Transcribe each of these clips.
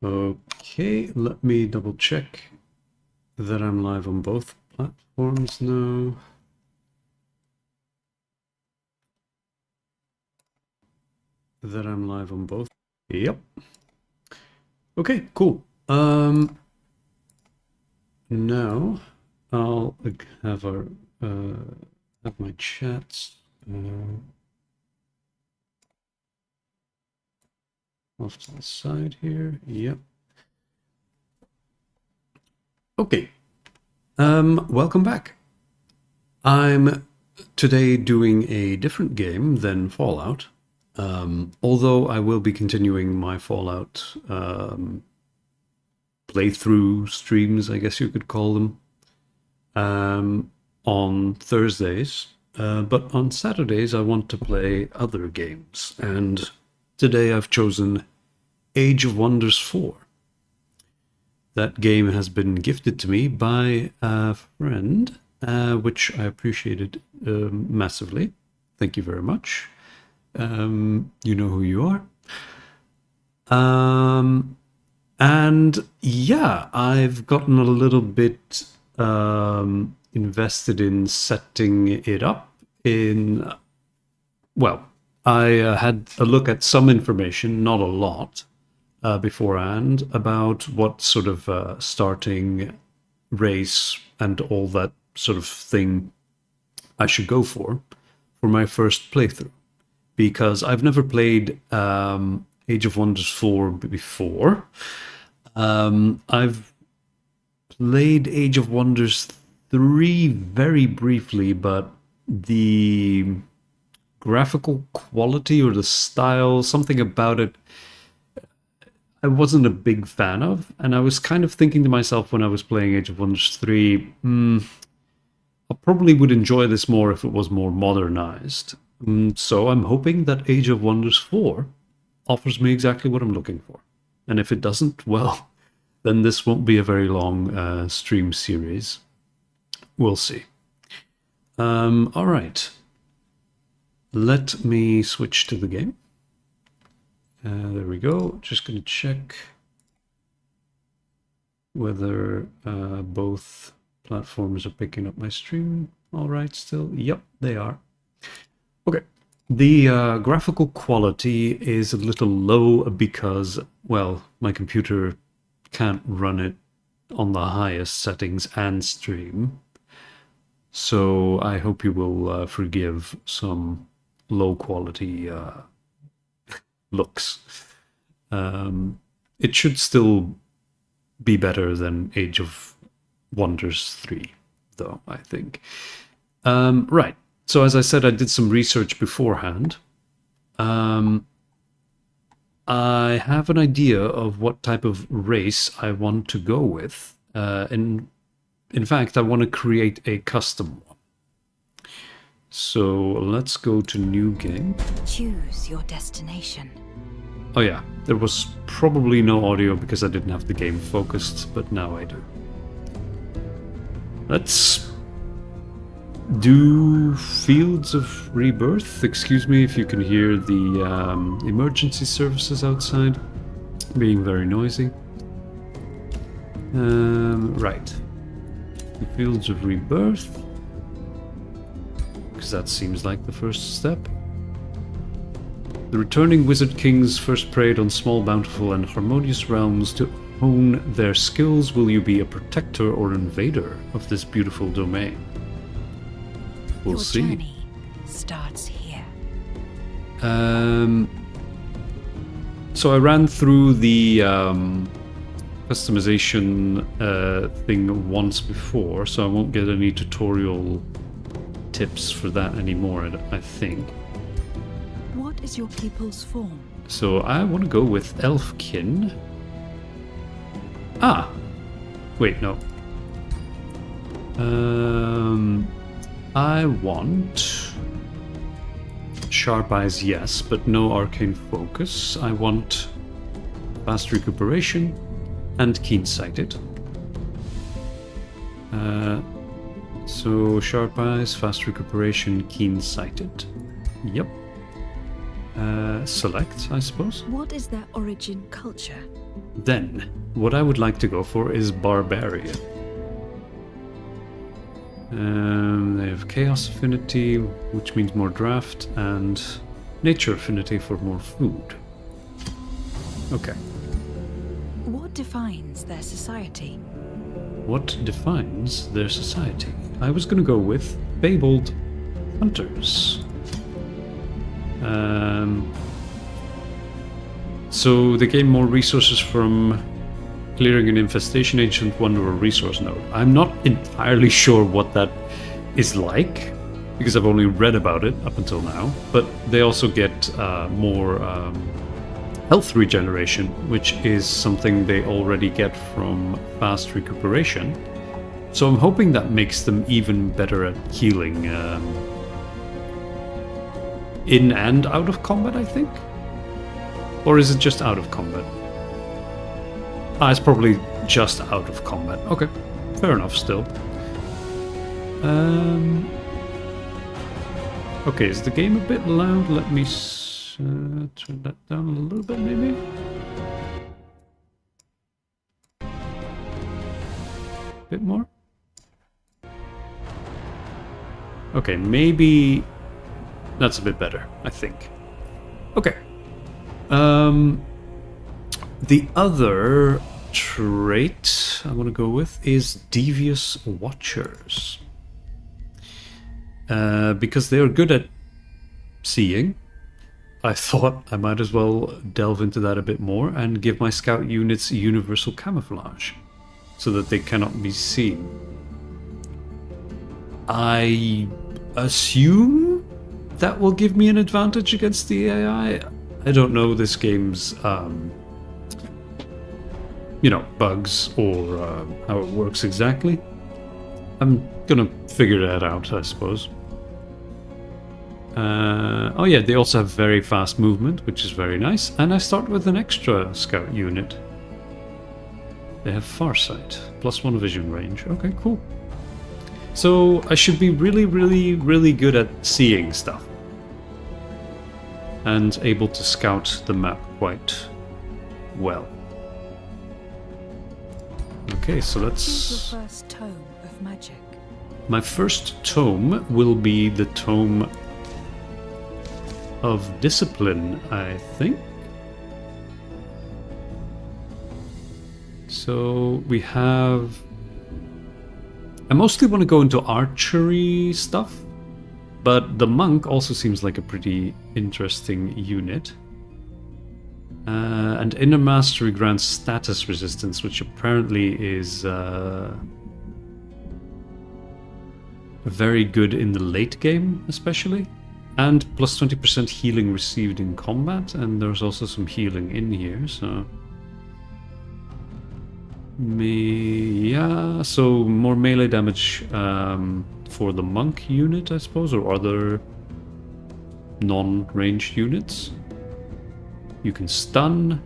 Okay, let me double check that I'm live on both platforms now. That I'm live on both. Yep. Okay, cool. Now I'll have have my chats off to the side here. Yep. Okay. Welcome back. I'm today doing a different game than Fallout. Although I will be continuing my Fallout playthrough streams, I guess you could call them, on Thursdays. But on Saturdays, I want to play other games. And today I've chosen Age of Wonders 4. That game has been gifted to me by a friend, which I appreciated massively. Thank you very much. You know who you are. And yeah, I've gotten a little bit invested in setting it up in, well, I had a look at some information, not a lot, beforehand, about what sort of starting race and all that sort of thing I should go for my first playthrough. Because I've never played Age of Wonders 4 before. I've played Age of Wonders 3 very briefly, but the graphical quality or the style, something about it, I wasn't a big fan of. And I was kind of thinking to myself when I was playing Age of Wonders 3, I probably would enjoy this more if it was more modernized. So I'm hoping that Age of Wonders 4 offers me exactly what I'm looking for. And if it doesn't, well, then this won't be a very long stream series. We'll see. All right. Let me switch to the game. There we go. Just going to check whether both platforms are picking up my stream. All right, still. Yep, they are. Okay, the graphical quality is a little low because, well, my computer can't run it on the highest settings and stream. So I hope you will forgive some low quality looks. It should still be better than Age of Wonders 3, though, I think. Right. So as I said, I did some research beforehand. I have an idea of what type of race I want to go with. And in fact, I want to create a custom one. So let's go to new game. Choose your destination. Oh yeah, there was probably no audio because I didn't have the game focused, but now I do. Let's do Fields of Rebirth. Excuse me if you can hear the emergency services outside being very noisy. Right. The Fields of Rebirth. Because that seems like the first step. The returning Wizard Kings first preyed on small, bountiful, and harmonious realms to hone their skills. Will you be a protector or invader of this beautiful domain? We'll see. Your journey starts here. So I ran through the customization thing once before, so I won't get any tutorial tips for that anymore, I think. What is your people's form? So I want to go with Elfkin. Ah! Wait, no. I want Sharp Eyes, yes, but no Arcane Focus. I want Fast Recuperation and Keen-Sighted. So Sharp Eyes, Fast Recuperation, Keen-Sighted. Yep. Select, I suppose. What is their origin culture? Then, what I would like to go for is Barbarian. They have Chaos Affinity, which means more draft, and Nature Affinity for more food. Okay. What defines their society? What defines their society? I was gonna go with Fabled Hunters. So they gain more resources from clearing an infestation, ancient wonder, or resource node. I'm not entirely sure what that is like, because I've only read about it up until now, but they also get more health regeneration, which is something they already get from fast recuperation. So I'm hoping that makes them even better at healing in and out of combat, I think? Or is it just out of combat? Ah, it's probably just out of combat. Okay, fair enough still. Okay, is the game a bit loud? Let me turn that down a little bit, maybe? Bit more? Okay, maybe that's a bit better, I think. Okay. The other trait I want to go with is Devious Watchers. Because they are good at seeing, I thought I might as well delve into that a bit more and give my scout units universal camouflage so that they cannot be seen. I assume that will give me an advantage against the AI. I don't know this game's, bugs or how it works exactly. I'm gonna figure that out, I suppose. Oh yeah, they also have very fast movement, which is very nice. And I start with an extra scout unit. They have Farsight, +1 vision range. Okay, cool. So I should be really, really, really good at seeing stuff. And able to scout the map quite well. Okay, so let's... Choose your first tome of magic. My first tome will be the Tome of Discipline, I think. So we have... I mostly want to go into archery stuff, but the monk also seems like a pretty interesting unit. And Inner Mastery grants status resistance, which apparently is very good in the late game, especially. And plus 20% healing received in combat, and there's also some healing in here, so... Yeah, so more melee damage for the monk unit, I suppose, or other non-ranged units. You can stun.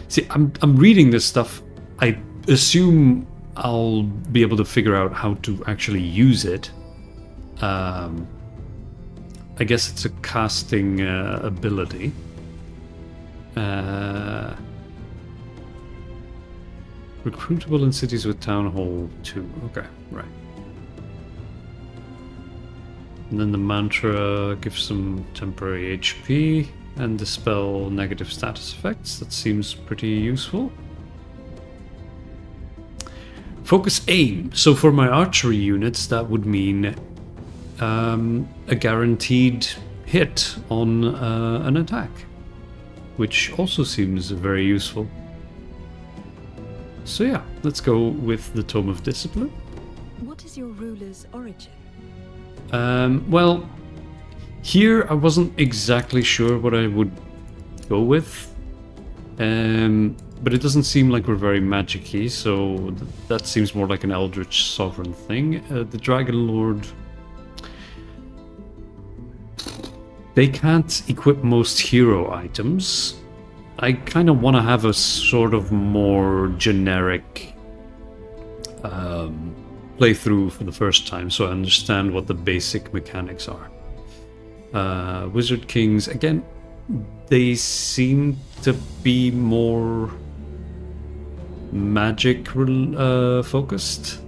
See, I'm reading this stuff. I assume I'll be able to figure out how to actually use it. I guess it's a casting ability. Recruitable in cities with Town Hall 2. Okay, right. And then the mantra gives some temporary HP and dispel negative status effects. That seems pretty useful. Focus aim. So for my archery units, that would mean a guaranteed hit on an attack, which also seems very useful. So yeah, let's go with the Tome of Discipline. What is your ruler's origin? Well, here I wasn't exactly sure what I would go with. But it doesn't seem like we're very magic-y, so that seems more like an Eldritch Sovereign thing. The Dragon Lord... They can't equip most hero items. I kind of want to have a sort of more generic playthrough for the first time, so I understand what the basic mechanics are. Wizard Kings, again, they seem to be more magic focused.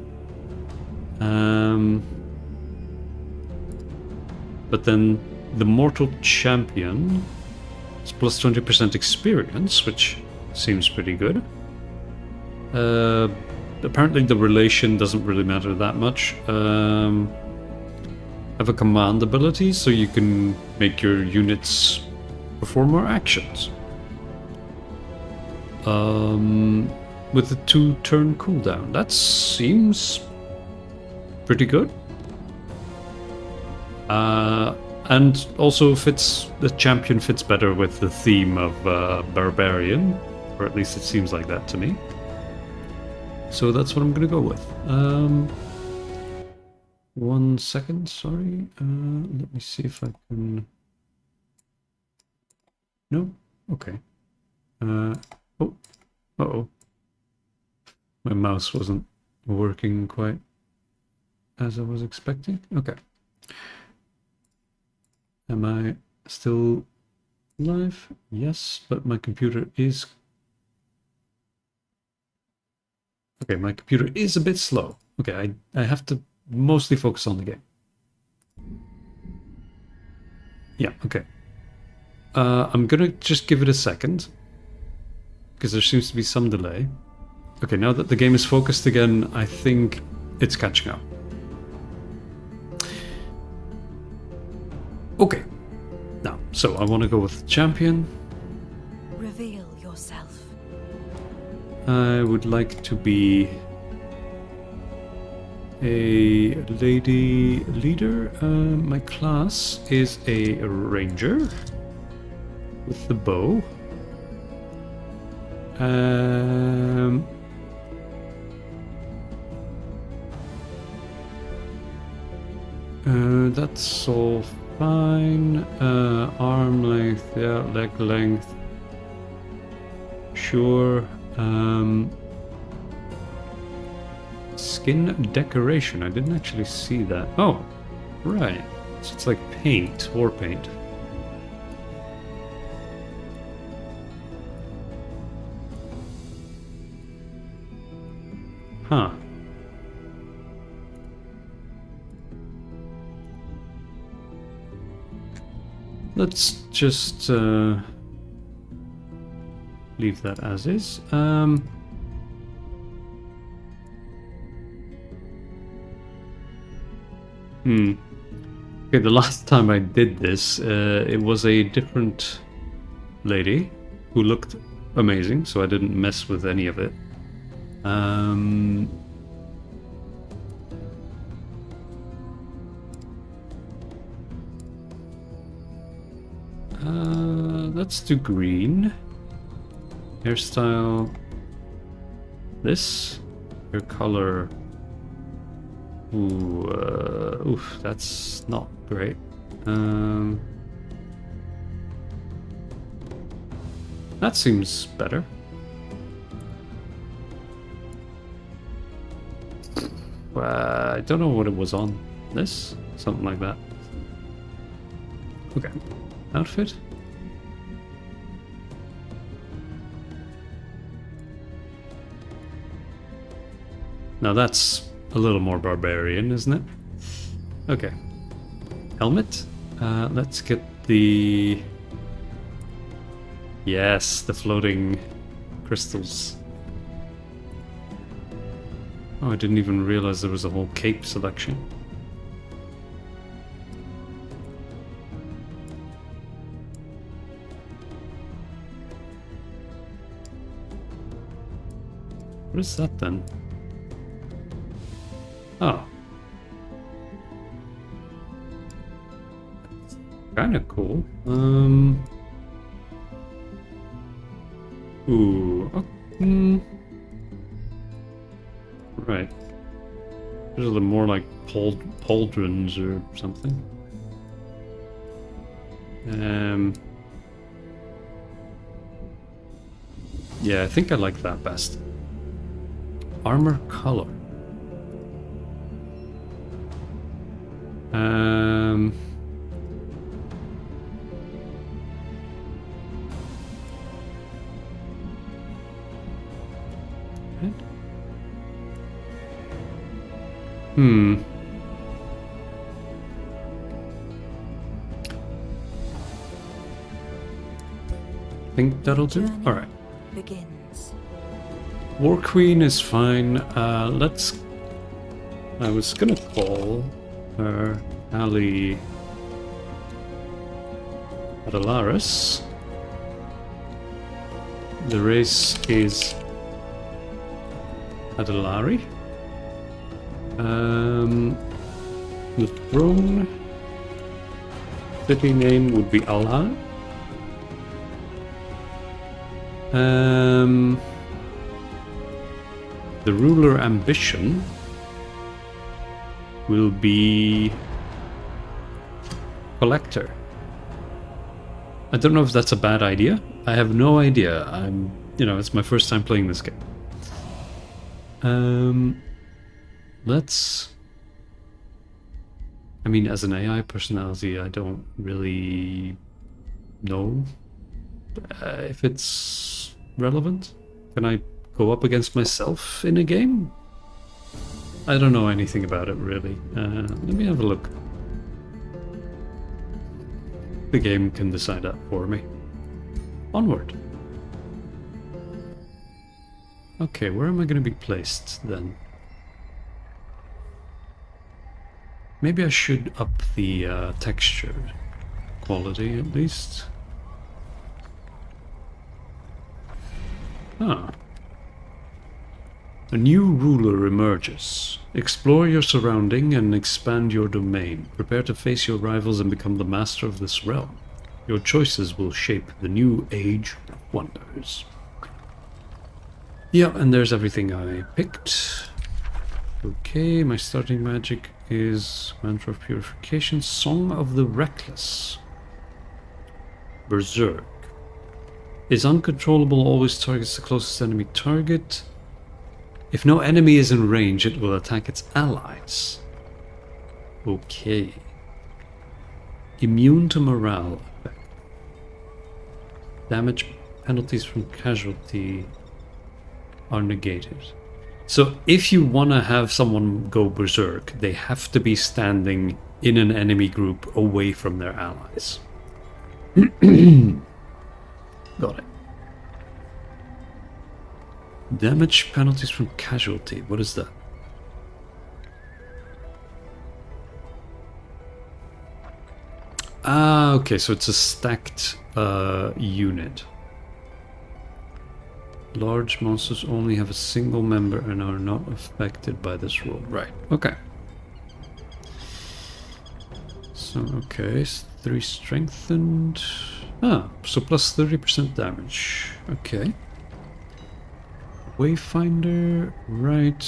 But then the Mortal Champion is plus 20% experience, which seems pretty good. Apparently the relation doesn't really matter that much. Have a command ability, so you can make your units perform more actions. With a 2-turn cooldown. That seems pretty good. And also the champion fits better with the theme of Barbarian, or at least it seems like that to me. So that's what I'm gonna go with. 1 second, sorry. Let me see if I can... No? Okay. Oh. Uh-oh. My mouse wasn't working quite as I was expecting. Okay. Am I still live? Yes, but my computer is... Okay, my computer is a bit slow. Okay, I have to mostly focus on the game. Yeah, okay. I'm gonna just give it a second, because there seems to be some delay. Okay, now that the game is focused again, I think it's catching up. Okay. Now, so I want to go with champion. Reveal yourself. I would like to be a lady leader. My class is a ranger with the bow. That's all fine. Arm length, yeah, leg length. Sure. Skin decoration. I didn't actually see that. Oh, right. So it's like paint, war paint. Huh. Let's just leave that as is. Okay, the last time I did this, it was a different lady who looked amazing, so I didn't mess with any of it. Let's do green. Hairstyle. This. Hair color. Ooh, oof, that's not great. That seems better. I don't know what it was on. This? Something like that. Okay. Outfit? Now that's a little more barbarian, isn't it? Okay. Helmet? Let's get the... Yes, the floating crystals. Oh, I didn't even realize there was a whole cape selection. What is that then? Oh. Kinda cool. Ooh. Oh, right. Those are the more like pauldrons or something. Yeah, I think I like that best. Armor color. Right. Hmm. Think that'll do? Journey Alright. begins. War Queen is fine. Let's... I was gonna call her Ali Adalaris. The race is Adalari. The throne city name would be Allah. The ruler ambition will be Collector. I don't know if that's a bad idea. I have no idea. It's my first time playing this game. I mean, as an AI personality, I don't really know if it's relevant. Can I go up against myself in a game? I don't know anything about it, really. Let me have a look. The game can decide that for me. Onward. Okay, where am I going to be placed then? Maybe I should up the texture quality at least. Ah. A new ruler emerges. Explore your surrounding and expand your domain. Prepare to face your rivals and become the master of this realm. Your choices will shape the new age of wonders. Yeah, and there's everything I picked. Okay, my starting magic is Mantra of Purification, Song of the Reckless. Berserk. Is uncontrollable, always targets the closest enemy target. If no enemy is in range, it will attack its allies. Okay. Immune to morale effect. Damage penalties from casualty are negated. So if you want to have someone go berserk, they have to be standing in an enemy group away from their allies. Got it. Damage penalties from casualty. What is that? Ah, okay, so it's a stacked unit. Large monsters only have a single member and are not affected by this rule. Right, okay. So, okay, 3 strengthened. Ah, so plus 30% damage. Okay. Wayfinder, right.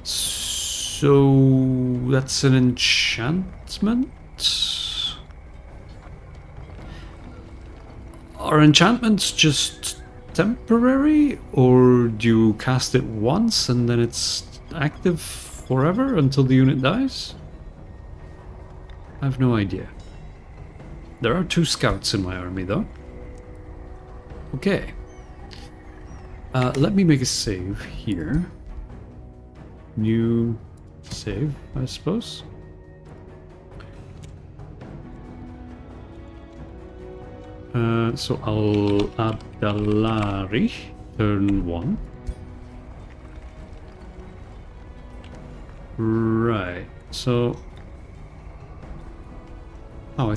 So that's an enchantment? Are enchantments just temporary, or do you cast it once and then it's active forever until the unit dies? I have no idea. There are 2 scouts in my army, though. Okay. Let me make a save here. New save, I suppose. So I'll Adalari, turn 1. Right, so... Oh,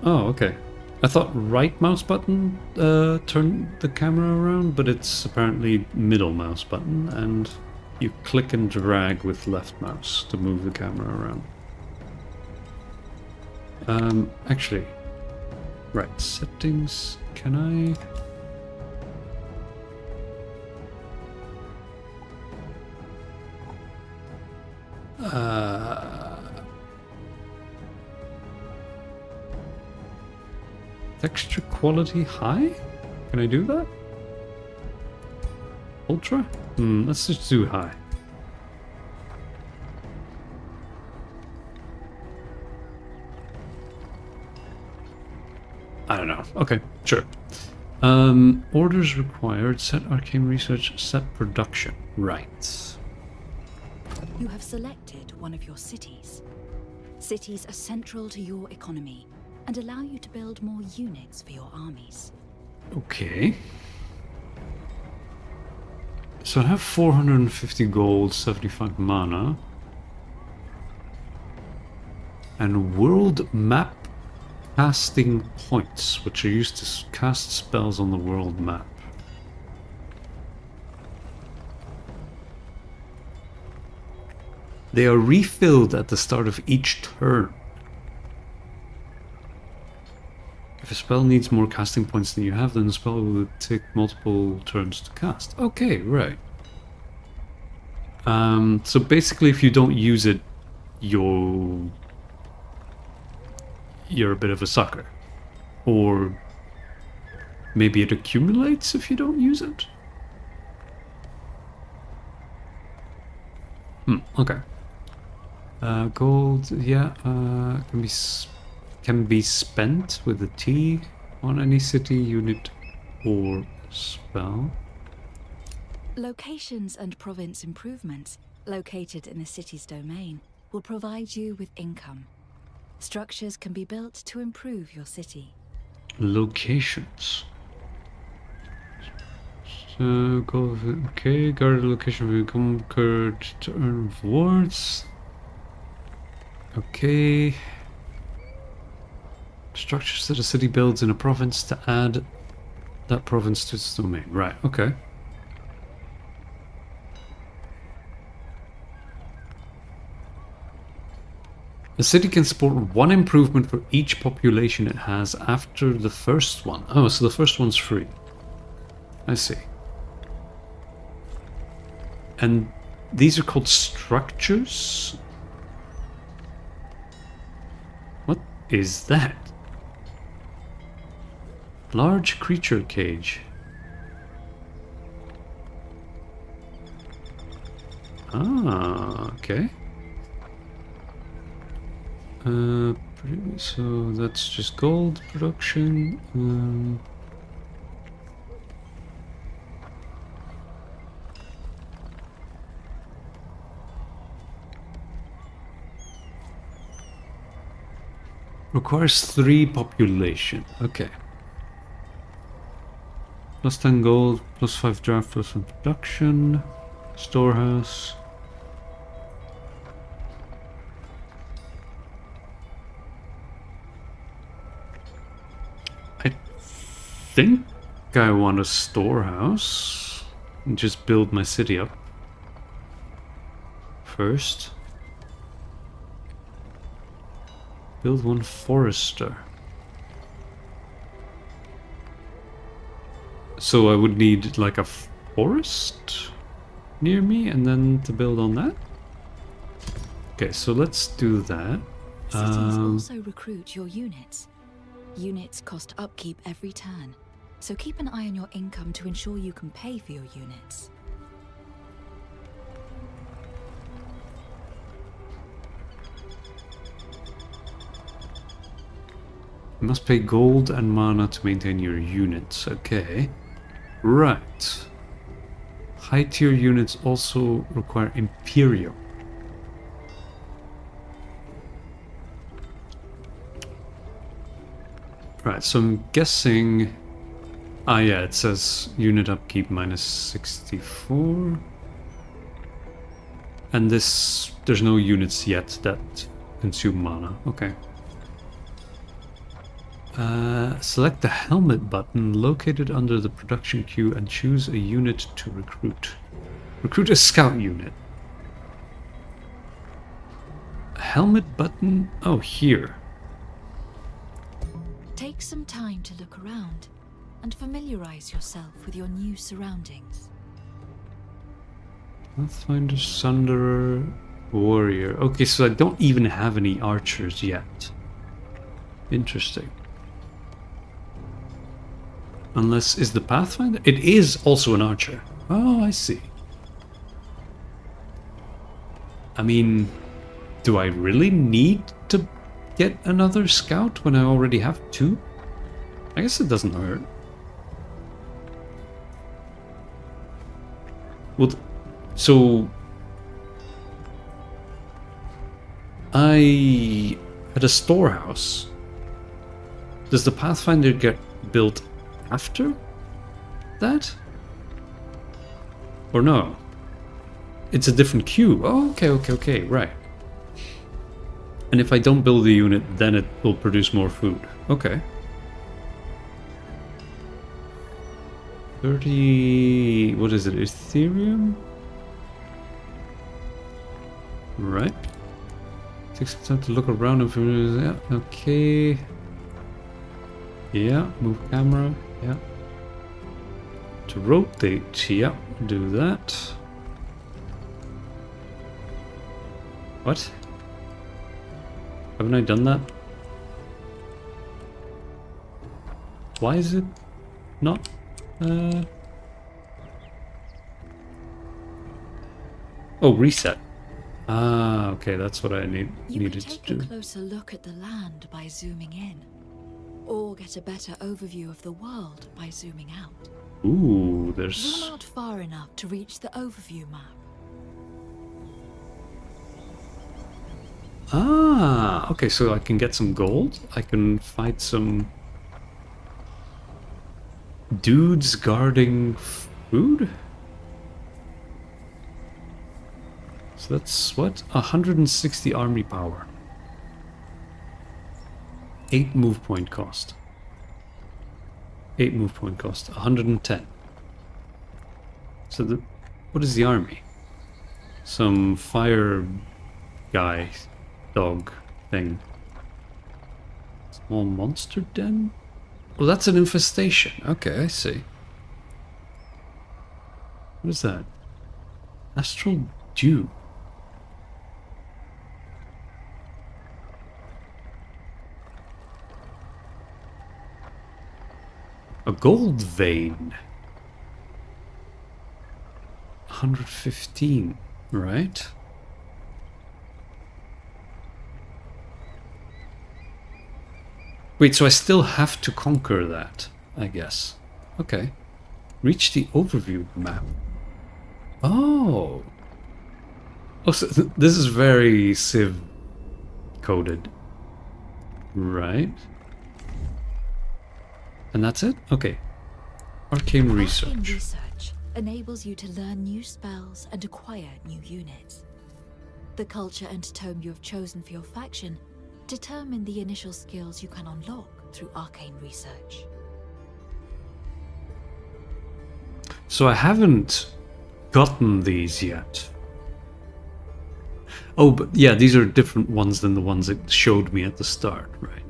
okay. I thought right mouse button turned the camera around, but it's apparently middle mouse button, and you click and drag with left mouse to move the camera around. Actually, right, settings, can I... Texture quality high? Can I do that? Ultra? Let's just do high. I don't know. Okay, sure. Orders required. Set arcane research. Set production. Right. You have selected one of your cities. Cities are central to your economy and allow you to build more units for your armies. Okay. So I have 450 gold, 75 mana. And world map casting points, which are used to cast spells on the world map. They are refilled at the start of each turn. If a spell needs more casting points than you have, then the spell will take multiple turns to cast. Okay, right. So basically if you don't use it, you're a bit of a sucker. Or maybe it accumulates if you don't use it? Okay. Gold, yeah, can be spent with a T on any city, unit, or spell. Locations and province improvements located in the city's domain will provide you with income. Structures can be built to improve your city. Locations. So, go, okay, guard the location will conquered to earn rewards. Okay. Structures that a city builds in a province to add that province to its domain. Right, okay. A city can support one improvement for each population it has after the first one. Oh, so the first one's free. I see. And these are called structures? What is that? Large creature cage. Ah, okay. So that's just gold production. Requires 3 population. Okay. Plus 10 gold, plus 5 draft, plus 1 production. Storehouse. I think I want a storehouse. And just build my city up first. Build 1 forester. So I would need like a forest near me and then to build on that? Okay, so let's do that. Cities also recruit your units. Units cost upkeep every turn, so keep an eye on your income to ensure you can pay for your units. You must pay gold and mana to maintain your units. Okay. Right. High tier units also require Imperial. Right, so I'm guessing... Ah yeah, it says unit upkeep minus 64. And this... there's no units yet that consume mana. Okay. Select the helmet button located under the production queue and choose a unit to recruit. Recruit a scout unit. Helmet button? Oh, here. Take some time to look around and familiarize yourself with your new surroundings. Pathfinder, Sunderer, Warrior. Okay, so I don't even have any archers yet. Interesting. Unless, is the Pathfinder? It is also an archer. Oh, I see. I mean, do I really need to get another scout when I already have 2? I guess it doesn't hurt. Well, so I had a storehouse. Does the Pathfinder get built after that? Or no? It's a different queue. Oh, okay, right. And if I don't build a unit, then it will produce more food. Okay. 30... what is it? Ethereum? Right. Takes some time to look around. Yeah, okay. Yeah, move camera. Yeah. To rotate. Yeah, do that. What? Haven't I done that? Why is it not? Oh, reset. Ah, okay, that's what I needed to do. You can take a closer look at the land by zooming in, or get a better overview of the world by zooming out. Ooh, there's... Zoom out far enough to reach the overview map. Ah, okay, so I can get some gold. I can fight some dudes guarding food. So that's what? 160 army power. 8 move point cost. 8 move point cost. 110. So the... what is the army? Some fire guy. Dog thing. Small monster den? Oh, that's an infestation. Okay, I see. What is that? Astral Dew. A gold vein. 115, right? Wait, so I still have to conquer that, I guess. Okay. Reach the overview map. Oh. Oh, so this is very Civ coded. Right. And that's it? Okay. Arcane research. Arcane research enables you to learn new spells and acquire new units. The culture and tome you have chosen for your faction determine the initial skills you can unlock through arcane research. So I haven't gotten these yet. Oh, but yeah, these are different ones than the ones it showed me at the start, right?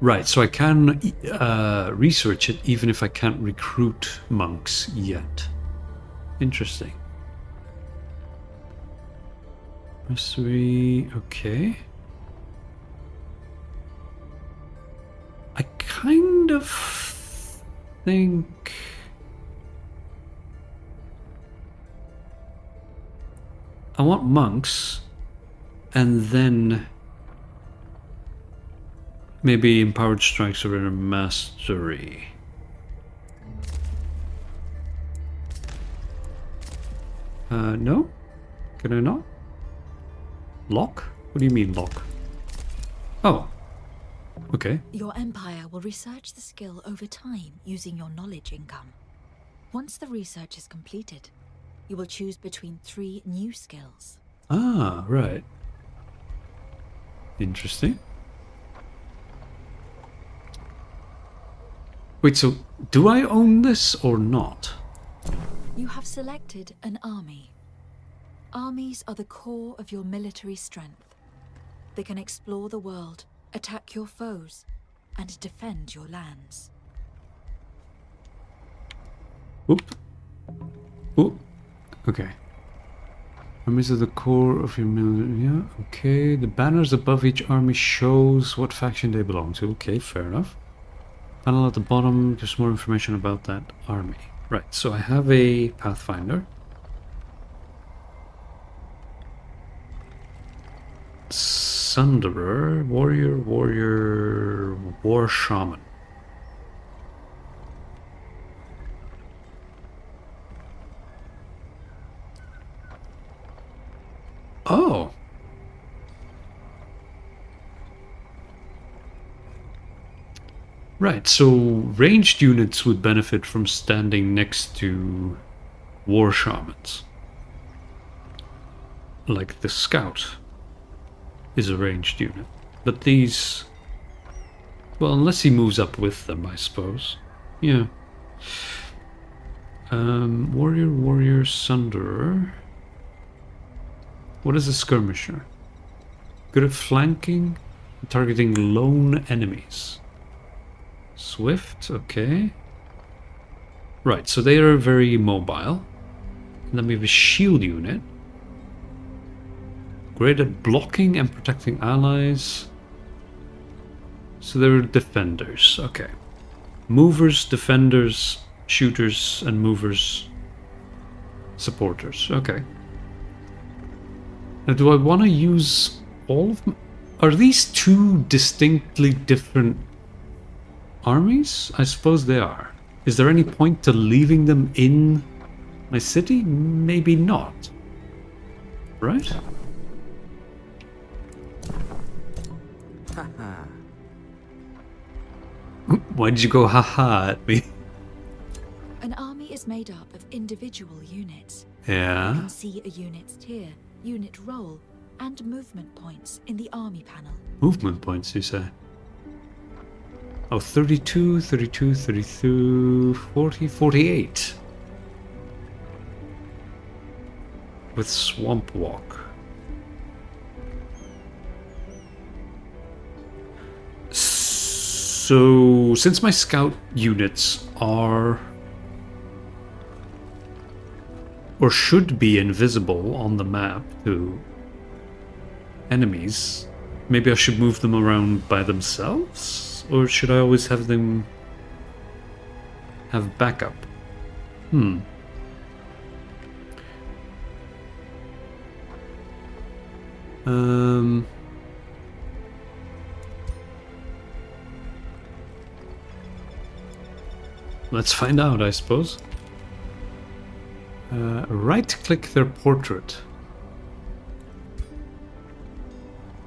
Right, so I can research it even if I can't recruit monks yet. Interesting. Mystery, okay. I kind of think... I want monks, and then maybe empowered strikes or inner mastery. No? Can I not? Lock? What do you mean lock? Oh. Okay. Your empire will research the skill over time using your knowledge income. Once the research is completed, you will choose between 3 new skills. Ah, right. Interesting. Wait, so do I own this or not? You have selected an army. Armies are the core of your military strength. They can explore the world, attack your foes, and defend your lands. Oop. Oop. Okay. Armies are the core of your military. Yeah, okay. The banners above each army shows what faction they belong to. Okay, fair enough. Panel at the bottom gives more information about that army. Right, so I have a Pathfinder. Sunderer, warrior, warrior, war shaman. Oh. Right, so ranged units would benefit from standing next to war shamans. Like the scout is a ranged unit. But these... Well, unless he moves up with them, I suppose. Yeah. Warrior, warrior, sunderer. What is a skirmisher? Good at flanking, targeting lone enemies. Swift, okay. Right, so they are very mobile. And then we have a shield unit. Great at blocking and protecting allies. So they're defenders, okay. Movers, defenders, shooters, and movers, supporters, okay. Now, do I want to use all of them? Are these two distinctly different armies? I suppose they are. Is there any point to leaving them in my city? Maybe not. Right? Haha. Why did you go haha at me? An army is made up of individual units. You Yeah. can see a unit's tier, unit role, and movement points in the army panel. Movement points, you say? Oh, 32, 32, 32, 40, 48. With Swamp Walk. So, since my scout units are... or should be invisible on the map to enemies, maybe I should move them around by themselves? Or should I always have them have backup? Let's find out, I suppose. Right-click their portrait.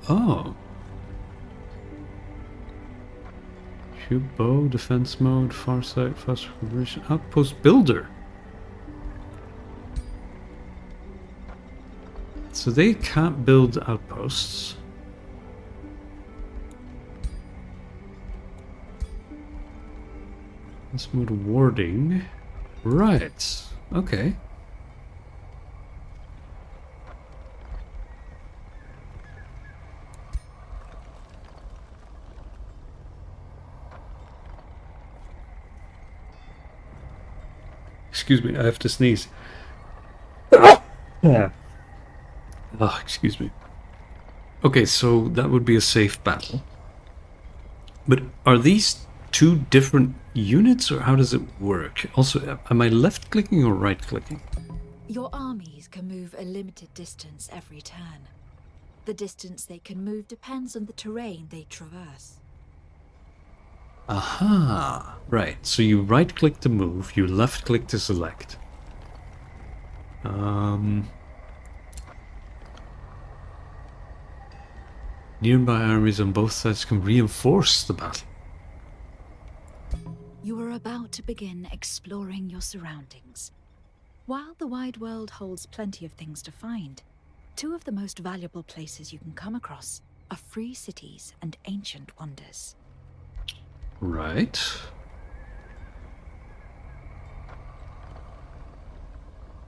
Oh. Shoot bow, defense mode, far sight, fast conversion, outpost builder. So they can't build outposts. Let's move to warding. Right. Okay. Excuse me, I have to sneeze. Yeah. Oh, excuse me. Okay, so that would be a safe battle. But are these two different units, or how does it work? Also, am I left-clicking or right-clicking? Your armies can move a limited distance every turn. The distance they can move depends on the terrain they traverse. Aha! Right, so you right-click to move, you left-click to select. Nearby armies on both sides can reinforce the battle. You are about to begin exploring your surroundings. While the wide world holds plenty of things to find, two of the most valuable places you can come across are free cities and ancient wonders. Right.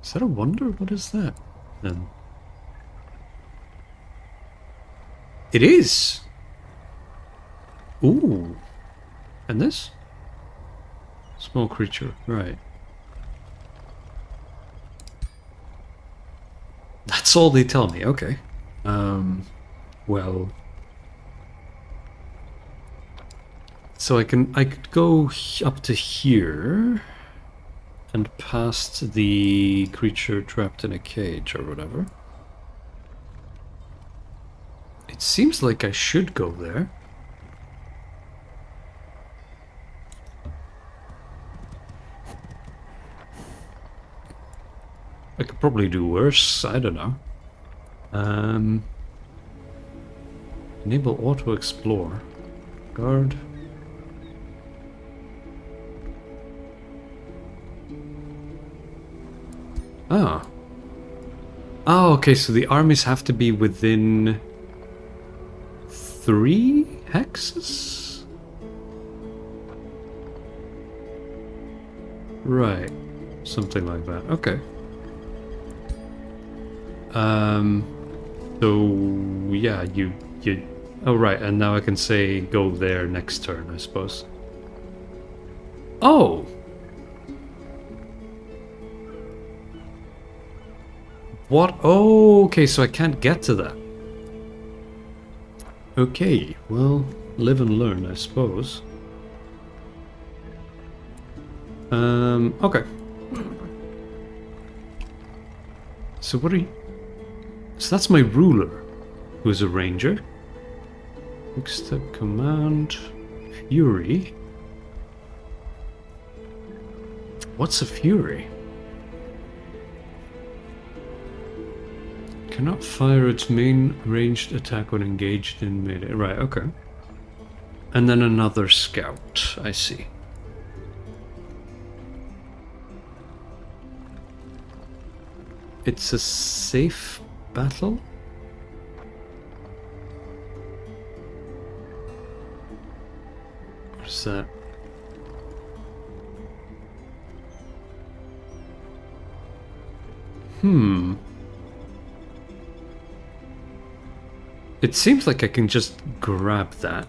Is that a wonder? What is that, then? It is! Ooh. And this? Small creature, right. That's all they tell me, okay. Well... So I could go up to here and past the creature trapped in a cage or whatever. It seems like I should go there. I could probably do worse, I don't know. Enable auto explore. Guard. Ah. Oh, okay, so the armies have to be within 3 hexes? Right. Something like that. Okay. So yeah, you oh right, and now I can say go there next turn, I suppose. Oh. What? Oh, okay, so I can't get to that. Okay, well, live and learn, I suppose. Okay. So what are you... So that's my ruler, who's a ranger. Quick step command. Fury. What's a fury? Cannot fire its main ranged attack when engaged in melee. Right, okay. And then another scout, I see. It's a safe battle? What's that? It seems like I can just grab that.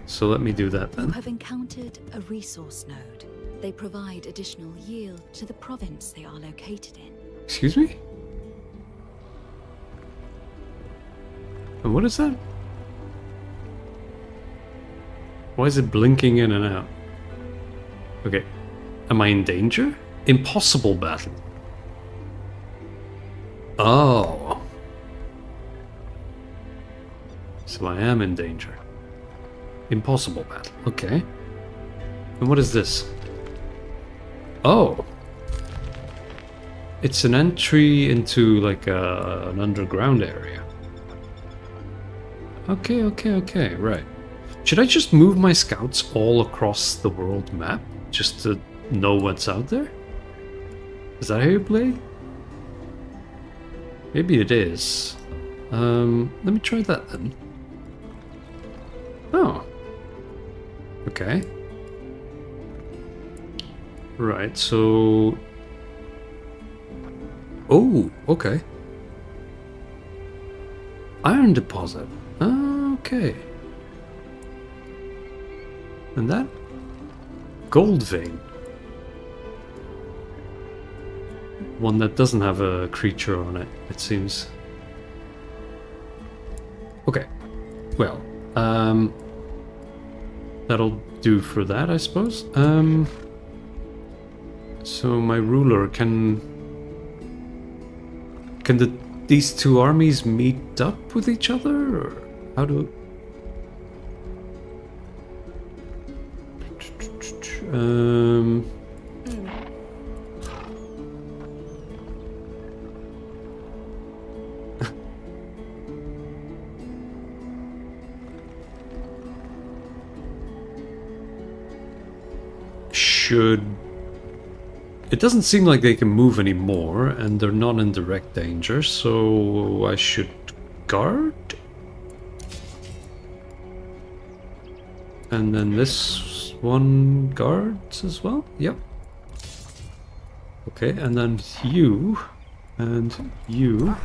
So let me do that then. You have encountered a resource node. They provide additional yield to the province they are located in. Excuse me? And what is that? Why is it blinking in and out? Okay. Am I in danger? Impossible battle. Oh. So I am in danger. Impossible battle. Okay. And what is this? Oh. It's an entry into like an underground area. Okay, right. Should I just move my scouts all across the world map just to know what's out there? Is that how you play? Maybe it is. Let me try that then. Oh. Okay. Right, so... Oh, okay. Iron deposit. Okay. And that? Gold vein. One that doesn't have a creature on it, it seems. Okay. Well, that'll do for that, I suppose. So my ruler can these two armies meet up with each other, or how do? Should... It doesn't seem like they can move anymore, and they're not in direct danger, so I should guard? And then this one guards as well? Yep. Okay, and then you, and you.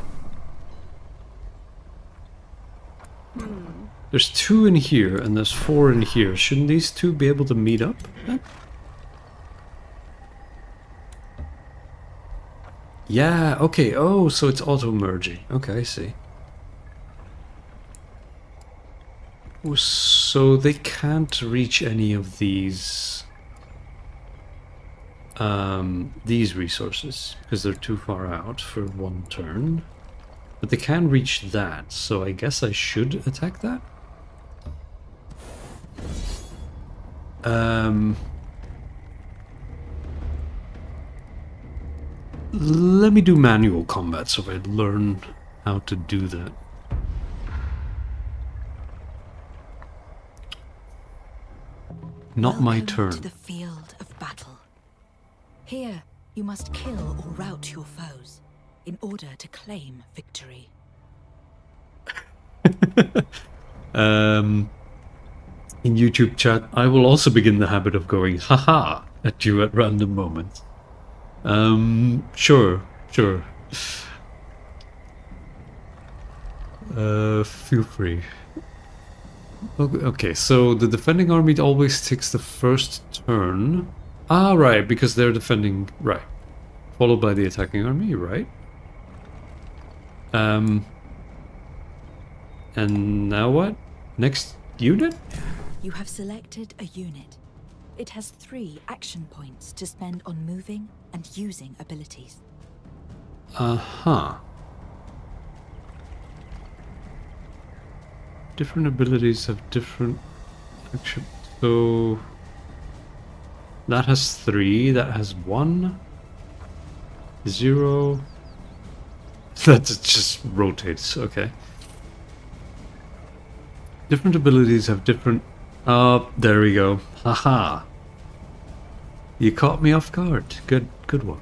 There's 2 in here, and there's 4 in here. Shouldn't these 2 be able to meet up then? Yeah, okay. Oh, so it's auto-merging. Okay, I see. Oh, so they can't reach any of these resources because they're too far out for one turn. But they can reach that, so I guess I should attack that? Let me do manual combat so I learn how to do that. Not my turn. To the field of battle. Here, you must kill or rout your foes in order to claim victory. In YouTube chat, I will also begin the habit of going haha at you at random moments. Sure. Feel free. Okay, so the defending army always takes the first turn. Ah, right, because they're defending, right. Followed by the attacking army, right? And now what? Next unit? You have selected a unit. It has 3 action points to spend on moving and using abilities. Uh-huh. Different abilities have different action. So that has 3, that has 1, 0. That just rotates, okay. Different abilities have different... Oh, there we go. Haha. You caught me off guard. Good one.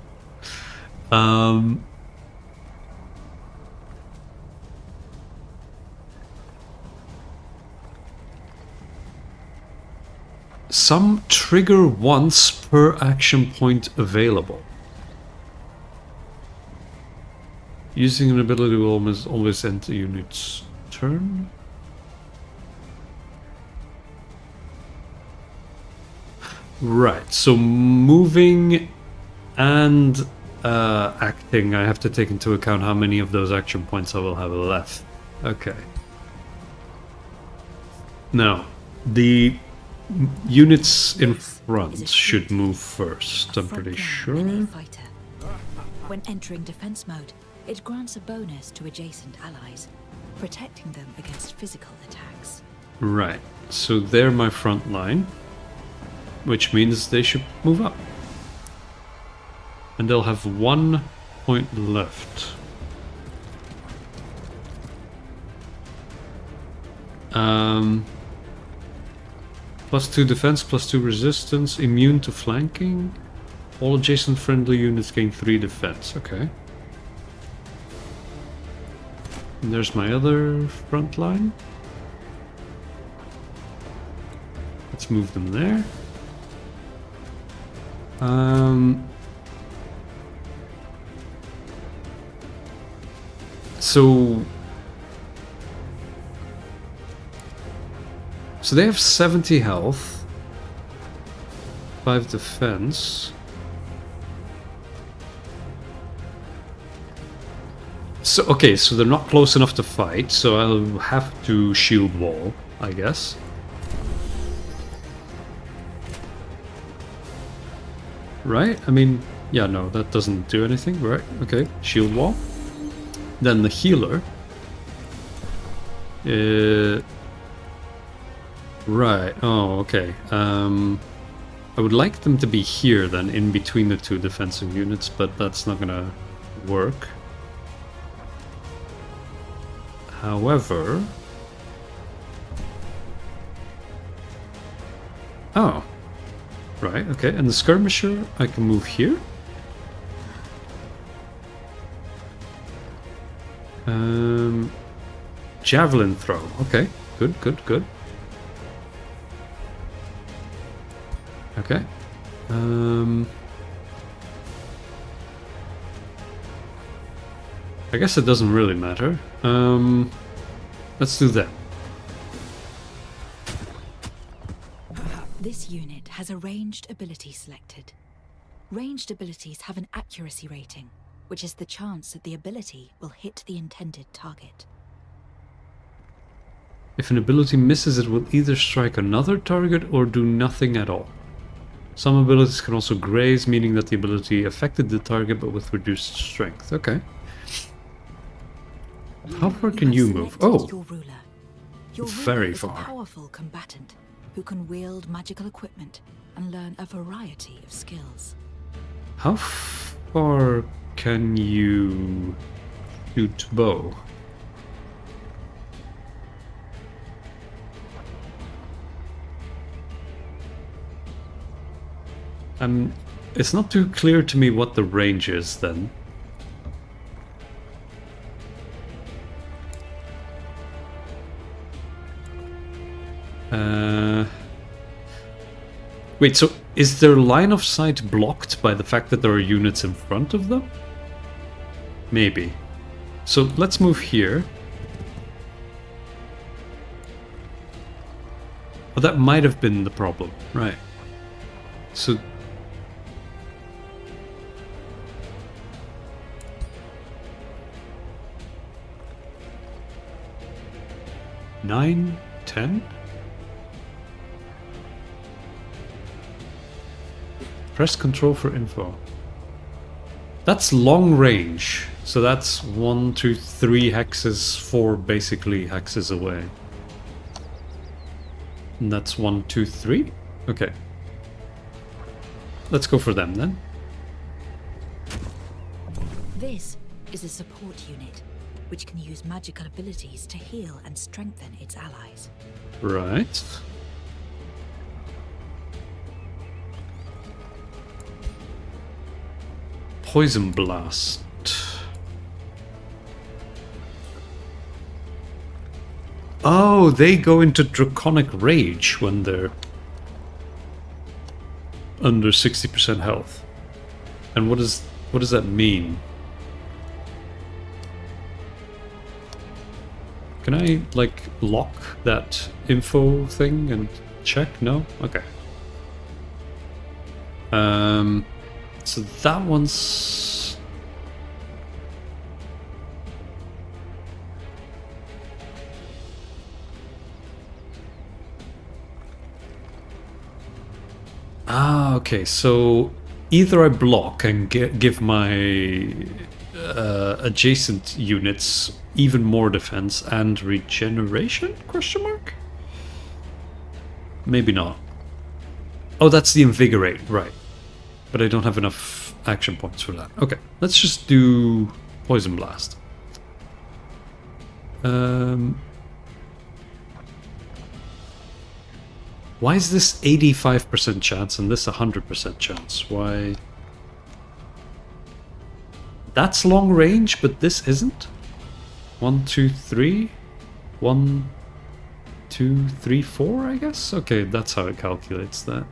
Some trigger once per action point available. Using an ability will always end the unit's turn. Right, so moving and acting, I have to take into account how many of those action points I will have left. Okay. Now, the units in front should move first, I'm pretty sure. When entering defense mode, it grants a bonus to adjacent allies, protecting them against physical attacks. Right, so they're my front line, which means they should move up. And they'll have 1 point left. +2 defense, +2 resistance, immune to flanking. All adjacent friendly units gain 3 defense. Okay. And there's my other front line. Let's move them there. So they have 70 health, 5 defense. So okay, so they're not close enough to fight, so I'll have to shield wall, I guess. Right? I mean, yeah, no, that doesn't do anything, right? Okay, shield wall. Then the healer. Right, oh, okay. I would like them to be here then, in between the 2 defensive units, but that's not gonna work. However... Oh. Right, okay, and the skirmisher, I can move here. Javelin throw, okay, good. Okay. I guess it doesn't really matter. Let's do that. This unit has a ranged ability selected. Ranged abilities have an accuracy rating, which is the chance that the ability will hit the intended target. If an ability misses, it will either strike another target or do nothing at all. Some abilities can also graze, meaning that the ability affected the target but with reduced strength. Okay. How far You can have you move? selected Oh, your ruler. Your very ruler is far. a powerful combatant who can wield magical equipment and learn a variety of skills. How far can you shoot bow? It's not too clear to me what the range is then. Wait, so is their line of sight blocked by the fact that there are units in front of them? Maybe. So let's move here. Oh, that might have been the problem. Right. So... Nine? 10? Press control for info. That's long range. So that's 1, 2, 3 hexes, 4 basically hexes away. And that's 1, 2, 3? Okay. Let's go for them then. This is a support unit, which can use magical abilities to heal and strengthen its allies. Right. Poison Blast. Oh, they go into Draconic Rage when they're under 60% health. And what does that mean? Can I, like, lock that info thing and check? No? Okay. So that one's... Ah, okay, so either I block and give my adjacent units even more defense and regeneration? Question mark? Maybe not. Oh, that's the invigorate, right. But I don't have enough action points for that. Okay, let's just do Poison Blast. Why is this 85% chance and this 100% chance? Why? That's long range, but this isn't? 1, 2, 3? 1, 2, 3, 4, I guess? Okay, that's how it calculates that.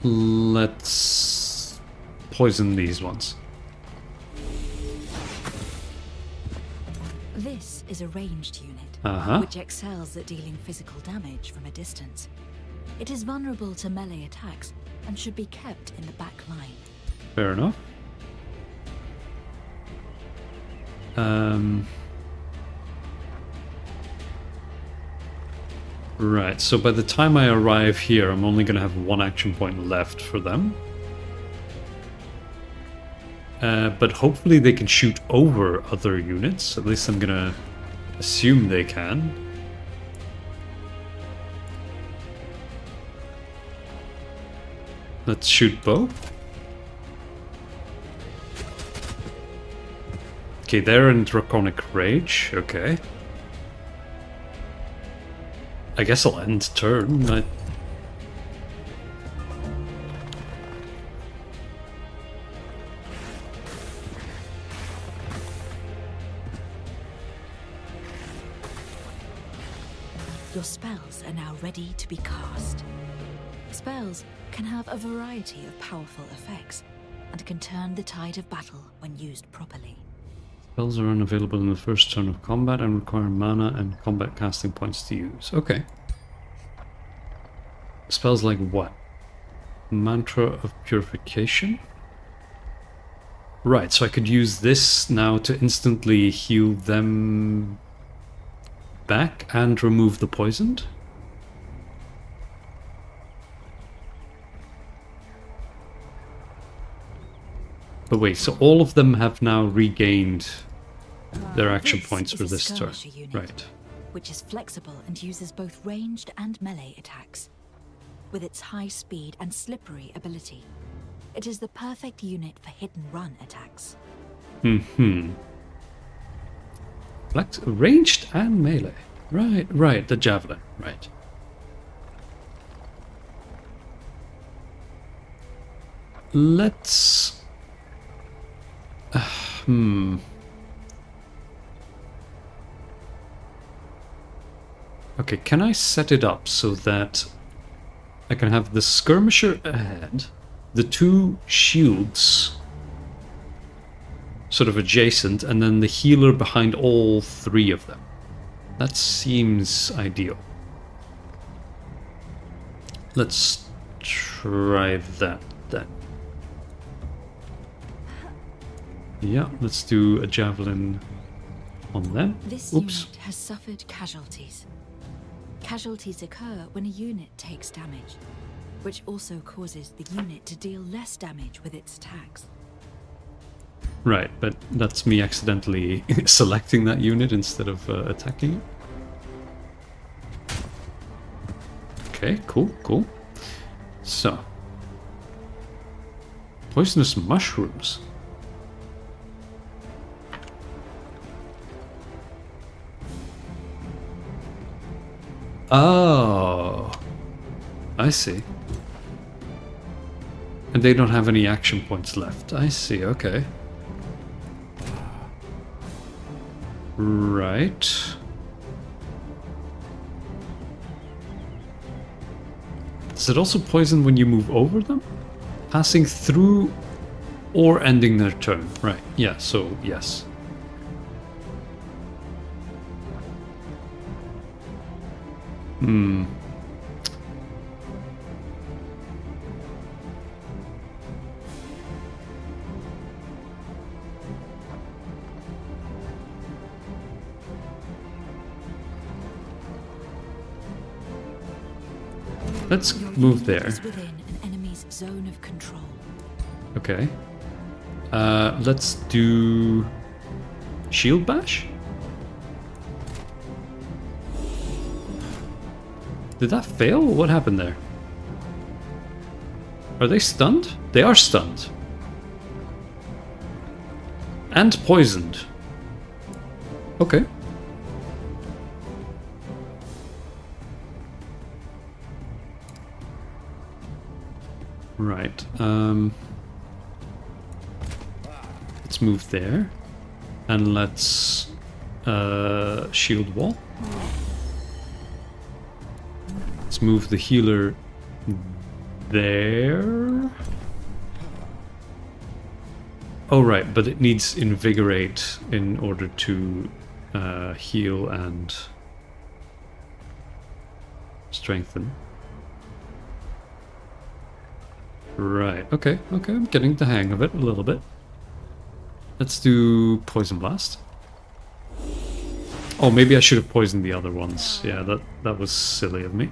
Let's poison these ones. This is a ranged unit, which excels at dealing physical damage from a distance. It is vulnerable to melee attacks and should be kept in the back line. Fair enough. Right, so by the time I arrive here, I'm only going to have 1 action point left for them. But hopefully they can shoot over other units. At least I'm going to assume they can. Let's shoot bow. Okay, they're in Draconic Rage. Okay. I guess I'll end turn. Your spells are now ready to be cast. Spells can have a variety of powerful effects and can turn the tide of battle when used properly. Spells are unavailable in the first turn of combat and require mana and combat casting points to use. Okay. Spells like what? Mantra of Purification? Right, so I could use this now to instantly heal them back and remove the poisoned. But wait, so all of them have now regained their action This points is for a this turn. skirmisher unit, Right. which is flexible and uses both ranged and melee attacks. With its high speed and slippery ability, it is the perfect unit for hit-and-run attacks. Ranged and melee. Right, the javelin. Right. Let's... Okay, can I set it up so that I can have the skirmisher ahead, the two shields sort of adjacent, and then the healer behind all three of them? That seems ideal. Let's try that then. Yeah, let's do a javelin on them. This Oops. unit has suffered casualties. Casualties occur when a unit takes damage, which also causes the unit to deal less damage with its attacks. Right, but that's me accidentally selecting that unit instead of attacking it. Okay, cool. So. Poisonous mushrooms. Oh. I see. And they don't have any action points left. I see, okay. Right. Does it also poison when you move over them? Passing through or ending their turn. Right, yeah, so yes. Let's move there. Is within an enemy's zone of control. Okay. Let's do shield bash. Did that fail? What happened there? Are they stunned? They are stunned. And poisoned. Okay. Right. Let's move there. And let's shield wall. Let's move the healer there. Oh, right, but it needs invigorate in order to heal and strengthen. Right, okay, I'm getting the hang of it a little bit. Let's do Poison Blast. Oh, maybe I should have poisoned the other ones. Yeah, that was silly of me.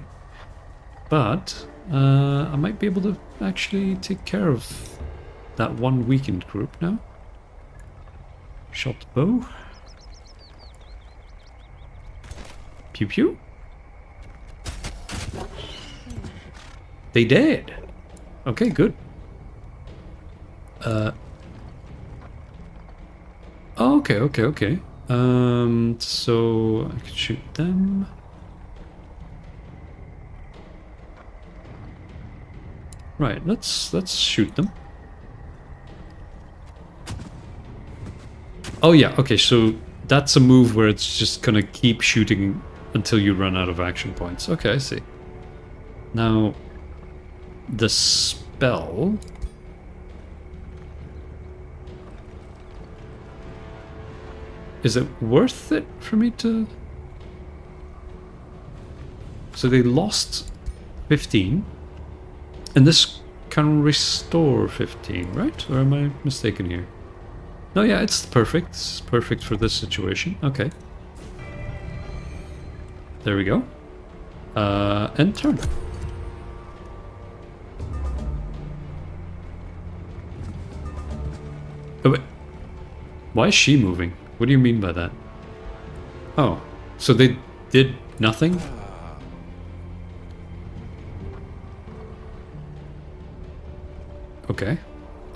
But I might be able to actually take care of that one weakened group now. Shot bow. Pew pew. They did. Okay, good. Okay. So I could shoot them. Right, let's shoot them. Oh yeah, okay, so that's a move where it's just gonna keep shooting until you run out of action points. Okay, I see. Now, the spell... Is it worth it for me to... So they lost 15. And this can restore 15, right? Or am I mistaken here? No, yeah, it's perfect. It's perfect for this situation. Okay. There we go. End turn. Oh, wait. Why is she moving? What do you mean by that? Oh, so they did nothing? Okay.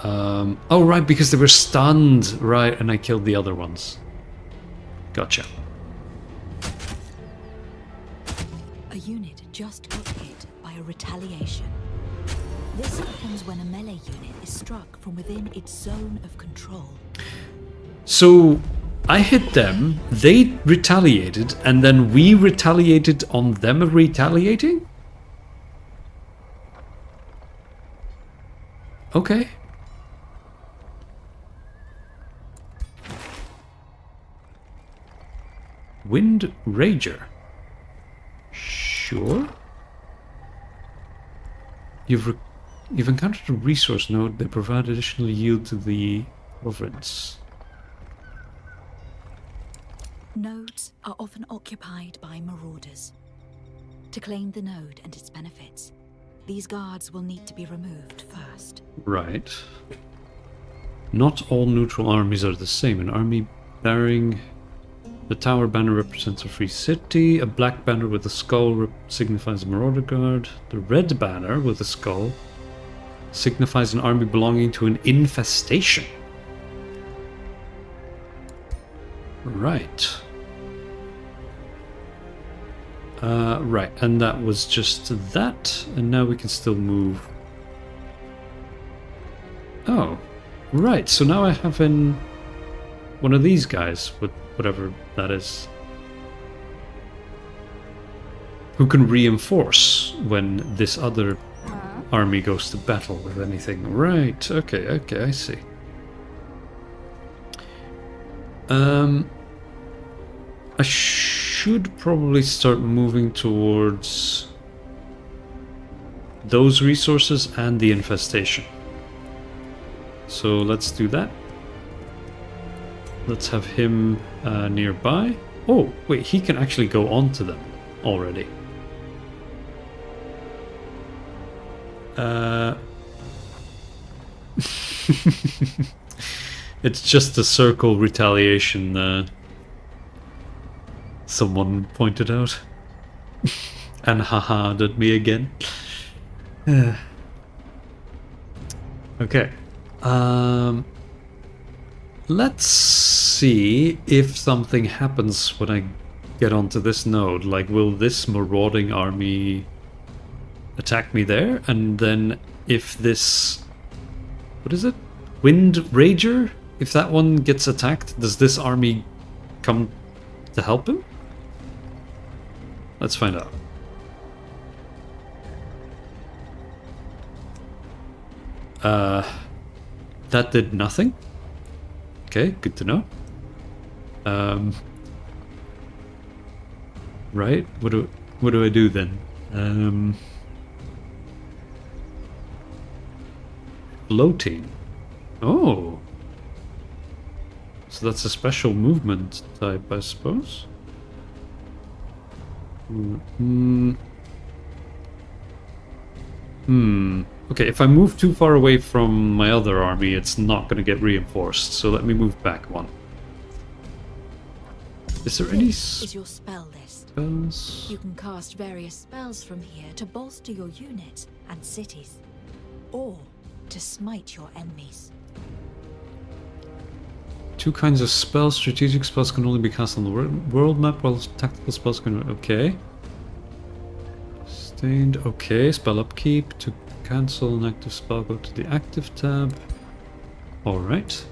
Oh, right, because they were stunned. Right, and I killed the other ones. Gotcha. A unit just got hit by a retaliation. This happens when a melee unit is struck from within its zone of control. So, I hit them, they retaliated, and then we retaliated on them retaliating? Okay. Wind Rager. Sure. You've encountered a resource node that provide additional yield to the province. Nodes are often occupied by marauders. To claim the node and its benefits, these guards will need to be removed first. Right. Not all neutral armies are the same. An army bearing the tower banner represents a free city. A black banner with a skull signifies a marauder guard. The red banner with a skull signifies an army belonging to an infestation. Right. Right, and that was just that, and now we can still move. Oh, right, so now I have in one of these guys, with whatever that is, who can reinforce when this other army goes to battle with anything. Right, okay, I see. I should probably start moving towards those resources and the infestation. So let's do that. Let's have him nearby. Oh, wait, he can actually go onto them already. It's just a circle retaliation, someone pointed out. And haha'd at me again. Okay. Let's see if something happens when I get onto this node. Like, will this marauding army attack me there? And then if this... what is it? Wind Rager? If that one gets attacked, does this army come to help him? Let's find out. That did nothing. Okay, good to know. Right, what do I do then? Floating. Oh. So that's a special movement type, I suppose. Okay, if I move too far away from my other army, it's not going to get reinforced. So let me move back one. Is there any This is your spell list. spells? You can cast various spells from here to bolster your units and cities, or to smite your enemies. Two kinds of spells. Strategic spells can only be cast on the world map, while tactical spells can... okay. Sustained. Okay, spell upkeep. To cancel an active spell, go to the active tab. Alright.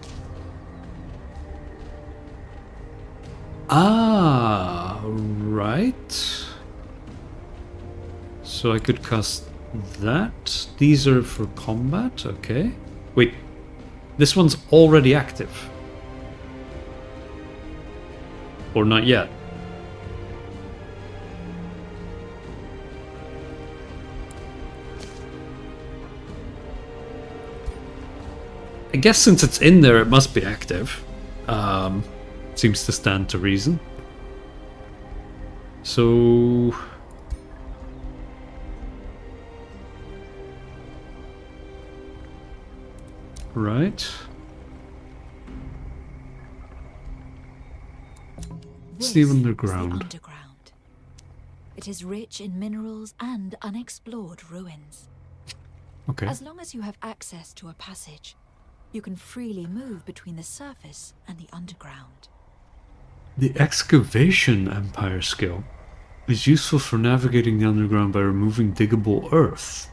Ah, right. So I could cast that. These are for combat, okay. Wait, this one's already active. Or not yet. I guess since it's in there, it must be active. Seems to stand to reason. So... right. It's the This is the underground. underground. It is rich in minerals and unexplored ruins. Okay. As long as you have access to a passage, you can freely move between the surface and the underground. The excavation empire skill is useful for navigating the underground by removing diggable earth.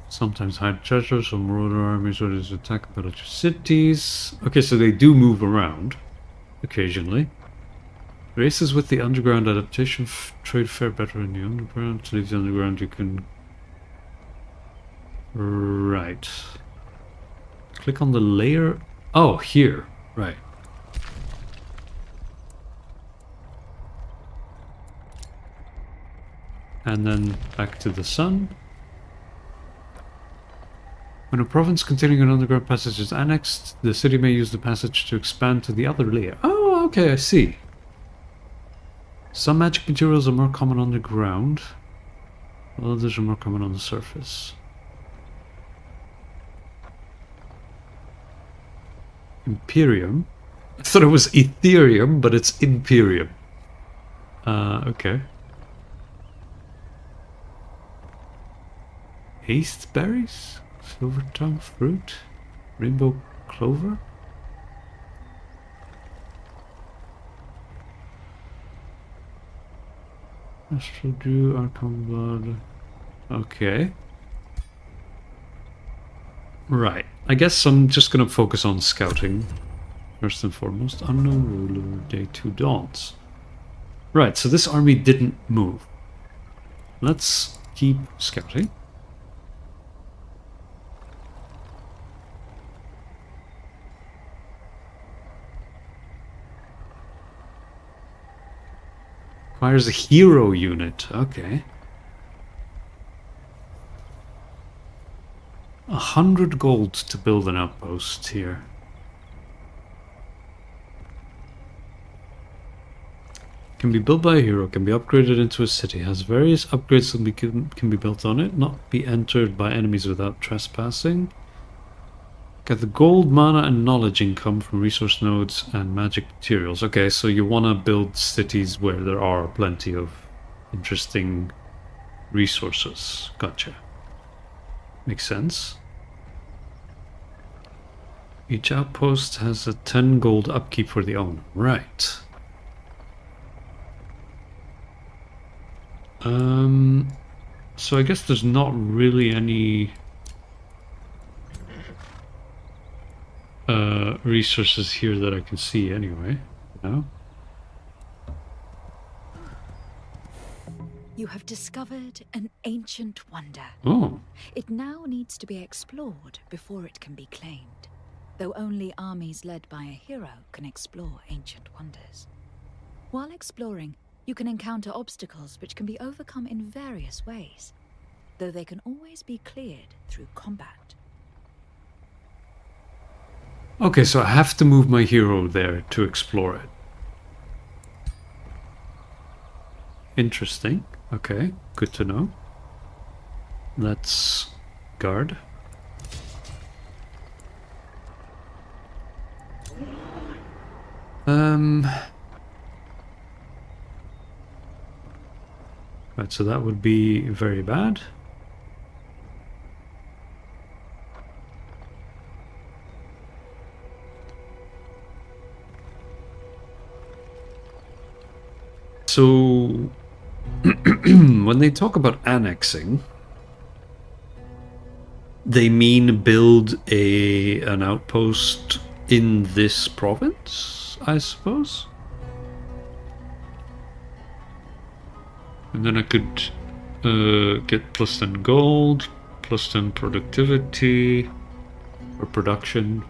Sometimes hide treasure, some marauder armies or to attack and pillage cities. Okay, so they do move around occasionally. Races with the underground adaptation trade fare better in the underground. To leave the underground you can... Right. Click on the layer. Oh, here. Right. And then back to the sun. When a province containing an underground passage is annexed, the city may use the passage to expand to the other layer. Oh, okay, I see. Some magic materials are more common underground, while others are more common on the surface. Imperium? I thought it was Ethereum, but it's Imperium. Okay. Haste berries? Silver tongue fruit? Rainbow clover? Astral dew, archon blood. Okay. Right. I guess I'm just gonna focus on scouting. First and foremost. Unknown ruler, day 2 dawns. Right, so this army didn't move. Let's keep scouting. Requires a hero unit. Okay. 100 gold to build an outpost here. Can be built by a hero, can be upgraded into a city, has various upgrades that can be built on it, not be entered by enemies without trespassing. Get the gold, mana, and knowledge income from resource nodes and magic materials. Okay, so you want to build cities where there are plenty of interesting resources. Gotcha. Makes sense. Each outpost has a 10 gold upkeep for the owner. Right. So I guess there's not really any resources here that I can see anyway. No? You have discovered an ancient wonder. Oh. It now needs to be explored before it can be claimed, though only armies led by a hero can explore ancient wonders. While exploring, you can encounter obstacles which can be overcome in various ways, though they can always be cleared through combat. Okay, so I have to move my hero there to explore it. Interesting. Okay, good to know. Let's guard. Right, so that would be very bad. So, when they talk about annexing, they mean build an outpost in this province, I suppose? And then I could get plus 10 gold, plus 10 productivity, or production,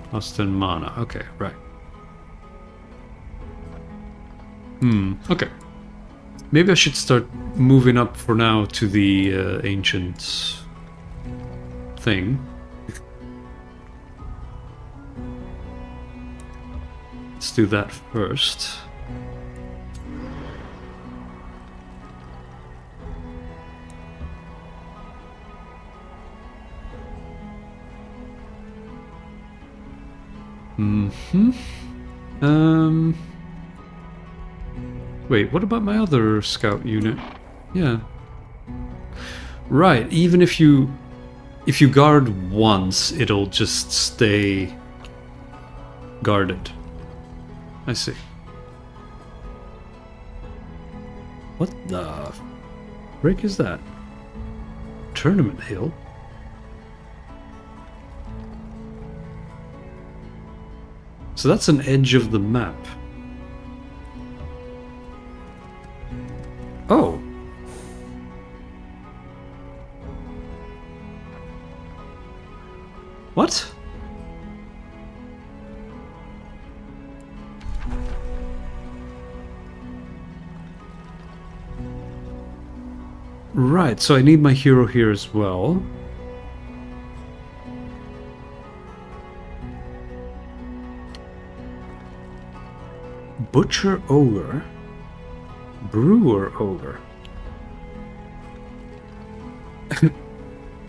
plus 10 mana. Okay, right. Okay. Maybe I should start moving up for now to the ancient thing. Let's do that first. Um... Wait, what about my other scout unit? Yeah. Right, even if you guard once, it'll just stay guarded. I see. What the frick is that? Tournament Hill? So that's an edge of the map. Oh. What? Right, so I need my hero here as well. Butcher Ogre. Brewer Ogre.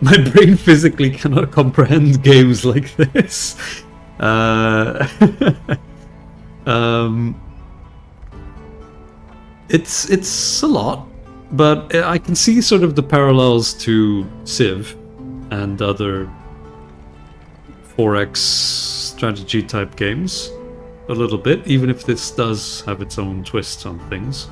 My brain physically cannot comprehend games like this. It's a lot, but I can see sort of the parallels to Civ and other 4X strategy type games a little bit, even if this does have its own twists on things.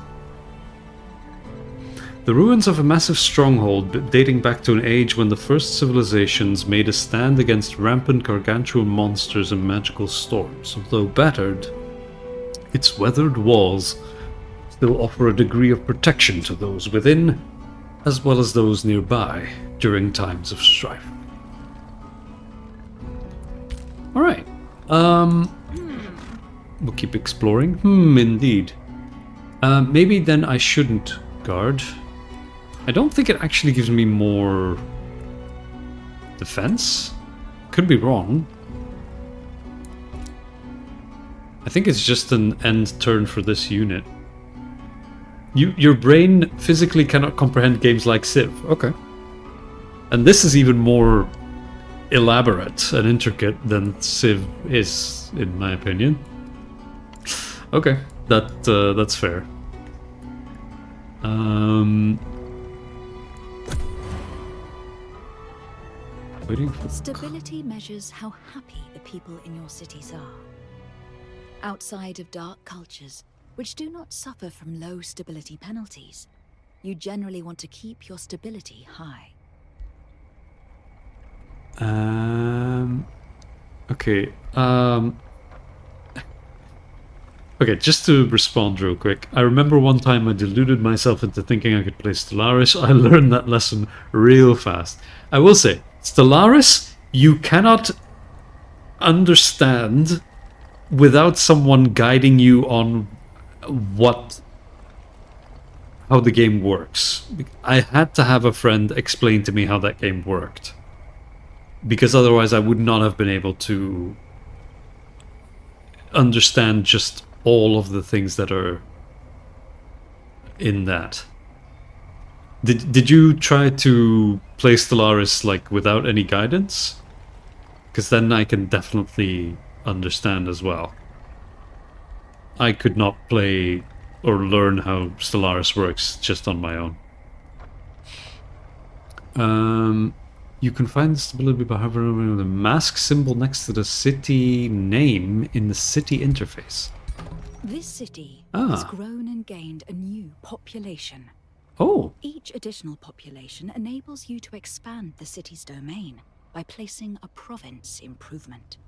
The ruins of a massive stronghold dating back to an age when the first civilizations made a stand against rampant gargantuan monsters and magical storms. Although battered, its weathered walls still offer a degree of protection to those within, as well as those nearby during times of strife. Alright, we'll keep exploring. Indeed. Maybe then I shouldn't guard. I don't think it actually gives me more defense. Could be wrong. I think it's just an end turn for this unit. Your brain physically cannot comprehend games like Civ. Okay. And this is even more elaborate and intricate than Civ is, in my opinion. Okay, that's fair. Waiting for Stability measures how happy the people in your cities are. Outside of dark cultures, which do not suffer from low stability penalties, you generally want to keep your stability high. Okay. Okay, just to respond real quick. I remember one time I deluded myself into thinking I could play Stellaris. I learned that lesson real fast. I will say, Stellaris, you cannot understand without someone guiding you on how the game works. I had to have a friend explain to me how that game worked, because otherwise I would not have been able to understand just all of the things that are in that. Did you try to play Stellaris like without any guidance? Because then I can definitely understand as well. I could not play or learn how Stellaris works just on my own. You can find the stability by hovering the mask symbol next to the city name in the city interface. This city has grown and gained a new population. Oh. Each additional population enables you to expand the city's domain by placing a province improvement.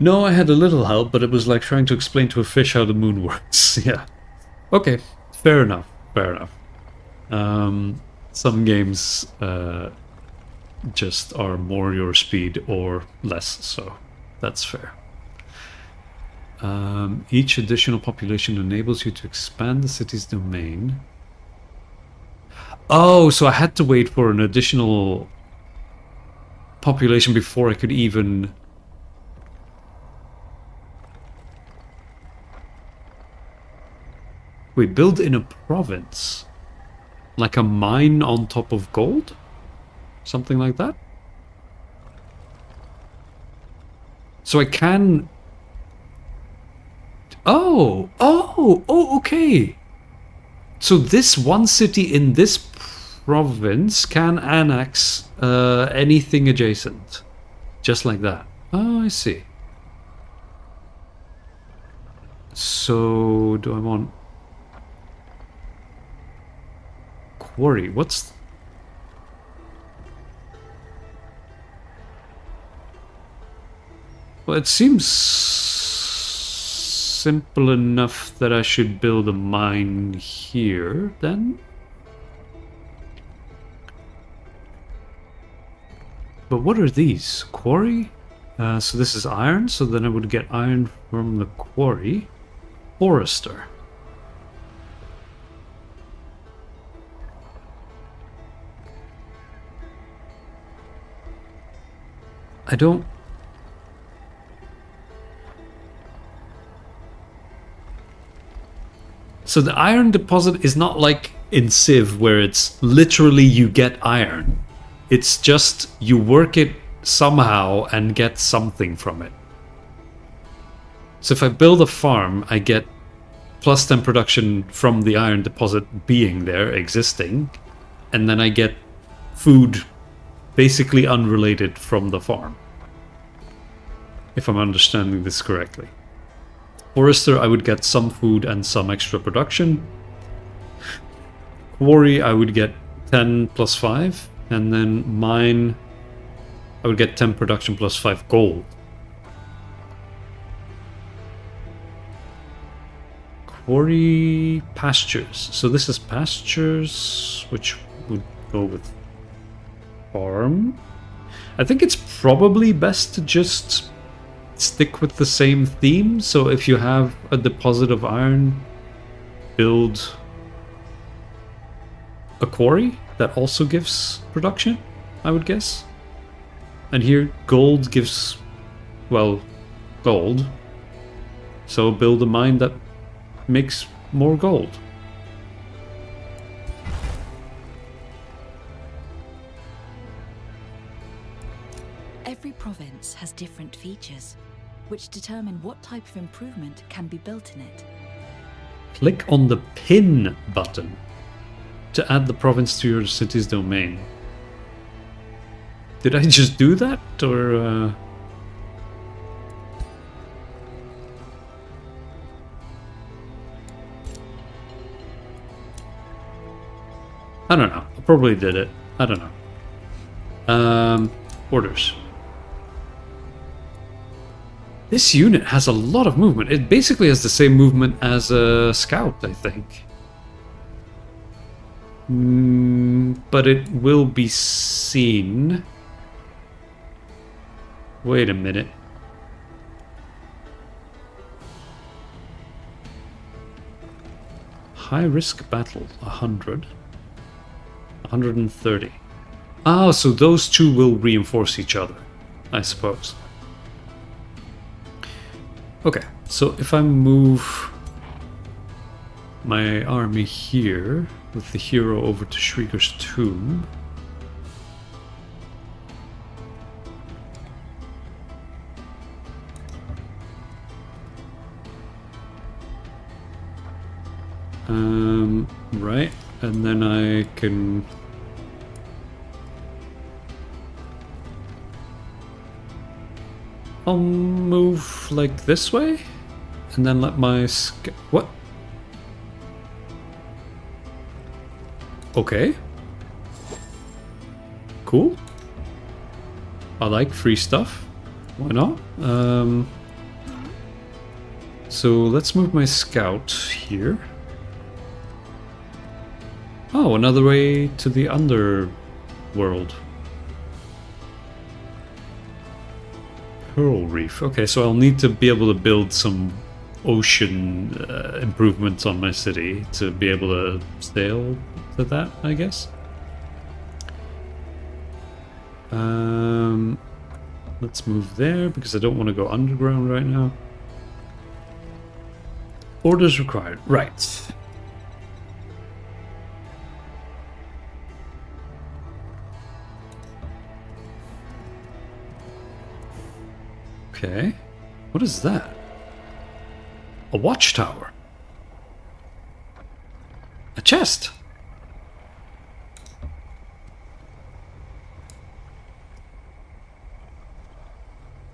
No, I had a little help, but it was like trying to explain to a fish how the moon works. Yeah. Okay, fair enough, fair enough. Some games just are more your speed or less, so that's fair. Each additional population enables you to expand the city's domain. Oh, so I had to wait for an additional population before I could even... Wait, build in a province? Like a mine on top of gold? Something like that? So I can... Oh, okay. So this one city in this province can annex anything adjacent. Just like that. Oh, I see. So, do I want... Quarry? What's... Well, it seems simple enough that I should build a mine here, then? But what are these? Quarry? So this is iron, so then I would get iron from the quarry. Forester. I don't... So the iron deposit is not like in Civ where it's literally you get iron. It's just you work it somehow and get something from it. So if I build a farm, I get plus 10 production from the iron deposit being there, existing, and then I get food basically unrelated from the farm. If I'm understanding this correctly. Forester, I would get some food and some extra production. Quarry, I would get 10 plus 5. And then mine, I would get 10 production plus 5 gold. Quarry, pastures. So this is pastures, which would go with farm. I think it's probably best to just stick with the same theme. So if you have a deposit of iron, build a quarry that also gives production, I would guess. And here gold gives, well, gold. So build a mine that makes more gold. Every province has different features, which determine what type of improvement can be built in it. Click on the pin button to add the province to your city's domain. Did I just do that, or... I don't know. I probably did it. I don't know. Orders. This unit has a lot of movement. It basically has the same movement as a scout, I think. But it will be seen. Wait a minute. High risk battle, 100. 130. Oh, so those two will reinforce each other, I suppose. Okay, so if I move my army here with the hero over to Shrieker's Tomb. Right, and then I can... I'll move like this way, and then let my what? Okay. Cool. I like free stuff. Why not? So let's move my scout here. Oh, another way to the underworld. Coral Reef. Okay, so I'll need to be able to build some ocean improvements on my city to be able to sail to that, I guess. Let's move there because I don't want to go underground right now. Orders required. Right. Okay. What is that? A watchtower. A chest.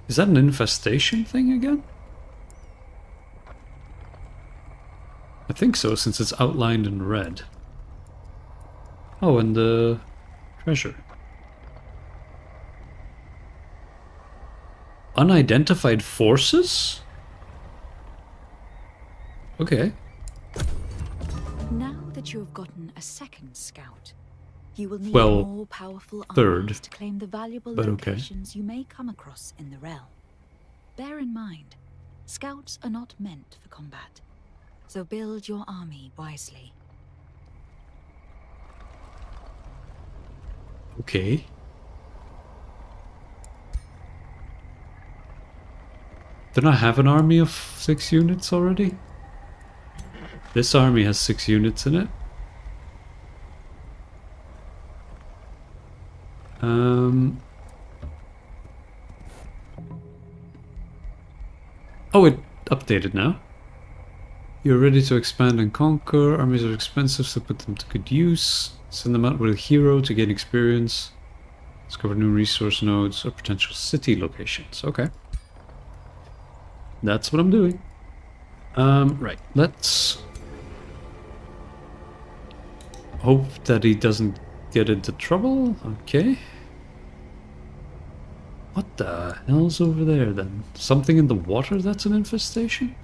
Is that an infestation thing again? I think so, since it's outlined in red. Oh, and the treasure. Unidentified forces? Okay. Now that you have gotten a second scout, you will need Well, more powerful third, armies to claim the valuable but okay. locations you may come across in the realm. Bear in mind, scouts are not meant for combat, so build your army wisely. Okay. Don't I have an army of 6 units already? This army has 6 units in it. Oh, it updated now. You're ready to expand and conquer. Armies are expensive, so put them to good use. Send them out with a hero to gain experience. Discover new resource nodes or potential city locations. Okay. That's what I'm doing. Right. Let's hope that he doesn't get into trouble. Okay. What the hell's over there then? Something in the water that's an infestation?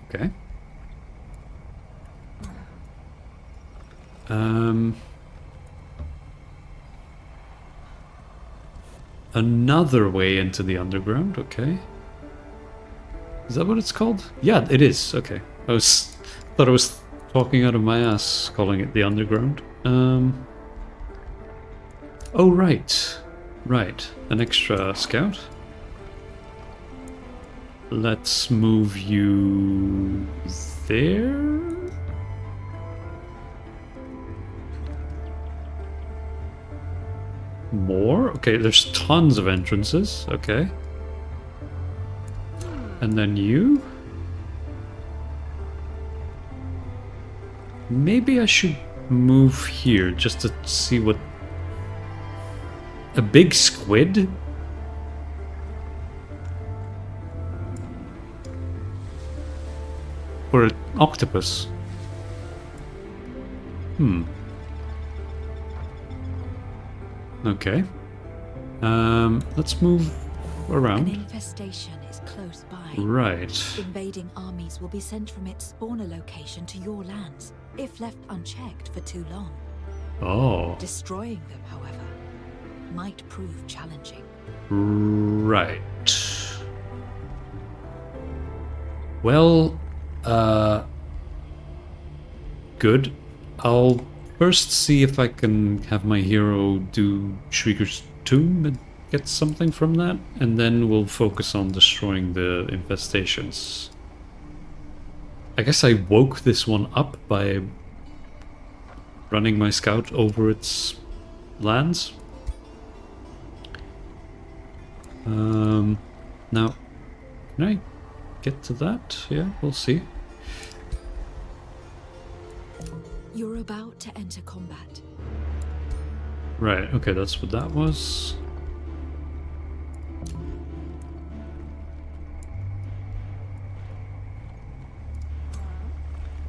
Okay. Another way into the underground, okay. Is that what it's called? Yeah, it is, okay. Thought I was talking out of my ass calling it the underground. Oh, right. Right. An extra scout. Let's move you there. More? Okay, there's tons of entrances. Okay. And then you? Maybe I should move here just to see what... A big squid? Or an octopus? Okay. Let's move around. An infestation is close by. Right. Invading armies will be sent from its spawner location to your lands, if left unchecked for too long. Oh. Destroying them, however, might prove challenging. Right. Well, good. I'll first see if I can have my hero do Shrieker's Tomb and get something from that, and then we'll focus on destroying the infestations. I guess I woke this one up by running my scout over its lands. Now, can I get to that? Yeah, we'll see. You're about to enter combat. Right, okay, that's what that was.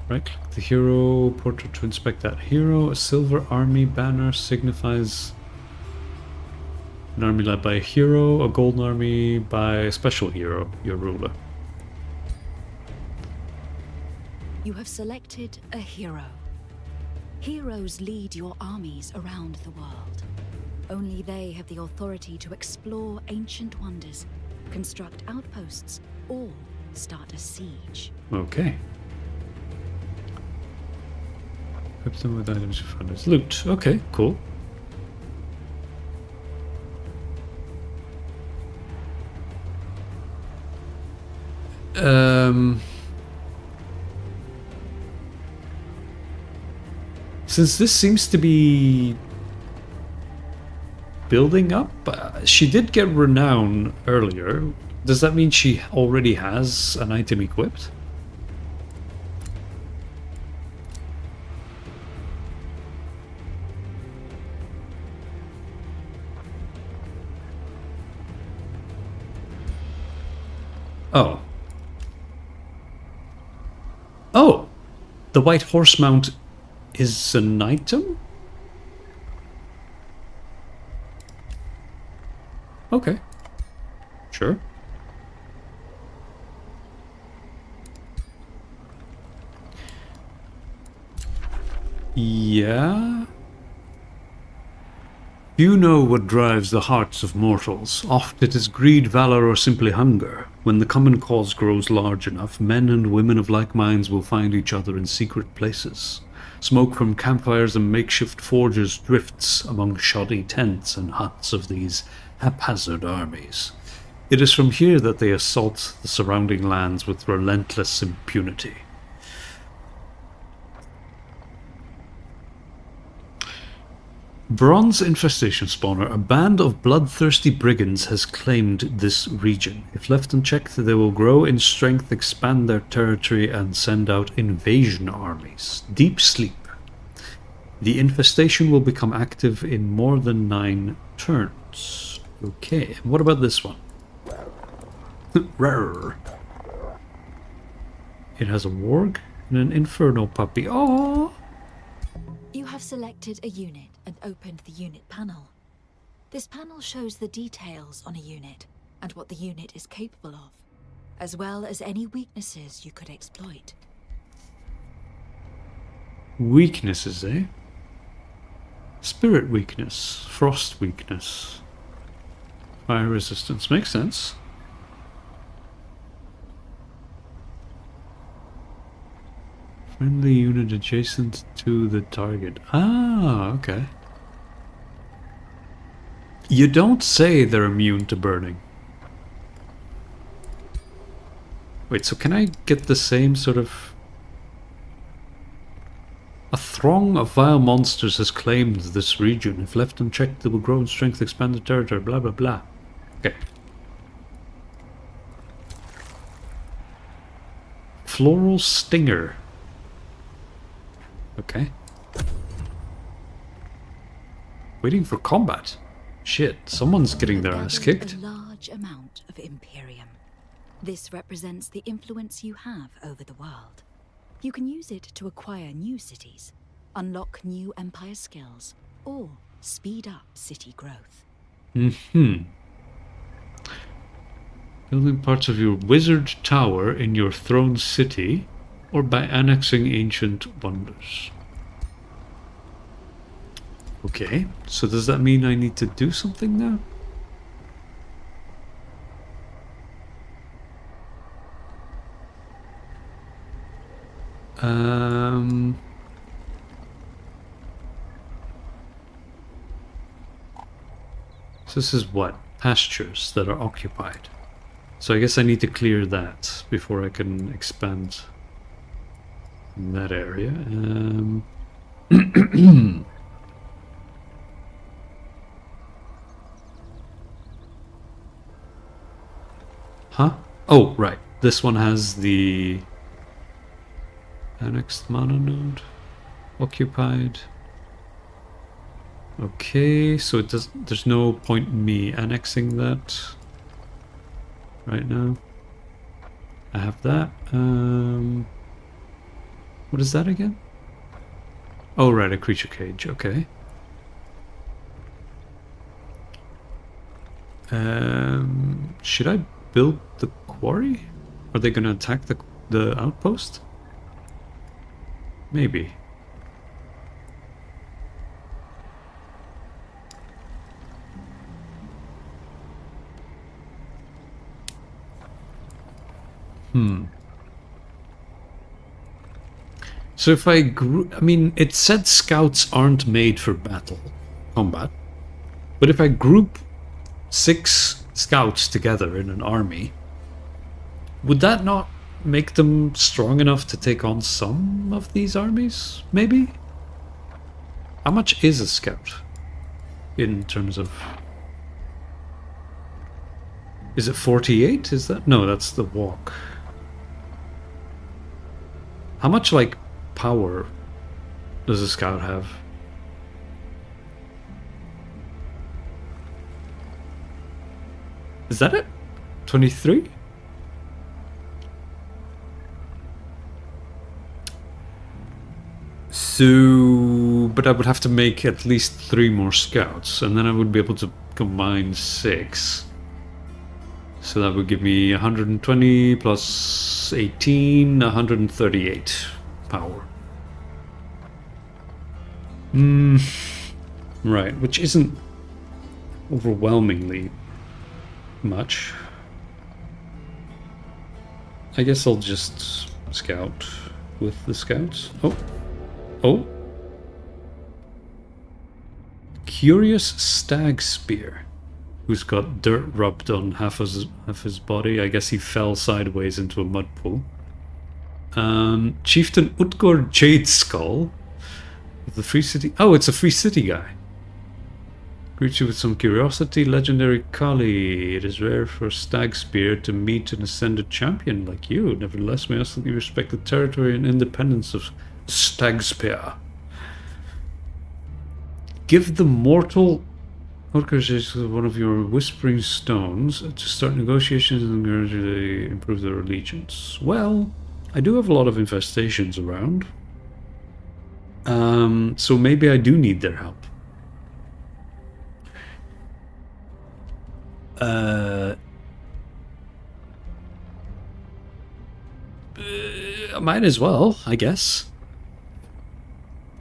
Right, click the hero portrait to inspect that hero. A silver army banner signifies an army led by a hero, a golden army by a special hero, your ruler. You have selected a hero. Heroes lead your armies around the world. Only they have the authority to explore ancient wonders, construct outposts, or start a siege. Okay. Equip them with items you find as loot. Okay, cool. Since this seems to be building up? She did get renown earlier. Does that mean she already has an item equipped? Oh. Oh! The white horse mount is an item? Okay. Sure. Yeah? You know what drives the hearts of mortals. Oft it is greed, valor, or simply hunger. When the common cause grows large enough, men and women of like minds will find each other in secret places. Smoke from campfires and makeshift forges drifts among shoddy tents and huts of these haphazard armies. It is from here that they assault the surrounding lands with relentless impunity. Bronze infestation spawner. A band of bloodthirsty brigands has claimed this region. If left unchecked, they will grow in strength, expand their territory, and send out invasion armies. Deep sleep. The infestation will become active in more than 9 turns. Okay, and what about this one? Rare. It has a warg and an inferno puppy. Oh. You have selected a unit and opened the unit panel. This panel shows the details on a unit and what the unit is capable of, as well as any weaknesses you could exploit. Weaknesses, eh? Spirit weakness, frost weakness, fire resistance. Makes sense. Friendly unit adjacent to the target. Ah, okay. You don't say they're immune to burning. Wait, so can I get the same sort of... A throng of vile monsters has claimed this region. If left unchecked, they will grow in strength, expand the territory, blah blah blah. Okay. Floral stinger. Okay. Waiting for combat. Shit, someone's getting their ass kicked. A large amount of Imperium. This represents the influence you have over the world. You can use it to acquire new cities, unlock new empire skills, or speed up city growth. Building parts of your wizard tower in your throne city, or by annexing ancient wonders. Okay, so does that mean I need to do something now? So this is what? Pastures that are occupied. So I guess I need to clear that before I can expand in that area. Huh? Oh, right. This one has the annexed mana node occupied. Okay, so it does. There's no point in me annexing that right now. I have that. What is that again? Oh, right, a creature cage. Okay. Should I build the quarry? Are they gonna attack the outpost? Maybe. So if I I mean, it said scouts aren't made for combat. But if I group 6 scouts together in an army, would that not make them strong enough to take on some of these armies? Maybe? How much is a scout in terms of Is it 48? Is that? No, that's the walk. How much, like, power does a scout have? Is that it? 23? So, but I would have to make at least 3 more scouts, and then I would be able to combine 6. So that would give me 120 plus 18, 138 power. Right, which isn't overwhelmingly much. I guess I'll just scout with the scouts. Oh. Curious stag spear, who's got dirt rubbed on half his body. I guess he fell sideways into a mud pool. Chieftain Utgor Jade Skull of the Free City. Oh, it's a Free City guy. Greet you with some curiosity, legendary Kali. It is rare for a stag spear to meet an ascended champion like you. Nevertheless, may I ask that you respect the territory and independence of stag spear. Give the mortal one of your whispering stones to start negotiations and gradually improve their allegiance. Well, I do have a lot of infestations around. So maybe I do need their help. I might as well, I guess.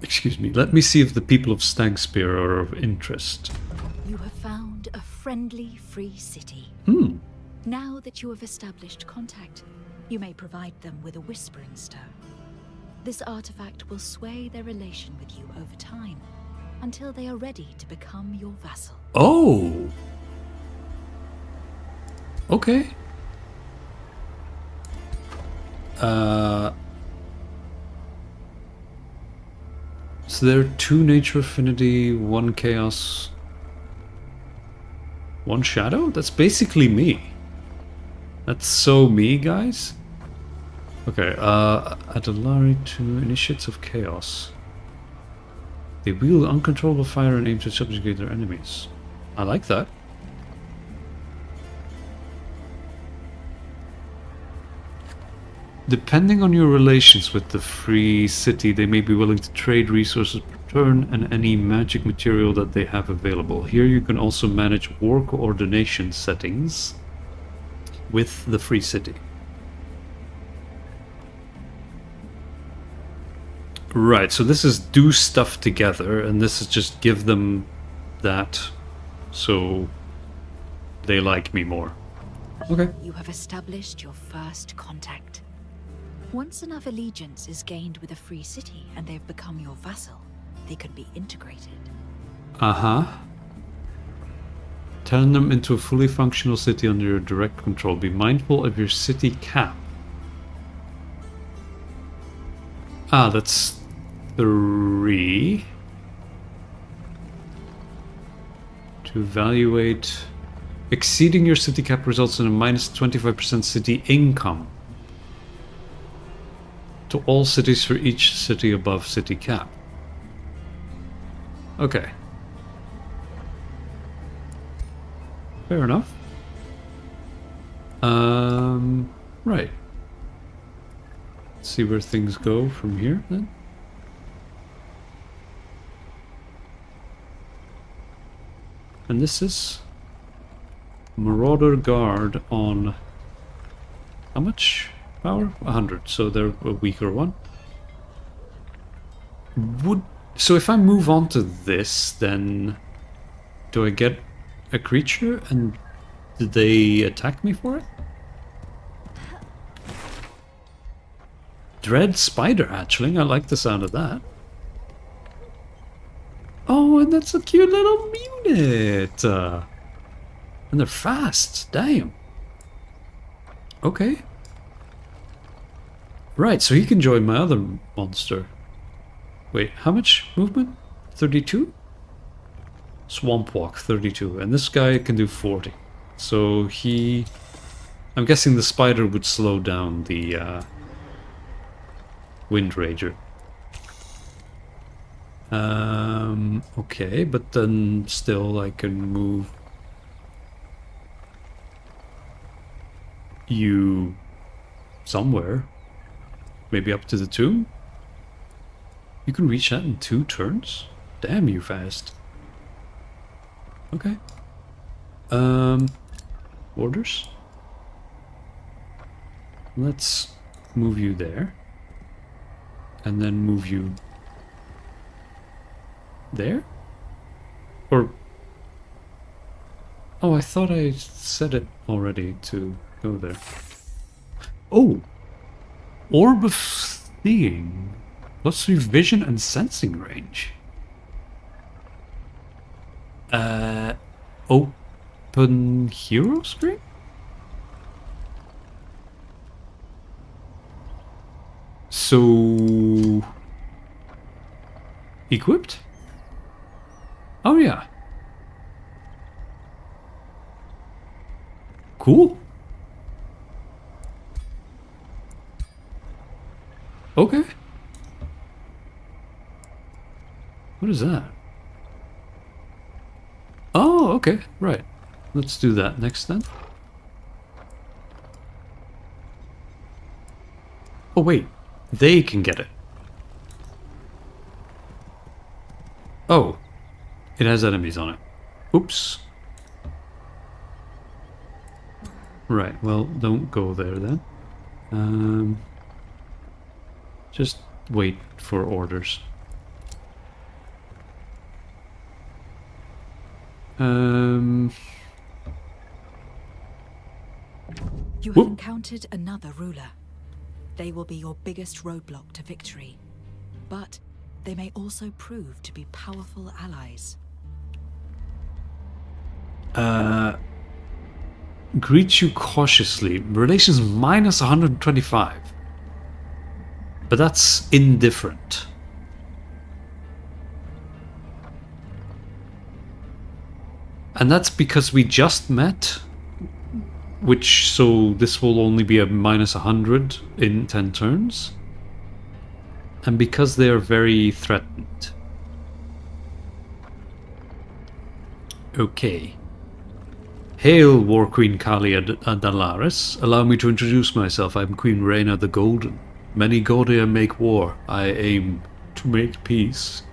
Excuse me. Let me see if the people of Stagspear are of interest. You have found a friendly free city. Now that you have established contact, you may provide them with a whispering stone. This artifact will sway their relation with you over time, until they are ready to become your vassal. Oh! Okay. So there are 2 nature affinity, 1 chaos, 1 shadow? That's basically me. That's so me, guys. Okay, Adalari, 2 initiates of chaos. They wield uncontrollable fire and aim to subjugate their enemies. I like that. Depending on your relations with the Free City, they may be willing to trade resources per turn and any magic material that they have available. Here you can also manage war coordination settings with the Free City. Right, so this is do stuff together, and this is just give them that so they like me more. Okay. You have established your first contact. Once enough allegiance is gained with a free city and they've become your vassal, they can be integrated. Turn them into a fully functional city under your direct control. Be mindful of your city cap. That's 3. To evaluate. Exceeding your city cap results in a minus 25% city income to all cities for each city above city cap. Okay. Fair enough. Right. Let's see where things go from here then. And this is Marauder Guard on how much power? 100, so they're a weaker one. So if I move on to this, then do I get a creature and did they attack me for it? Dread Spider Hatchling, I like the sound of that. Oh, and that's a cute little unit. And they're fast, damn. Okay. Right, so he can join my other monster. Wait, how much movement? 32? Swamp Walk, 32. And this guy can do 40. So he... I'm guessing the spider would slow down the Wind Rager. Okay, but then still I can move you somewhere. Maybe up to the tomb? You can reach that in 2 turns? Damn, you fast. Okay. Orders? Let's move you there. And then move you there? Or... Oh, I thought I said it already to go there. Oh! Orb of Seeing. +3 vision and sensing range. Open hero screen? So... Equipped? Oh yeah. Cool. Okay. What is that? Oh, okay, right. Let's do that next then. Oh wait, they can get it. Oh, it has enemies on it. Oops. Right, well, don't go there then. Just wait for orders. You have Whoop. encountered another ruler. They will be your biggest roadblock to victory. But they may also prove to be powerful allies. Greet you cautiously. Relations minus 125. But that's indifferent. And that's because we just met. Which, so this will only be a minus 100 in 10 turns. And because they are very threatened. Okay. Hail, War Queen Kali Adalaris. Allow me to introduce myself. I'm Queen Rhaena the Golden. Many Godia make war. I aim to make peace.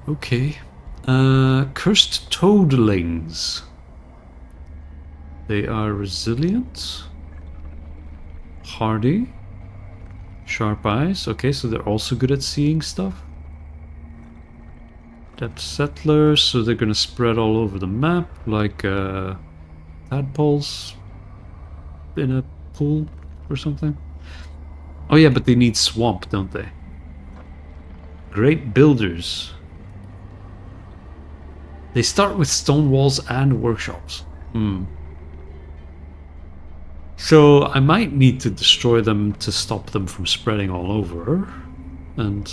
Okay. Cursed Toadlings. They are resilient. Hardy. Sharp eyes. Okay, so they're also good at seeing stuff. Depth settlers, so they're gonna spread all over the map like tadpoles in a pool or something. Oh yeah, but they need swamp, don't they? Great builders. They start with stone walls and workshops. So I might need to destroy them to stop them from spreading all over and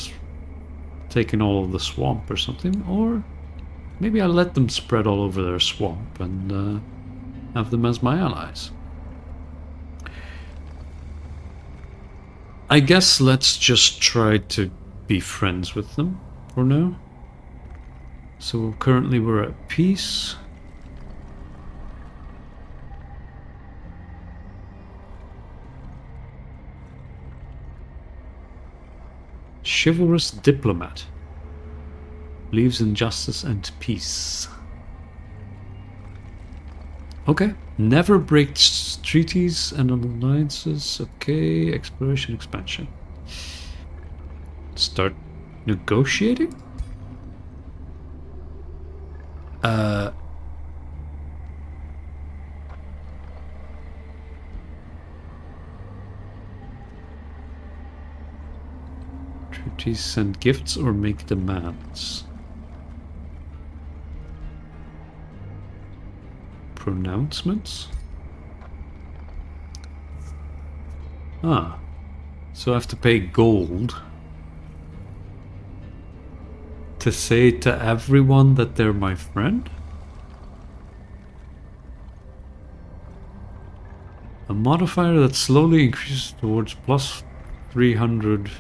taking all of the swamp or something, or maybe I let them spread all over their swamp and have them as my allies. I guess let's just try to be friends with them for now. So currently we're at peace. Chivalrous diplomat. Believes in justice and peace. Okay. Never break treaties and alliances. Okay. Exploration expansion. Start negotiating? Treaties send gifts or make demands. Pronouncements? Ah. So I have to pay gold to say to everyone that they're my friend? A modifier that slowly increases towards plus 300.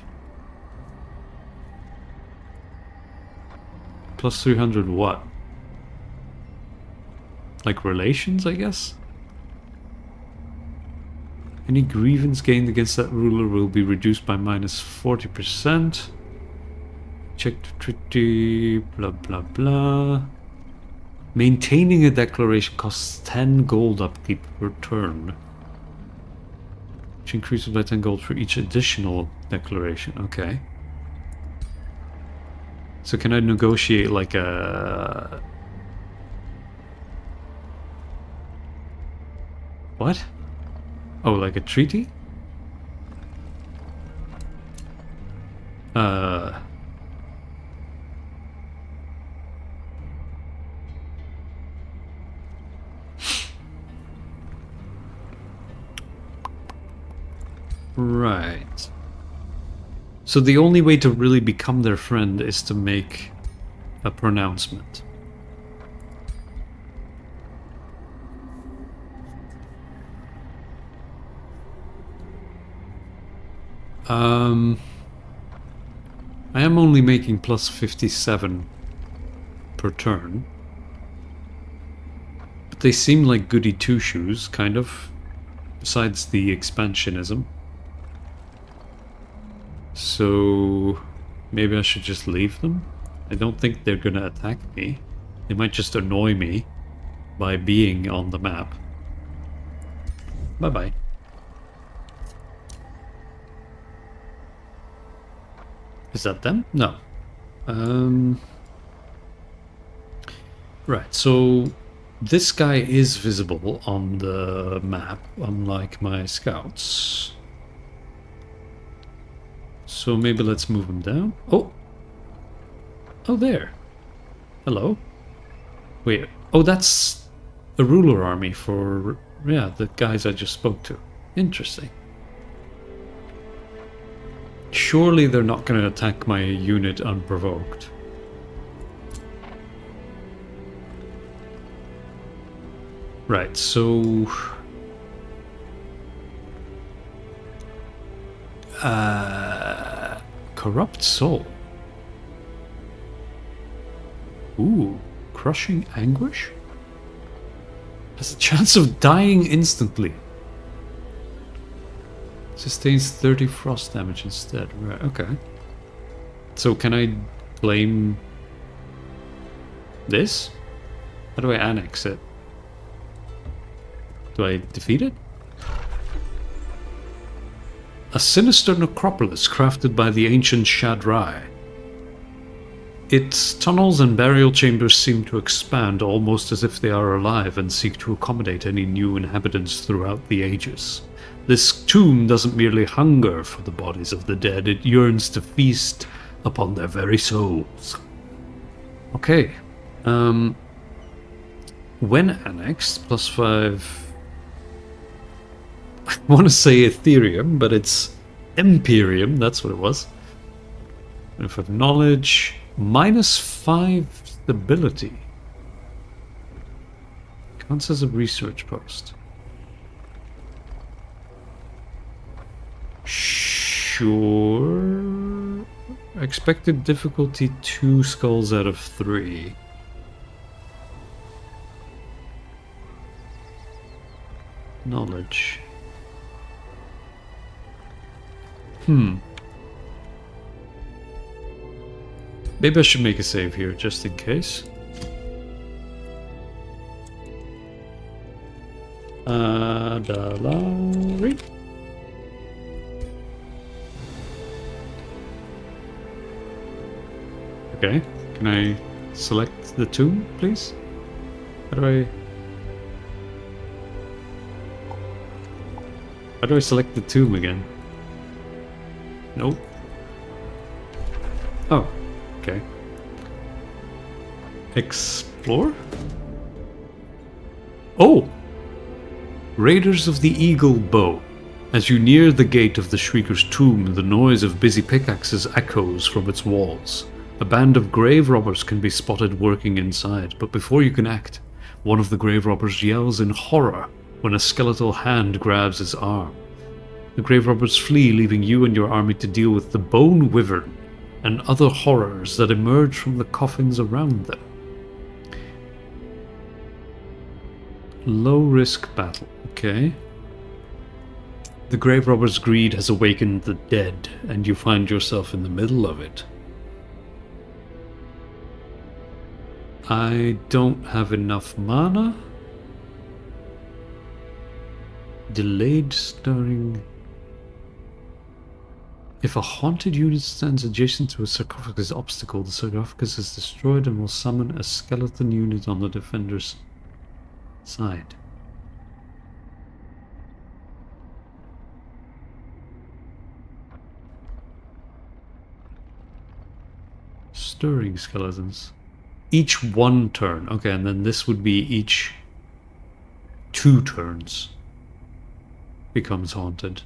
Plus 300 what? Like relations, I guess? Any grievance gained against that ruler will be reduced by minus 40%. Check the treaty, blah blah blah. Maintaining a declaration costs 10 gold upkeep per turn. Which increases by 10 gold for each additional declaration. Okay. So can I negotiate like a... What? Oh, like a treaty? Right. So the only way to really become their friend is to make a pronouncement. I am only making plus 57 per turn. But they seem like goody two-shoes, kind of. Besides the expansionism. So maybe I should just leave them? I don't think they're gonna attack me. They might just annoy me by being on the map. Bye-bye. Is that them? No. Right, so this guy is visible on the map, unlike my scouts. So maybe let's move him down. Oh! Oh, there. Hello. Wait, oh, that's a ruler army for, yeah, the guys I just spoke to. Interesting. Surely they're not going to attack my unit unprovoked. Right, so... Corrupt Soul. Ooh, Crushing Anguish? Has a chance of dying instantly. Sustains 30 frost damage instead. Right, okay. So can I claim this? How do I annex it? Do I defeat it? A sinister necropolis crafted by the ancient Shadrai. Its tunnels and burial chambers seem to expand almost as if they are alive and seek to accommodate any new inhabitants throughout the ages. This tomb doesn't merely hunger for the bodies of the dead, it yearns to feast upon their very souls. Okay. When annexed, +5... I want to say Ethereum, but it's Imperium, that's what it was. If of knowledge, -5 stability. Counts as a research post. Sure. Expected difficulty 2 skulls out of 3. Knowledge. Maybe I should make a save here, just in case. Adalari. Okay, can I select the tomb, please? How do I select the tomb again? Nope. Oh, okay. Explore? Oh! Raiders of the Eagle Bow. As you near the gate of the Shrieker's tomb, the noise of busy pickaxes echoes from its walls. A band of grave robbers can be spotted working inside, but before you can act, one of the grave robbers yells in horror. when a skeletal hand grabs his arm. The grave robbers flee, leaving you and your army to deal with the bone wyvern and other horrors that emerge from the coffins around them. Low risk battle, okay. The grave robber's greed has awakened the dead, and you find yourself in the middle of it. I don't have enough mana. Delayed stirring. If a haunted unit stands adjacent to a sarcophagus obstacle, the sarcophagus is destroyed and will summon a skeleton unit on the defender's side. Stirring skeletons. Each one turn. Okay, and then this would be each 2 turns becomes haunted.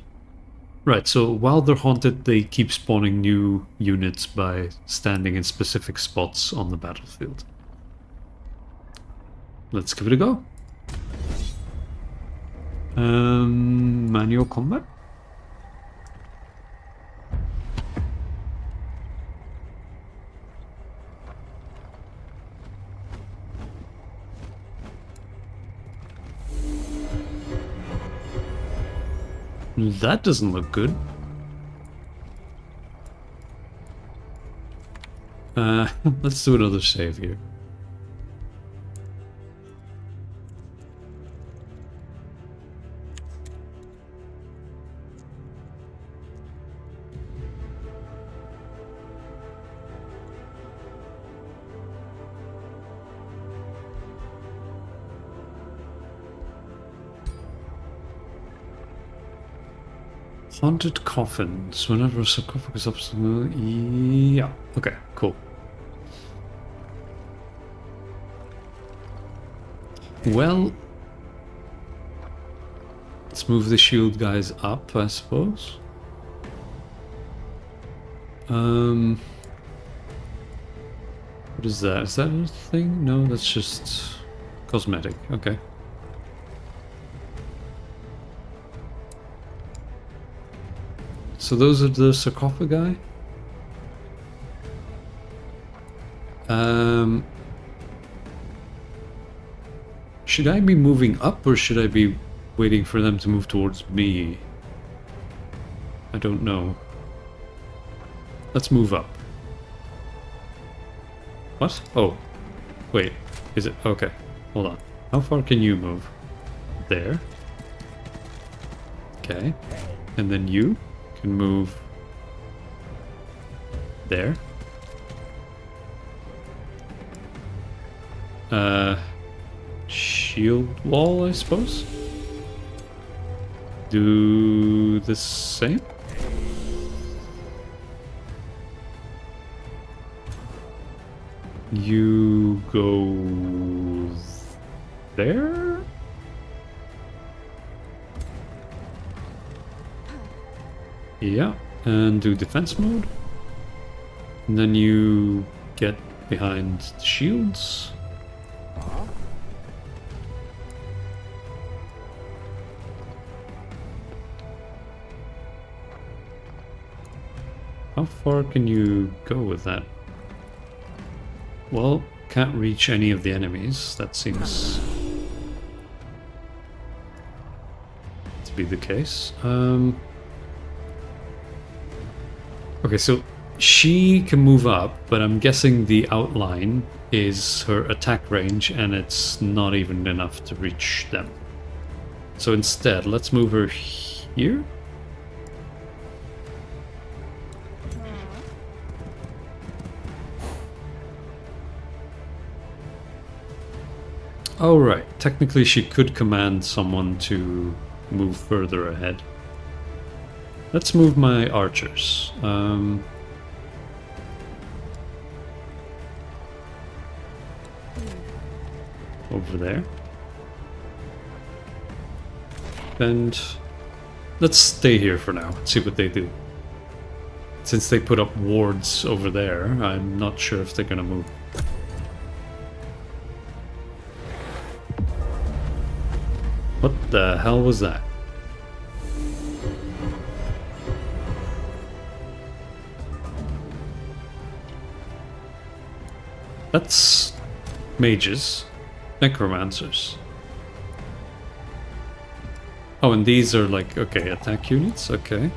Right, so while they're haunted, they keep spawning new units by standing in specific spots on the battlefield. Let's give it a go. Manual combat? That doesn't look good. Let's do another save here. Haunted coffins. Whenever a sarcophagus obstacle. Yeah. Okay, cool. Well, let's move the shield guys up, I suppose. What is that? Is that a thing? No, that's just cosmetic. Okay. So those are the sarcophagi? Should I be moving up or should I be waiting for them to move towards me? I don't know. Let's move up. What? Oh. Wait. Is it? Okay. Hold on. How far can you move? There. Okay. And then you can move there. Shield wall, I suppose. Do the same. You go there. Yeah, and do defense mode. And then you get behind the shields. How far can you go with that? Well, can't reach any of the enemies. That seems to be the case. Okay, so she can move up, but I'm guessing the outline is her attack range and it's not even enough to reach them. So instead, let's move her here. Oh right, technically she could command someone to move further ahead. Let's move my archers. Over there. And let's stay here for now and see what they do. Since they put up wards over there, I'm not sure if they're gonna move. What the hell was that? That's mages, necromancers. Oh, and these are like, okay, attack units, okay.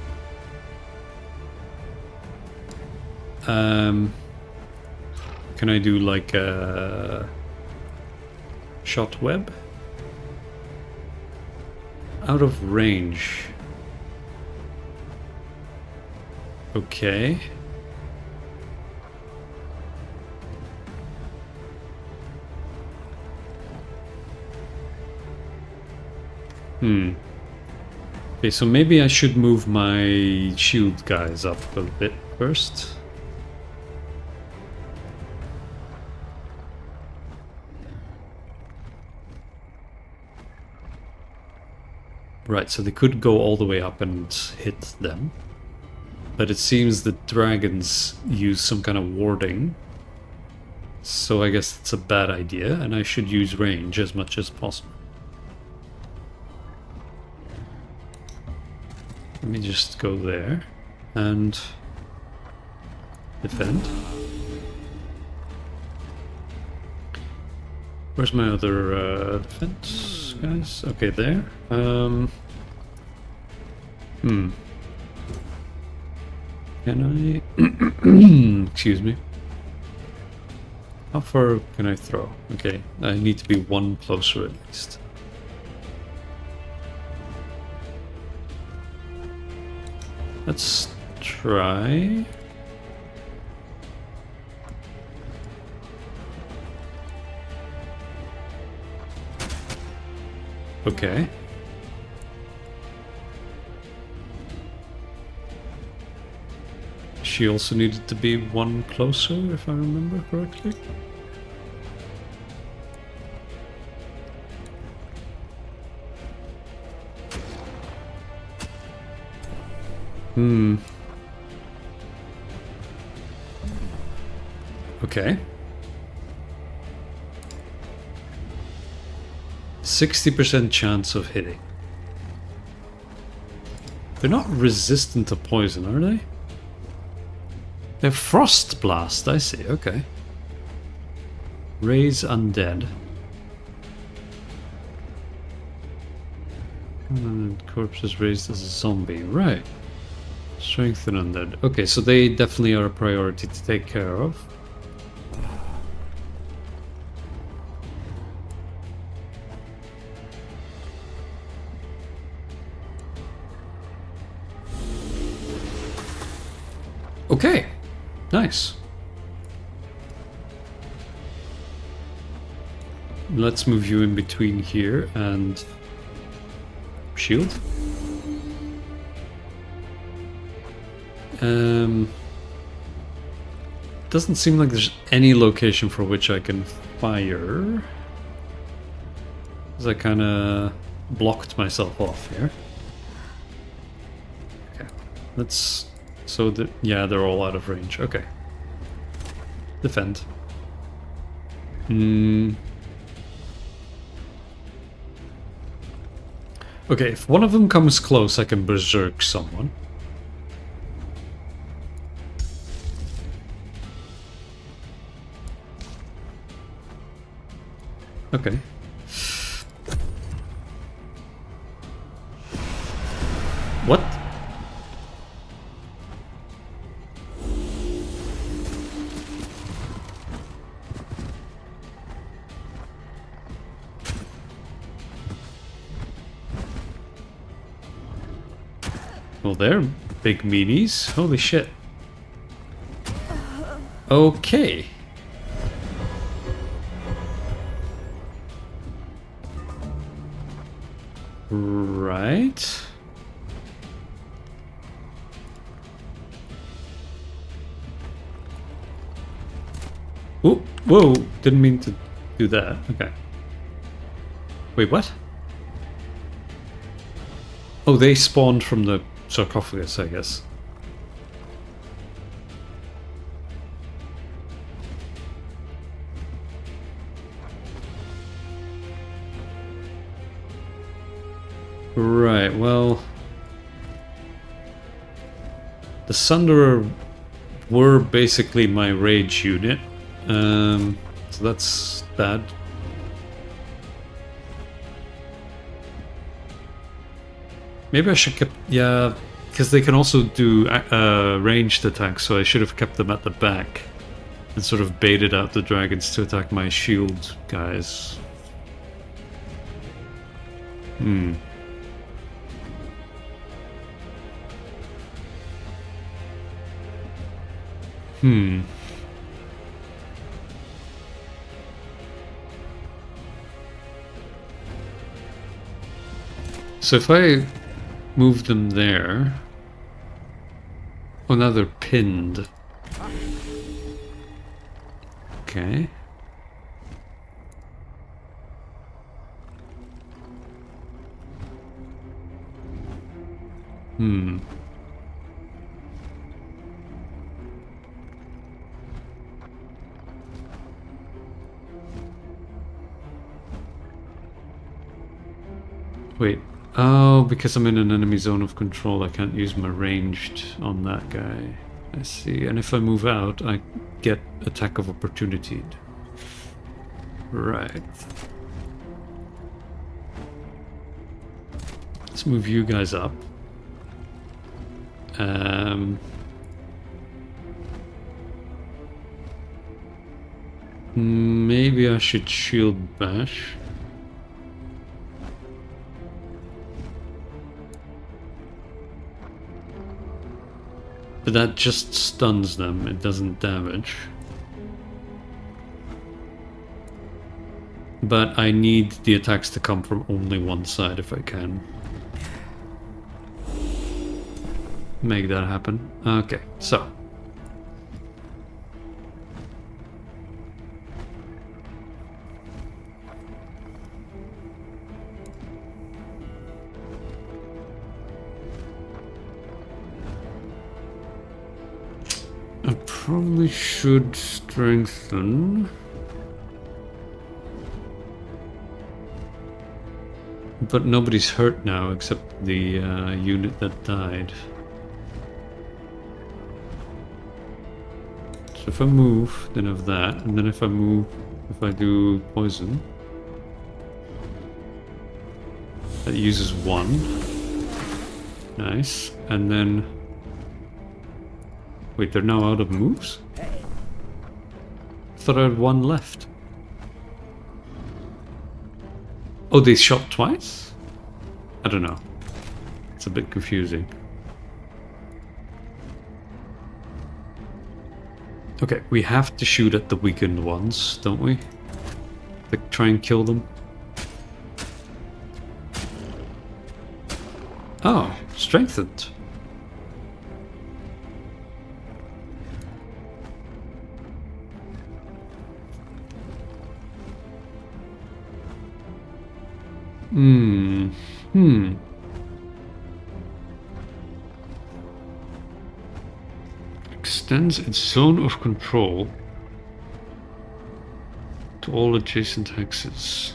Can I do like a shot web? Out of range. Okay. Okay, so maybe I should move my shield guys up a bit first. Right, so they could go all the way up and hit them. But it seems that dragons use some kind of warding. So I guess it's a bad idea, and I should use range as much as possible. Let me just go there and defend. Where's my other defense guys? Okay, there. Can I... Excuse me. How far can I throw? Okay, I need to be one closer at least. Let's try. Okay. She also needed to be one closer, if I remember correctly. Okay. 60% chance of hitting. They're not resistant to poison, are they? They're Frost Blast, I see, okay. Raise Undead. And corpses raised as a zombie, right. Strengthen Undead. Okay, so they definitely are a priority to take care of. Okay, nice. Let's move you in between here and shield. Doesn't seem like there's any location for which I can fire. Because I kind of blocked myself off here. Okay, let's... So, yeah, they're all out of range. Okay. Defend. Okay, if one of them comes close, I can berserk someone. Okay. What? Well, they're big meanies. Holy shit. Okay. Right. Oh, whoa, didn't mean to do that. Okay. Wait, what? Oh, they spawned from the sarcophagus, I guess. Right, well... The Sunderer were basically my rage unit. So that's bad. Maybe I should keep... Yeah, because they can also do ranged attacks, so I should have kept them at the back. And sort of baited out the dragons to attack my shield guys. Hmm. Hmm. So if I move them there... Oh, now they're pinned. Okay. Hmm. Wait. Oh, because I'm in an enemy zone of control, I can't use my ranged on that guy. I see. And if I move out, I get attack of opportunity. Right. Let's move you guys up. Maybe I should shield bash. But that just stuns them, it doesn't damage. But I need the attacks to come from only one side if I can. Make that happen. Okay, so. I probably should strengthen. But nobody's hurt now except the unit that died. So if I move, then I have that, and then if I move, if I do poison, that uses one. Nice. And then... Wait, they're now out of moves? I thought I had one left. Oh, they shot twice? I don't know. It's a bit confusing. Okay, we have to shoot at the weakened ones, don't we? Like, try and kill them. Oh, strengthened. Extends its zone of control to all adjacent hexes.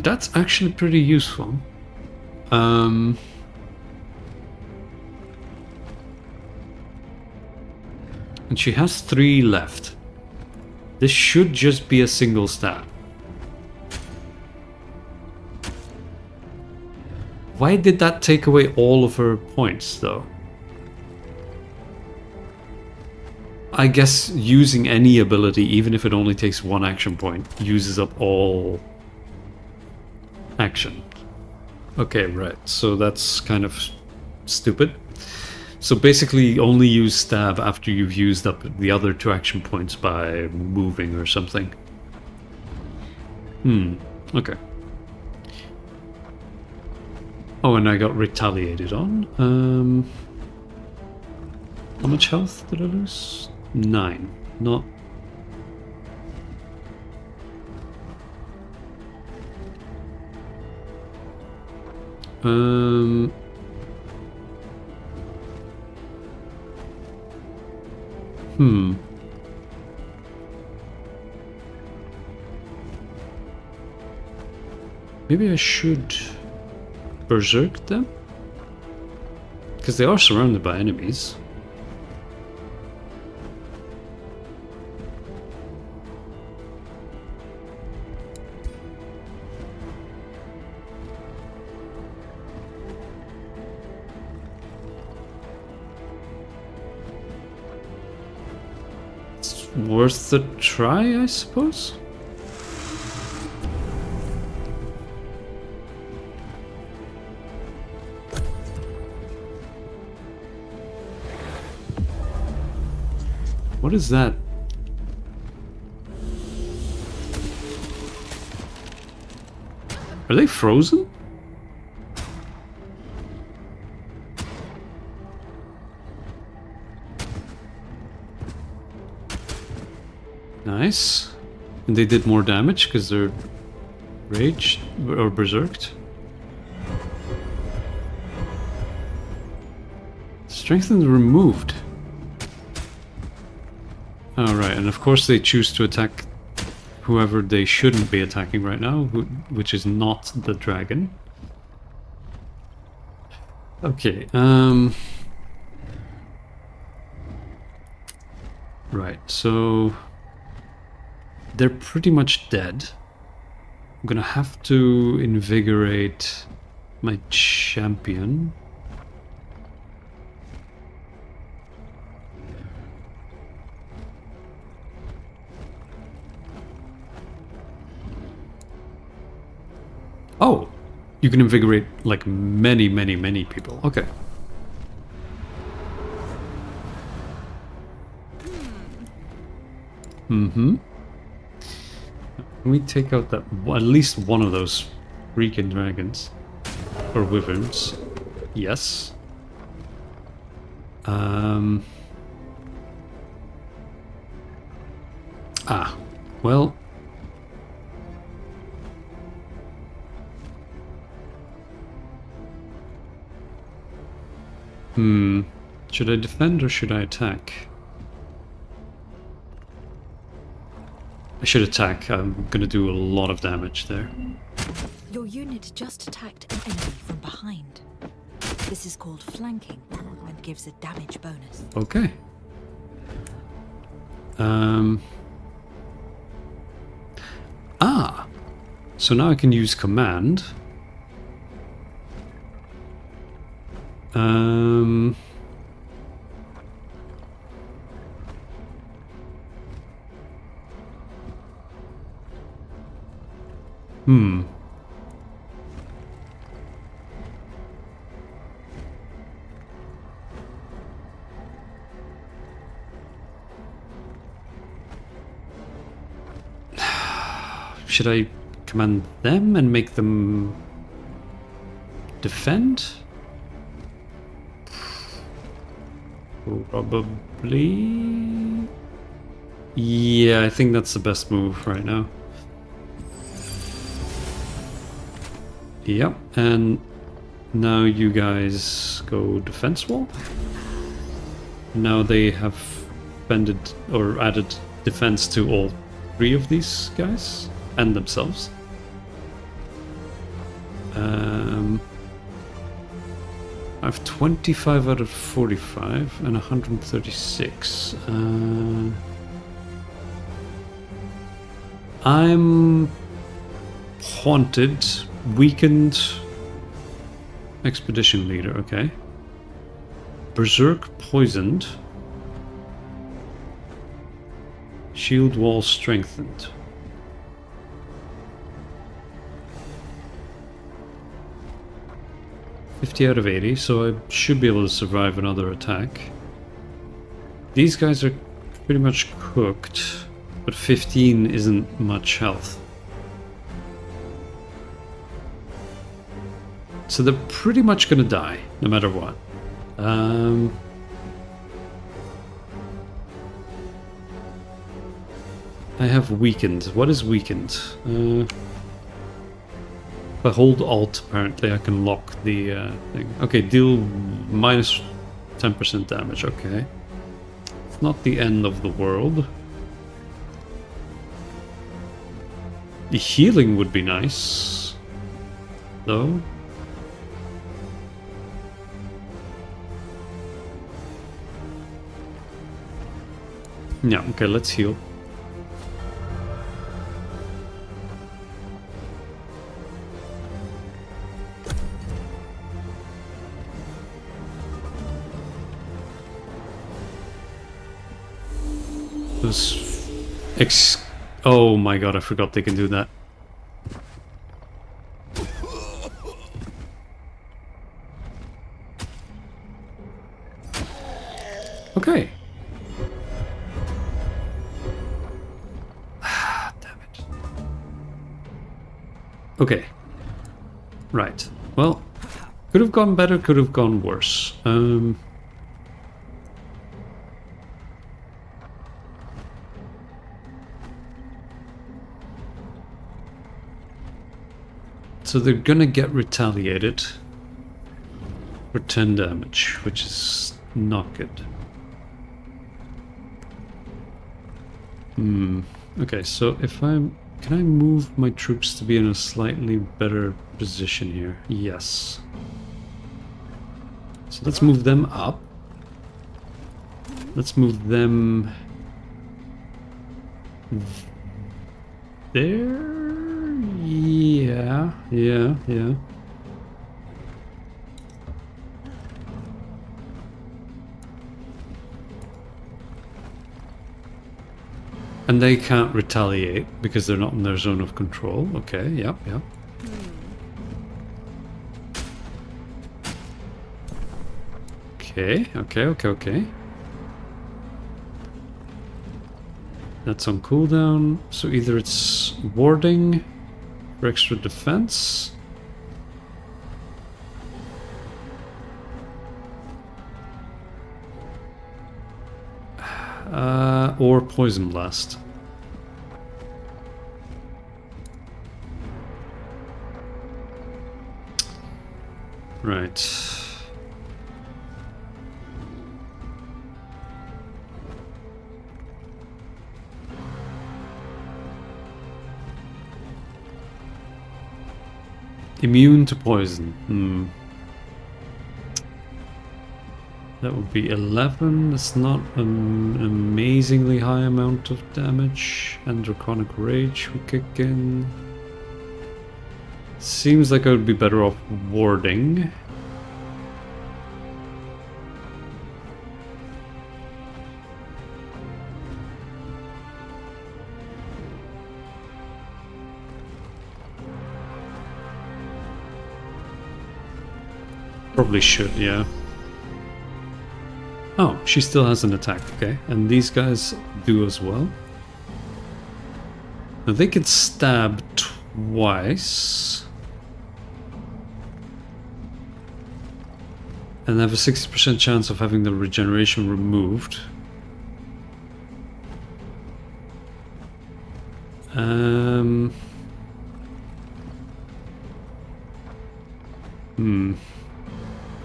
That's actually pretty useful. And she has 3 left. This should just be a single stab. Why did that take away all of her points, though? I guess using any ability, even if it only takes 1 action point, uses up all action. Okay, right. So that's kind of stupid. So basically only use stab after you've used up the other 2 action points by moving or something. Okay. Oh, and I got retaliated on. How much health did I lose? 9. Not... Maybe I should berserk them? Because they are surrounded by enemies. It's worth the try, I suppose? What is that? Are they frozen? Nice. And they did more damage because they're raged or berserked. Strengthened removed. Alright, and of course they choose to attack whoever they shouldn't be attacking right now, which is not the dragon. Okay, right, so they're pretty much dead. I'm gonna have to invigorate my champion. Oh, you can invigorate like many people. Okay. Mm-hmm. Can we take out that at least one of those freaking dragons or wyverns? Yes. Well. Should I defend or should I attack? I should attack. I'm gonna do a lot of damage there. Your unit just attacked an enemy from behind. This is called flanking and gives a damage bonus. Okay. So now I can use command. Should I command them and make them defend? Probably. Yeah, I think that's the best move right now. Yep, and now you guys go defense wall. Now they have bended or added defense to all three of these guys and themselves. I have 25 out of 45 and 136. I'm haunted, weakened, expedition leader, okay. Berserk poisoned. Shield wall strengthened. $50 out of 80, so I should be able to survive another attack. These guys are pretty much cooked, but 15 isn't much health. So they're pretty much gonna die, no matter what. I have weakened. What is weakened? If I hold Alt, apparently I can lock the thing. Okay, deal minus 10% damage. Okay. It's not the end of the world. The healing would be nice. though. Yeah, okay, let's heal. Those oh my god, I forgot they can do that. Okay. Damn it. Okay. Right. Well, could have gone better, could have gone worse. So they're gonna get retaliated for 10 damage, which is not good. Okay, so if I'm... Can I move my troops to be in a slightly better position here? Yes. So let's move them up. Let's move them... there? Yeah. And they can't retaliate because they're not in their zone of control. Okay, yep. Okay. That's on cooldown. So either it's warding for extra defense. Or poison blast. Right. Immune to poison. That would be 11. That's not an amazingly high amount of damage. And Draconic Rage will kick in. Seems like I would be better off warding. Probably should, yeah. Oh, she still has an attack, okay. And these guys do as well. Now they can stab twice. And have a 60% chance of having the regeneration removed.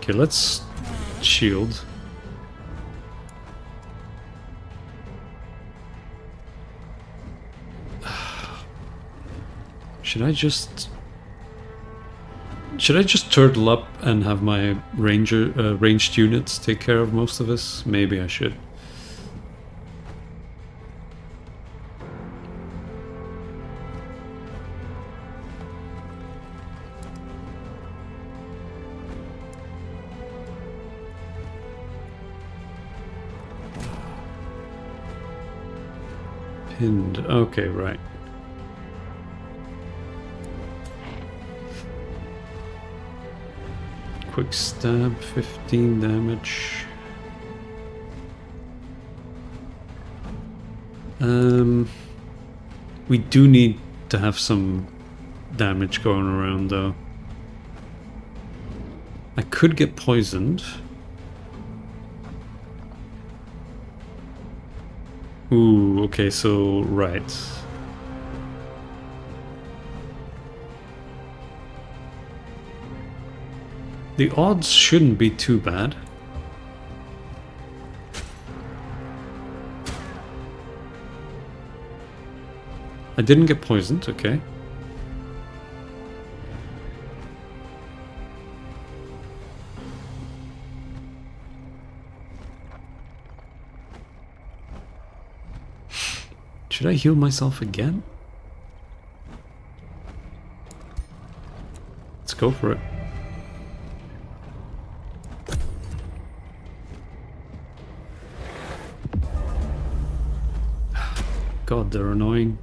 Okay, let's shield. Should I just turtle up and have my ranged units take care of most of this? Maybe I should. Pinned. Okay, right. Quick stab, 15 damage. We do need to have some damage going around though. I could get poisoned. Ooh, okay, so right. The odds shouldn't be too bad. I didn't get poisoned, okay. Should I heal myself again? Let's go for it. God, they're annoying.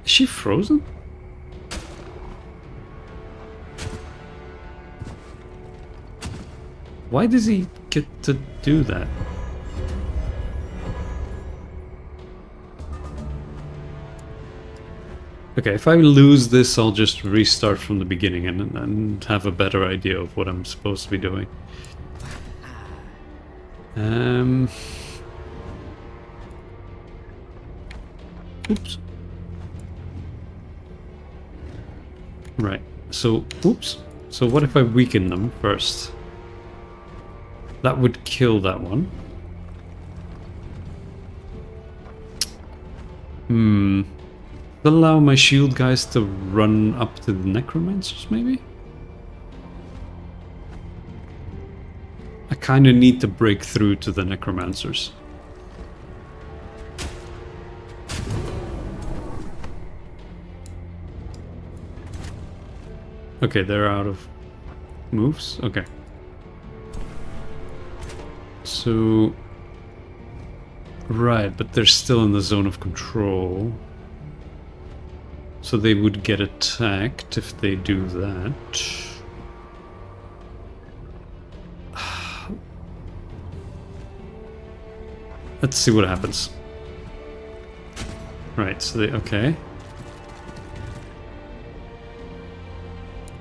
Is she frozen? Why does he get to do that? Okay, if I lose this, I'll just restart from the beginning and have a better idea of what I'm supposed to be doing. Oops. Right, so, oops. So what if I weaken them first? That would kill that one. Allow my shield guys to run up to the necromancers, maybe? I kind of need to break through to the necromancers. Okay, they're out of moves? Okay. So... Right, but they're still in the zone of control. So they would get attacked if they do that. Let's see what happens. Right, so they... okay.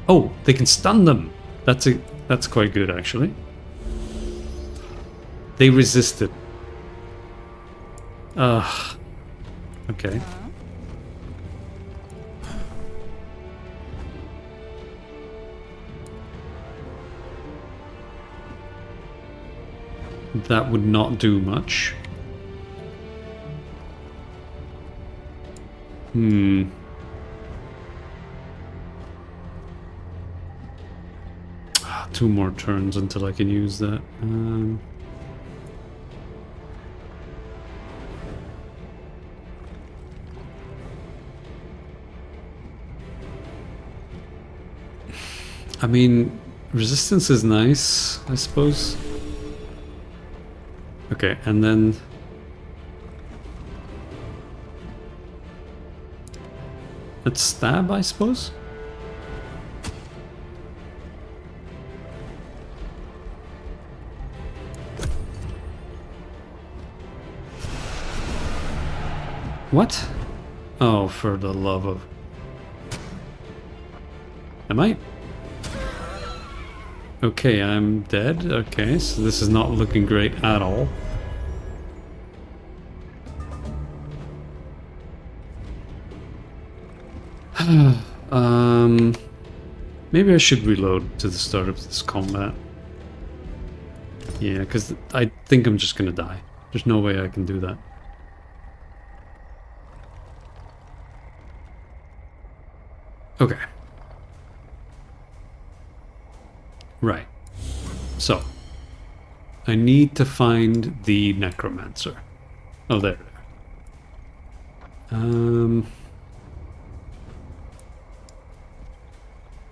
Oh, they can stun them! That's quite good, actually. They resisted. Okay. That would not do much. Two more turns until I can use that. I mean, resistance is nice, I suppose. Okay, and then... let's stab, I suppose? What? Oh, for the love of... Am I? Okay, I'm dead. Okay, so this is not looking great at all. Maybe I should reload to the start of this combat. Yeah, because I think I'm just gonna die. There's no way I can do that. Okay. Right. So, I need to find the necromancer. Oh, there.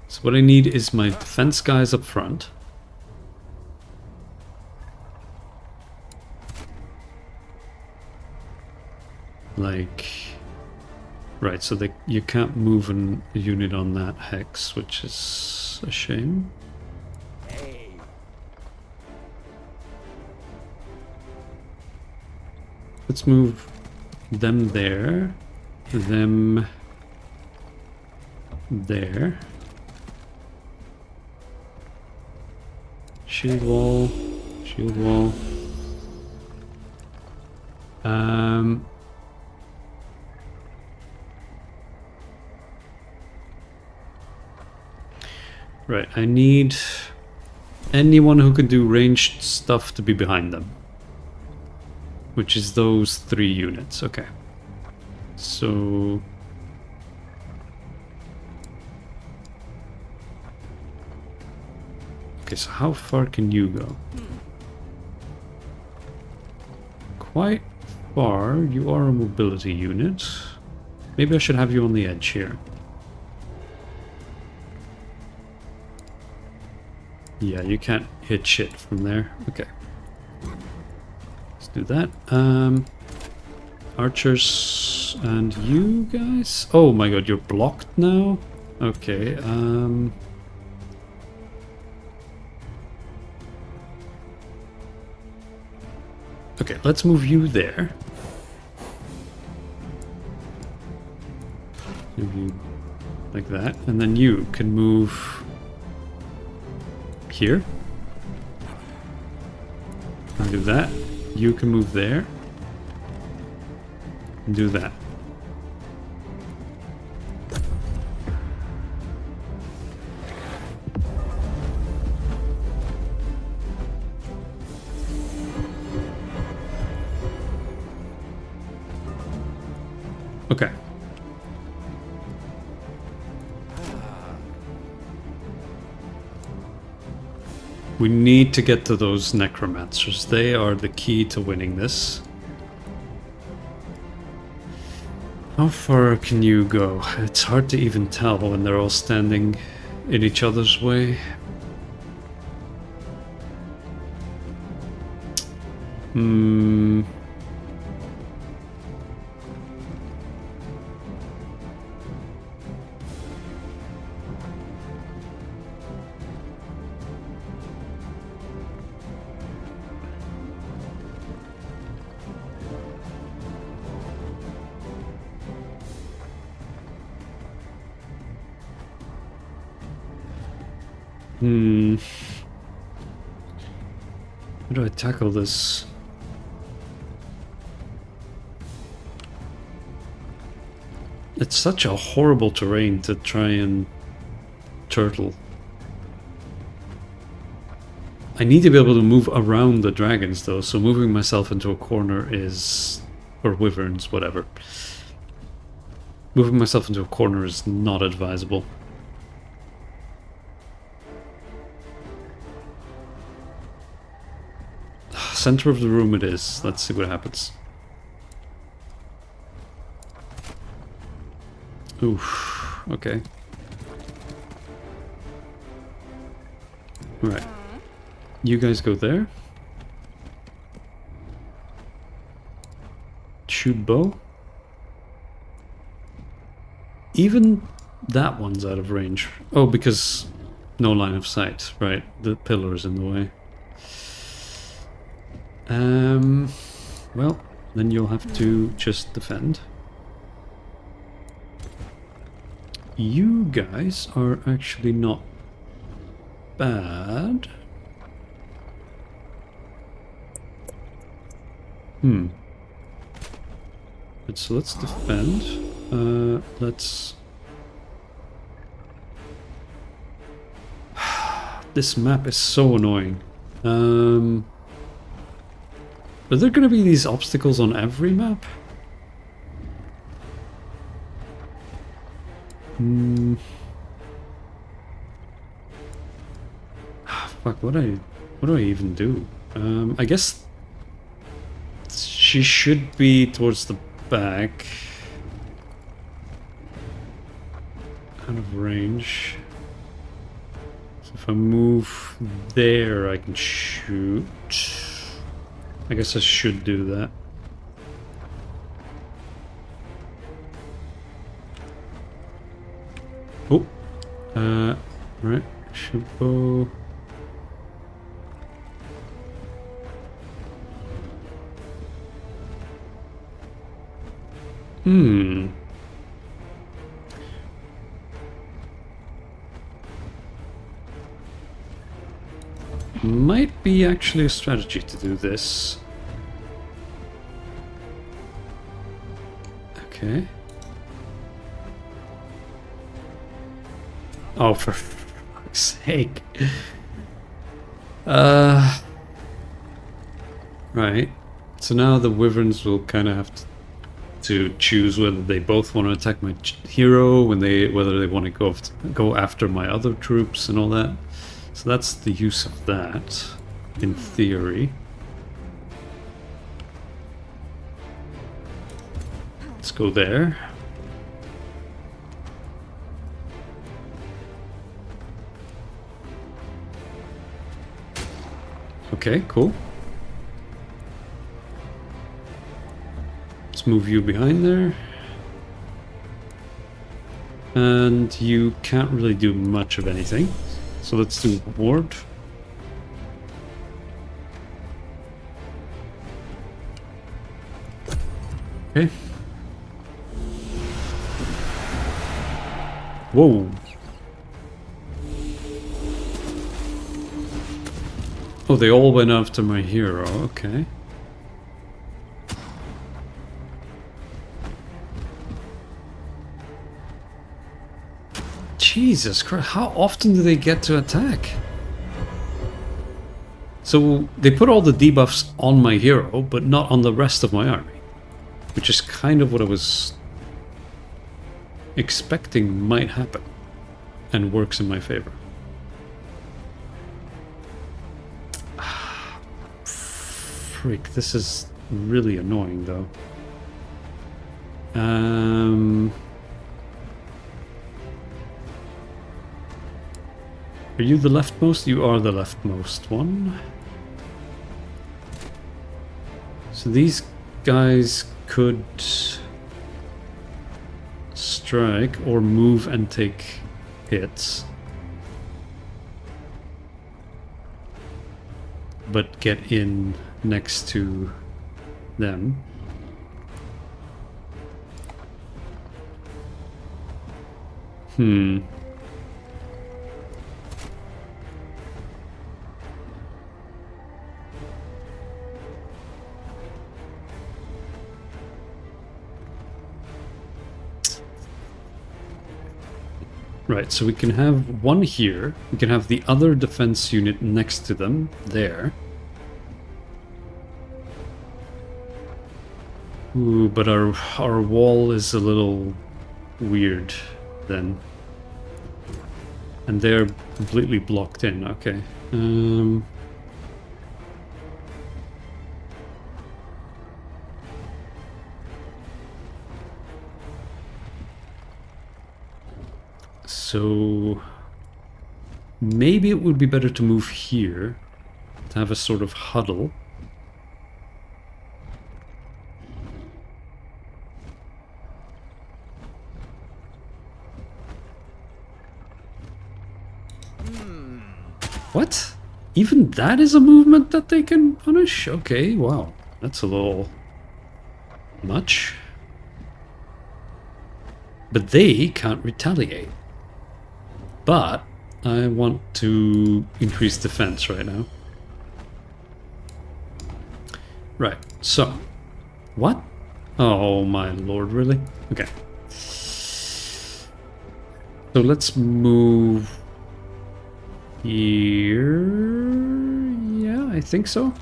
So what I need is my defense guys up front. Like... right, so you can't move a unit on that hex, which is a shame. Let's move them there, them there. Shield wall, shield wall. Right, I need anyone who can do ranged stuff to be behind them. Which is those 3 units, okay. So... Okay, so how far can you go? Quite far. You are a mobility unit. Maybe I should have you on the edge here. Yeah, you can't hit shit from there. Okay. Let's do that. Archers and you guys? Oh my god, you're blocked now? Okay, okay, let's move you there. Move you like that, and then you can move here. I'll do that. You can move there. And do that. Okay. We need to get to those necromancers. They are the key to winning this. How far can you go? It's hard to even tell when they're all standing in each other's way. How do I tackle this? It's such a horrible terrain to try and turtle. I need to be able to move around the dragons though, so moving myself into a corner is... or wyverns, whatever. Moving myself into a corner is not advisable. Center of the room it is. Let's see what happens. Oof. Okay. Right. You guys go there. Shoot bow. Even that one's out of range. Oh, because no line of sight. Right. The pillar's in the way. Well, then you'll have to just defend. You guys are actually not bad. But so let's defend. Let's... This map is so annoying. Are there going to be these obstacles on every map? Fuck, what do I even do? I guess she should be towards the back. Out of range. So if I move there, I can shoot. I guess I should do that. Oh, right, shoot bow. Might be actually a strategy to do this. Okay. Oh, for fuck's sake. Right. So now the wyverns will kind of have to choose whether they both want to attack my hero, whether they want to go after my other troops and all that. So that's the use of that, in theory. Let's go there. Okay, cool. Let's move you behind there. And you can't really do much of anything. So let's do ward. Okay. Whoa. Oh, they all went after my hero. Okay. Jesus Christ, how often do they get to attack? So they put all the debuffs on my hero, but not on the rest of my army. Which is kind of what I was expecting might happen. And works in my favor. Freak, this is really annoying though. Are you the leftmost? You are the leftmost one. So these guys could strike or move and take hits. But get in next to them. Right, so we can have one here. We can have the other defense unit next to them, there. Ooh, but our wall is a little weird then. And they're completely blocked in, okay. So maybe it would be better to move here to have a sort of huddle. What? Even that is a movement that they can punish? Okay, wow. That's a little much. But they can't retaliate. But I want to increase defense right now. Right, so. What? Oh my lord, really? Okay. So let's move here. Yeah, I think so.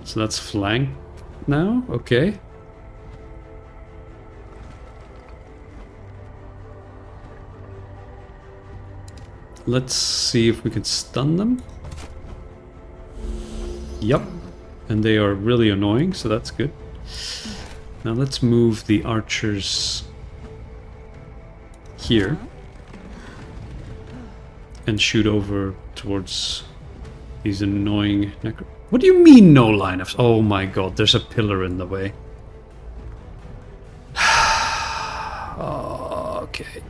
So that's flank now, okay. Let's see if we can stun them. Yep. And they are really annoying, so that's good. Now let's move the archers here. And shoot over towards these annoying necro... What do you mean no line of... Oh my god, there's a pillar in the way. Okay.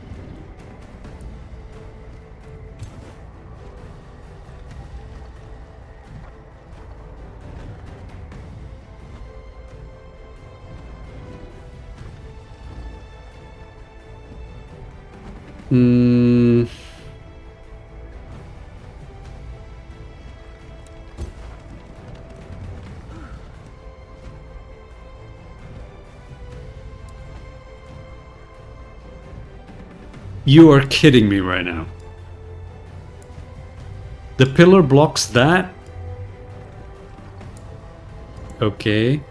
You are kidding me right now. The pillar blocks that? Okay.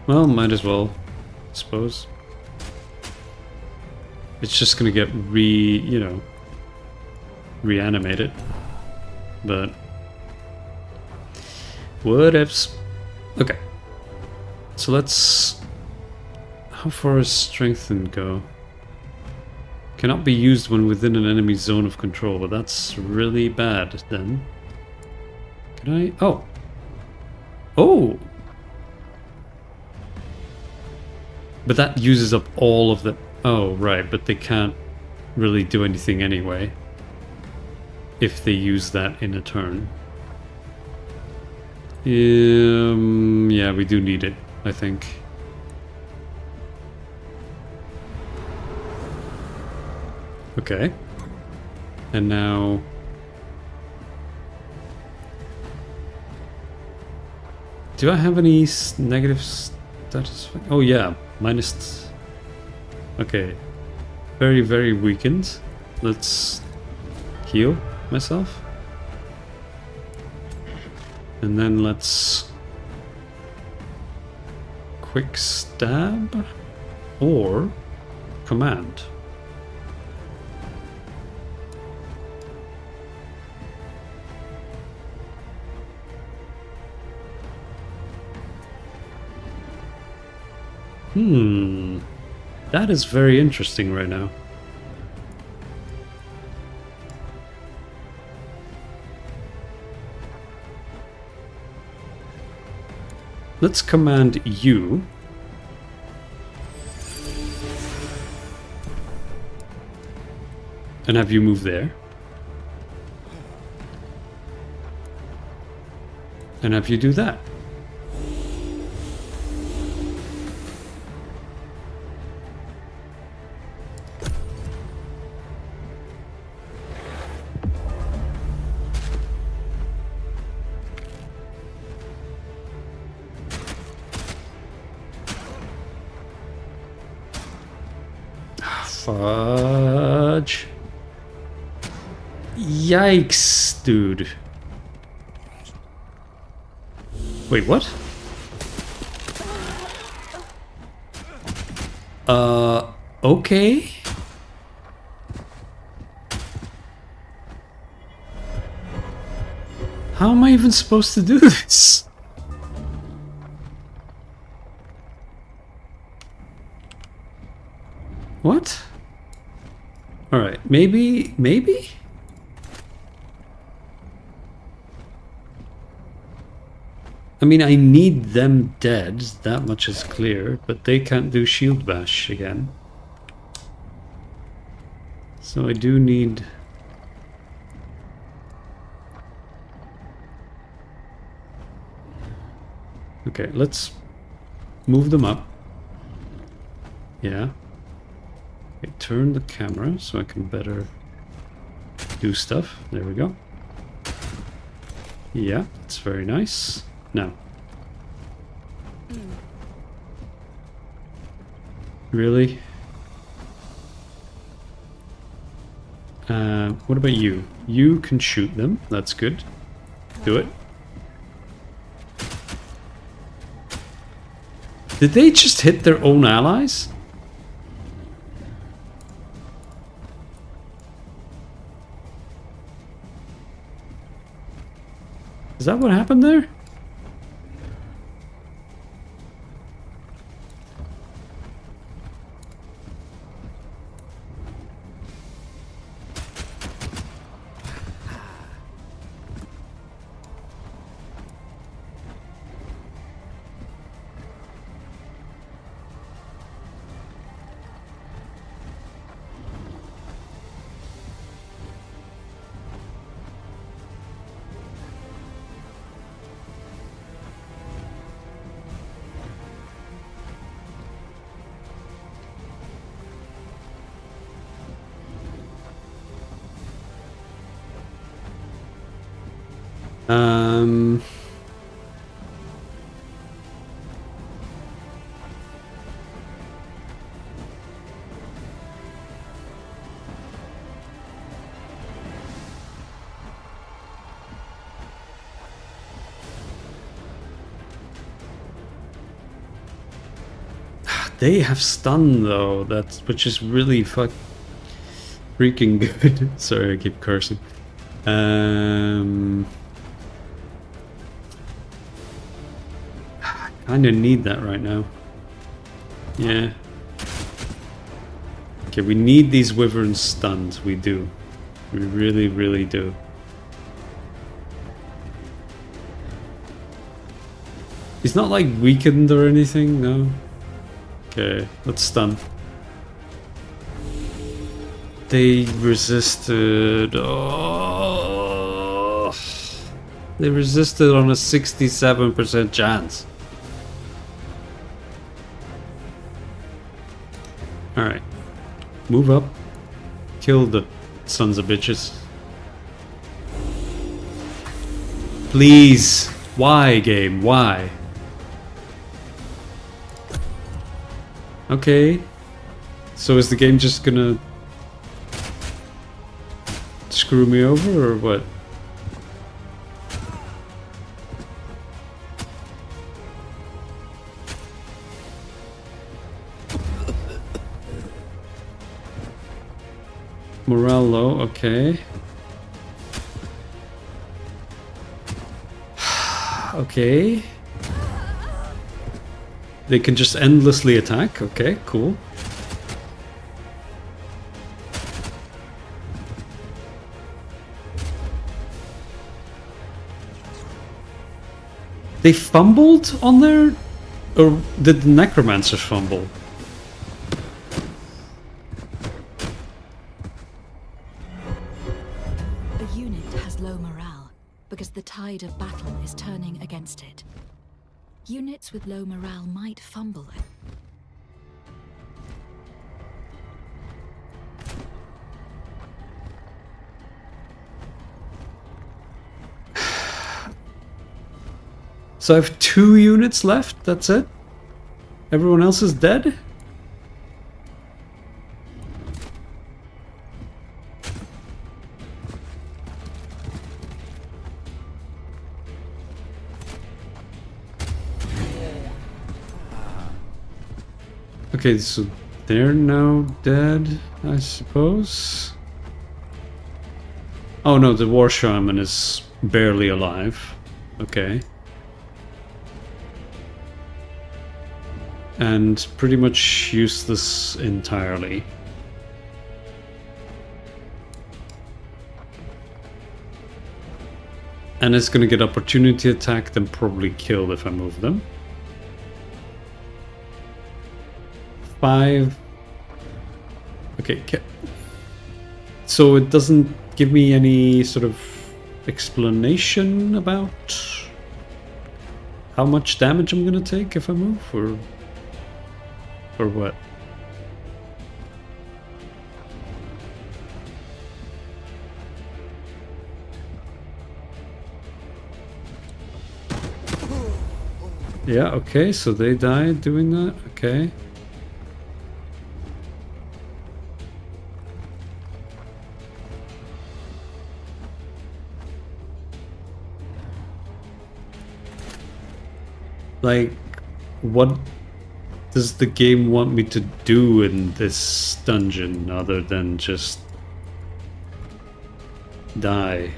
Well, might as well, I suppose. It's just gonna get reanimated. But what ifs? Okay. So let's... How far does strengthen go? Cannot be used when within an enemy zone of control, but that's really bad then. Can I... Oh! Oh! But that uses up all of the... Oh, right, but they can't really do anything anyway if they use that in a turn. Yeah, we do need it, I think. Okay. And now... Do I have any negative status? Oh yeah, minus... Okay. Very, very weakened. Let's heal myself. And then let's... Quick stab? Or... Command. That is very interesting right now. Let's command you. And have you move there. And have you do that. Fudge. Yikes, dude. Wait, what? Okay. How am I even supposed to do this? What? Alright, maybe? I mean, I need them dead, that much is clear, but they can't do shield bash again. So I do need... Okay, let's move them up. Yeah. Okay, turn the camera so I can better do stuff. There we go. Yeah, that's very nice. Now. Really? What about you? You can shoot them. That's good. Do it. Did they just hit their own allies? Is that what happened there? Um... They have stun though, which is really freaking good. Sorry, I keep cursing. Kinda need that right now. Yeah. Okay, we need these wyverns stunned. We do. We really, really do. He's not like weakened or anything, no? Okay, let's stun. They resisted. Oh, they resisted on a 67% chance. Alright. Move up. Kill the sons of bitches. Please. Why, game? Why? Okay. So is the game just gonna screw me over or what? Morale low, okay. Okay. They can just endlessly attack, okay, cool. They fumbled on there? Or did the necromancers fumble? A unit has low morale because the tide of battle is turning against it. Units with low morale might fumble it. So I have 2 units left, that's it? Everyone else is dead? Okay, so they're now dead, I suppose. Oh no, the war shaman is barely alive. Okay. And pretty much useless entirely. And it's gonna get opportunity attacked and probably killed if I move them. 5. Okay, so it doesn't give me any sort of explanation about how much damage I'm gonna take if I move, or what? Yeah, okay, so they died doing that, okay. Like, what does the game want me to do in this dungeon other than just die?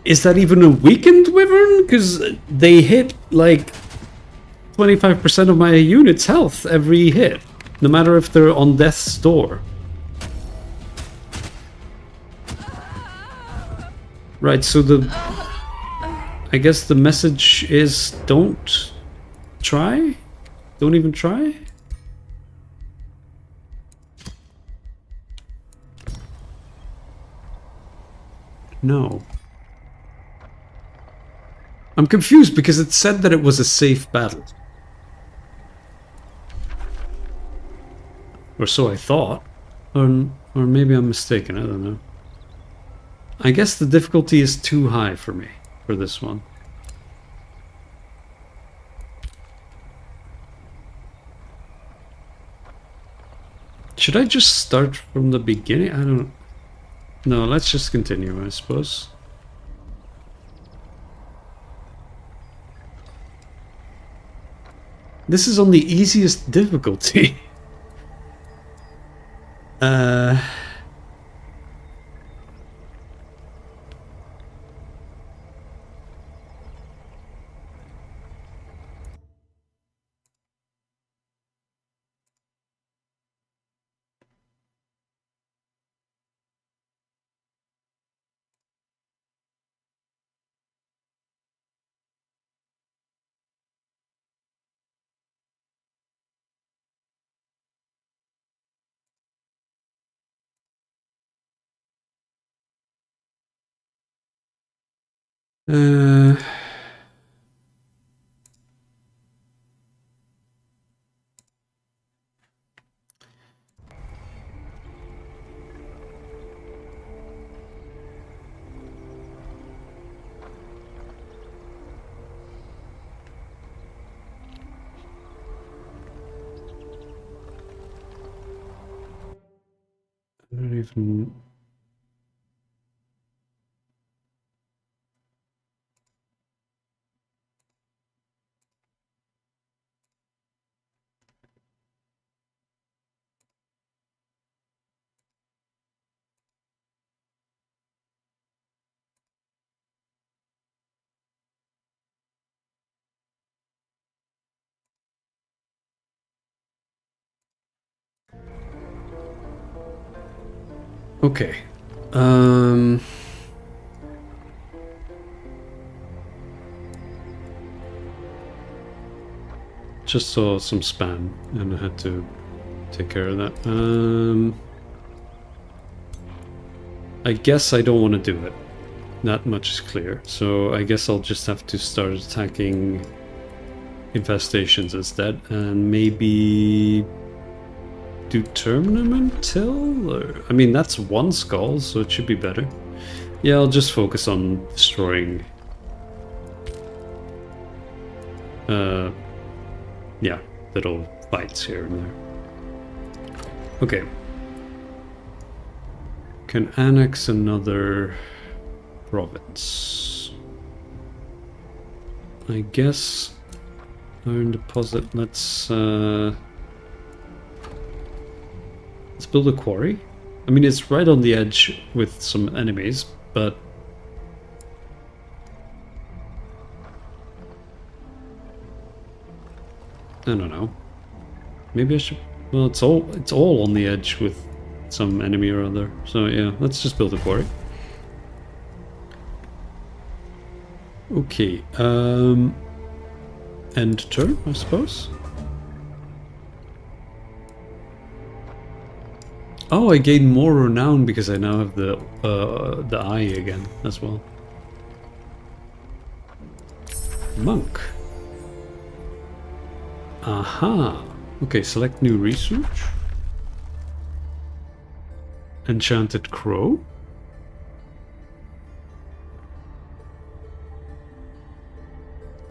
Is that even a weakened wyvern? Because they hit like 25% of my unit's health every hit, no matter if they're on death's door. Right, so I guess the message is don't try? Don't even try? No. I'm confused because it said that it was a safe battle. Or so I thought. Or maybe I'm mistaken, I don't know. I guess the difficulty is too high for me, for this one. Should I just start from the beginning? I don't... No, let's just continue, I suppose. This is on the easiest difficulty. Uh, I don't even... Okay. Just saw some spam and I had to take care of that. I guess I don't want to do it. That much is clear. So I guess I'll just have to start attacking infestations instead and maybe do Tournament Till? Or, I mean, that's one skull, so it should be better. Yeah, I'll just focus on destroying... yeah, little fights here and there. Okay. Can annex another province. I guess iron deposit, let's build a quarry. I mean, it's right on the edge with some enemies, but I don't know. Maybe I should... Well, it's all on the edge with some enemy or other. So yeah, let's just build a quarry. Okay, end turn, I suppose. Oh, I gain more renown because I now have the eye again as well. Monk. Aha. Okay, select new research. Enchanted Crow.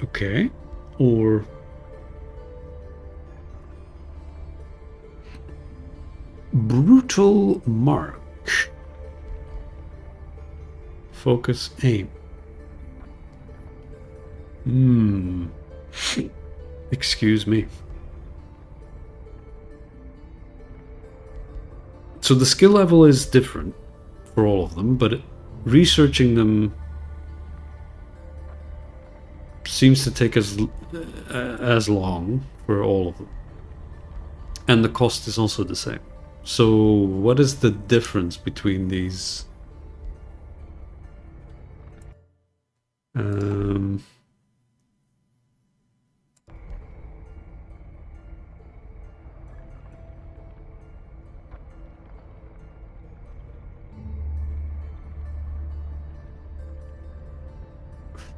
Okay. Or... Brutal Mark. Focus aim. Excuse me. So the skill level is different for all of them, but researching them seems to take as long for all of them. And the cost is also the same. So what is the difference between these?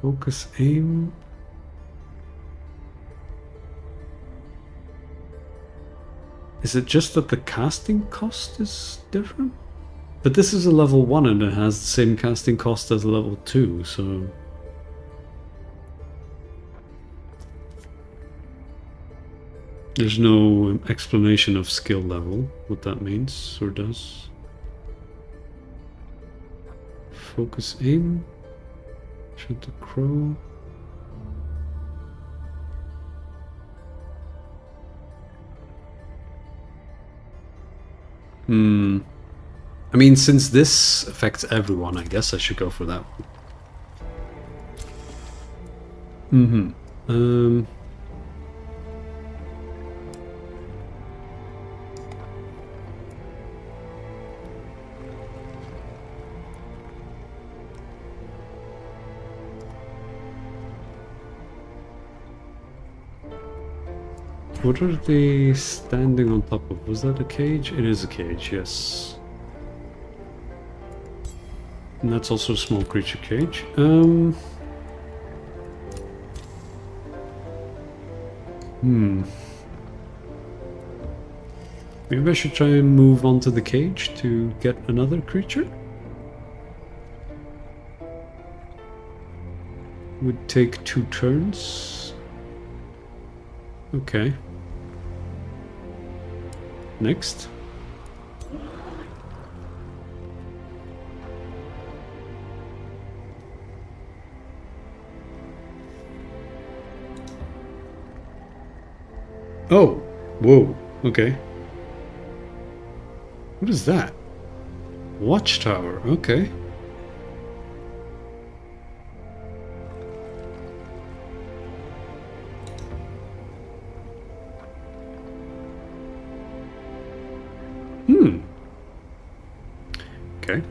Focus aim. Is it just that the casting cost is different? But this is a level 1 and it has the same casting cost as a level 2, so... There's no explanation of skill level, what that means or does. Focus aim. Shoot the crow. I mean, since this affects everyone, I guess I should go for that one. What are they standing on top of? Was that a cage? It is a cage, yes. And that's also a small creature cage. Maybe I should try and move onto the cage to get another creature? Would take 2 turns. Okay. Next. Oh, whoa, okay. What is that? Watchtower, okay. Okay.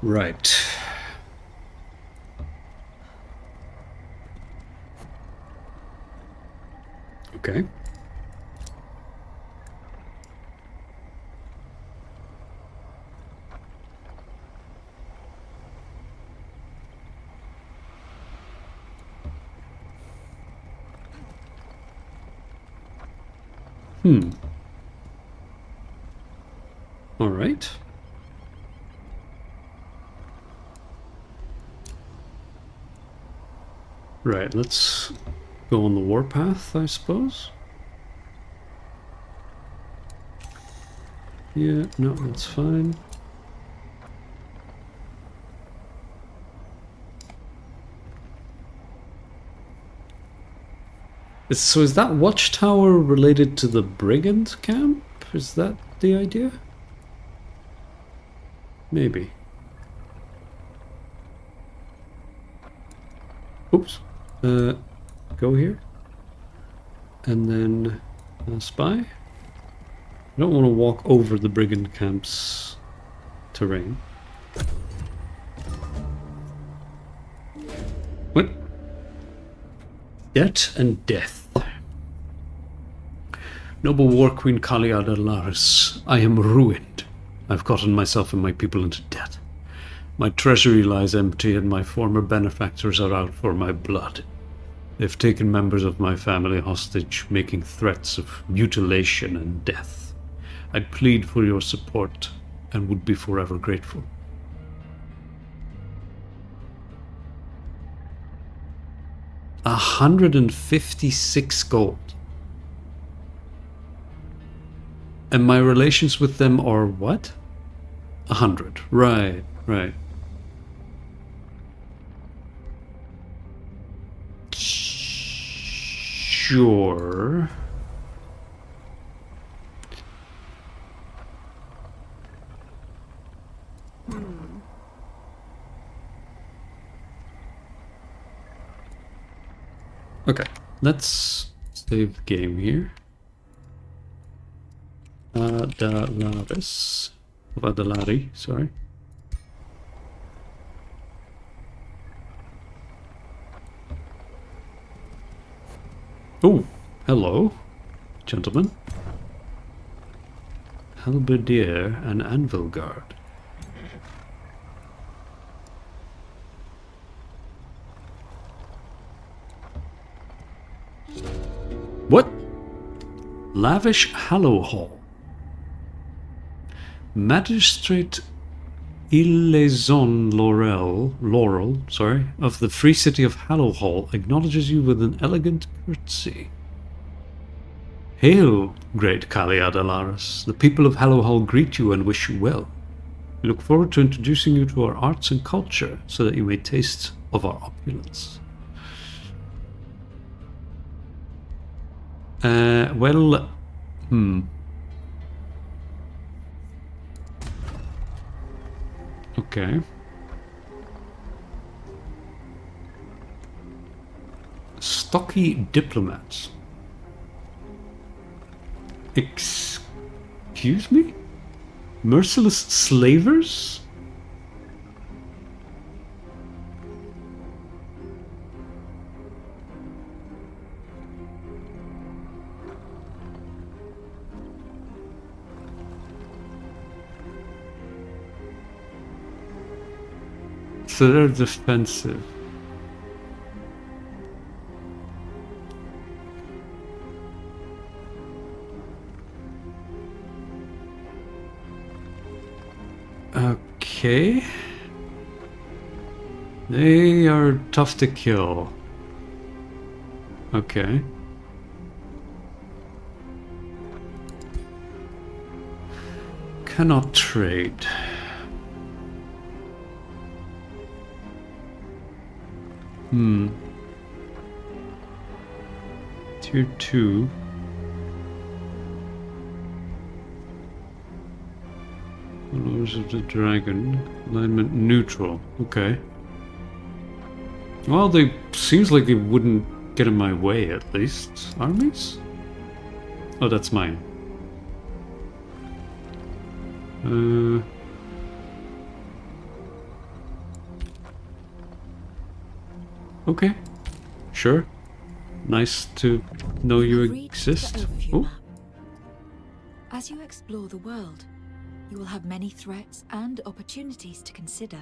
Right. Okay. All right. Right, let's go on the warpath, I suppose. Yeah, no, that's fine. So is that watchtower related to the brigand camp? Is that the idea? Maybe. Oops. Go here. And then spy. I don't want to walk over the brigand camp's terrain. What? Debt and death. Noble War Queen Kali Adalaris, I am ruined. I've gotten myself and my people into debt. My treasury lies empty and my former benefactors are out for my blood. They've taken members of my family hostage, making threats of mutilation and death. I plead for your support and would be forever grateful. $156 gold. And my relations with them are what? 100. Right, right. Sure. Okay, let's save the game here. Adalaris. Of Adalari, sorry. Oh, hello, gentlemen. Halberdier and Anvil Guard. What? Lavish Hallow Hall. Magistrate Ilaison Laurel, of the Free City of Hallow Hall acknowledges you with an elegant curtsy. Hail, great Kali Adalaris. The people of Hallow Hall greet you and wish you well. We look forward to introducing you to our arts and culture so that you may taste of our opulence. Okay. Stocky diplomats. Excuse me? Merciless slavers? So they're defensive. Okay. They are tough to kill. Okay. Cannot trade. Tier 2. Followers of the Dragon. Alignment neutral. Okay. Well, they seems like they wouldn't get in my way, at least. Armies? Oh, that's mine. Okay. Sure. Nice to know you exist. Oh. As you explore the world, you will have many threats and opportunities to consider.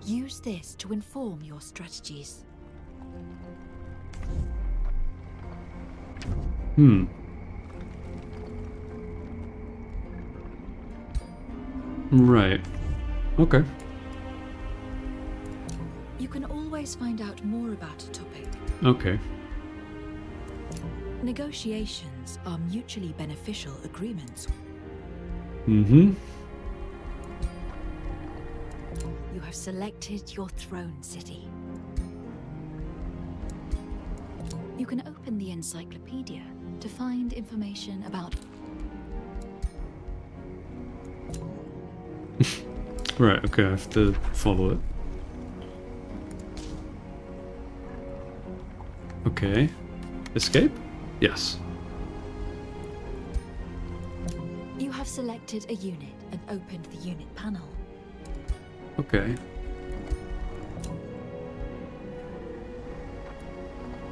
Use this to inform your strategies. Right. Okay. You can always find out more about a topic. Okay. Negotiations are mutually beneficial agreements. Mm-hmm. You have selected your throne city. You can open the encyclopedia to find information about... Right, okay, I have to follow it. Okay. Escape? Yes. You have selected a unit and opened the unit panel. Okay.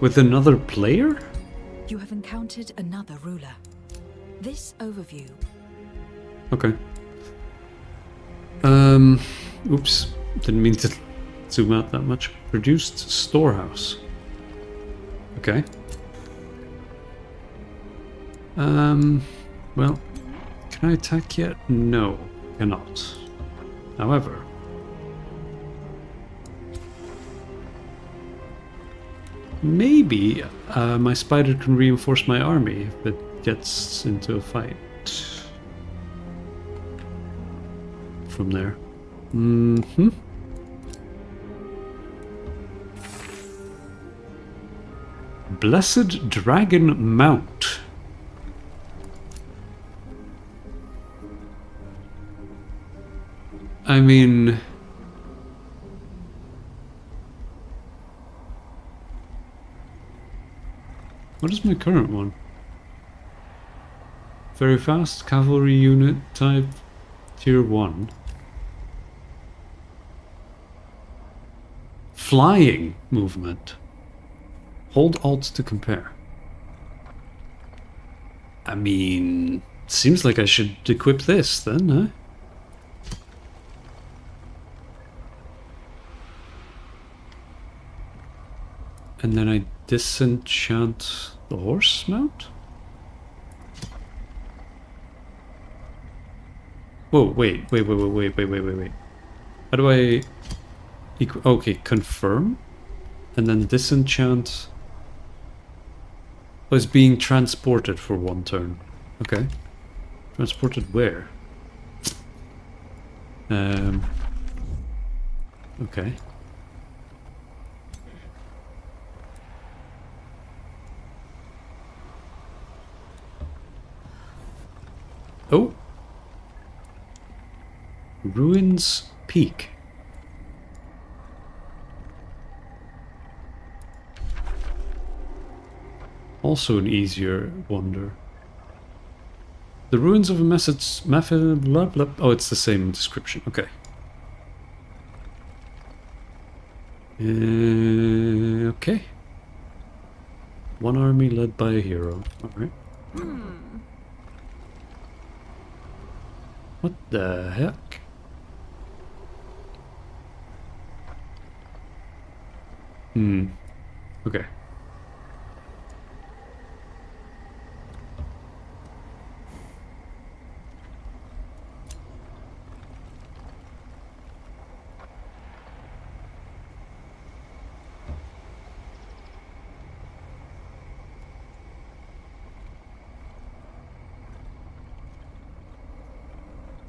With another player? You have encountered another ruler. This overview. Okay. Oops. Didn't mean to zoom out that much. Produced storehouse. Okay. Well, can I attack yet? No, cannot. However, maybe my spider can reinforce my army if it gets into a fight. From there. Mm-hmm. Blessed Dragon Mount. I mean... What is my current one? Very fast cavalry unit type tier 1. Flying movement. Hold Alt to compare. I mean, seems like I should equip this then, huh? And then I disenchant the horse mount? Whoa, wait. How do I... Okay, confirm? And then disenchant... Oh, it's being transported for 1 turn. Okay. Transported where? Okay. Oh! Ruins Peak. Also an easier wonder. The ruins of a message... Oh, it's the same description. Okay. Okay. 1 army led by a hero. Alright. What the heck? Okay.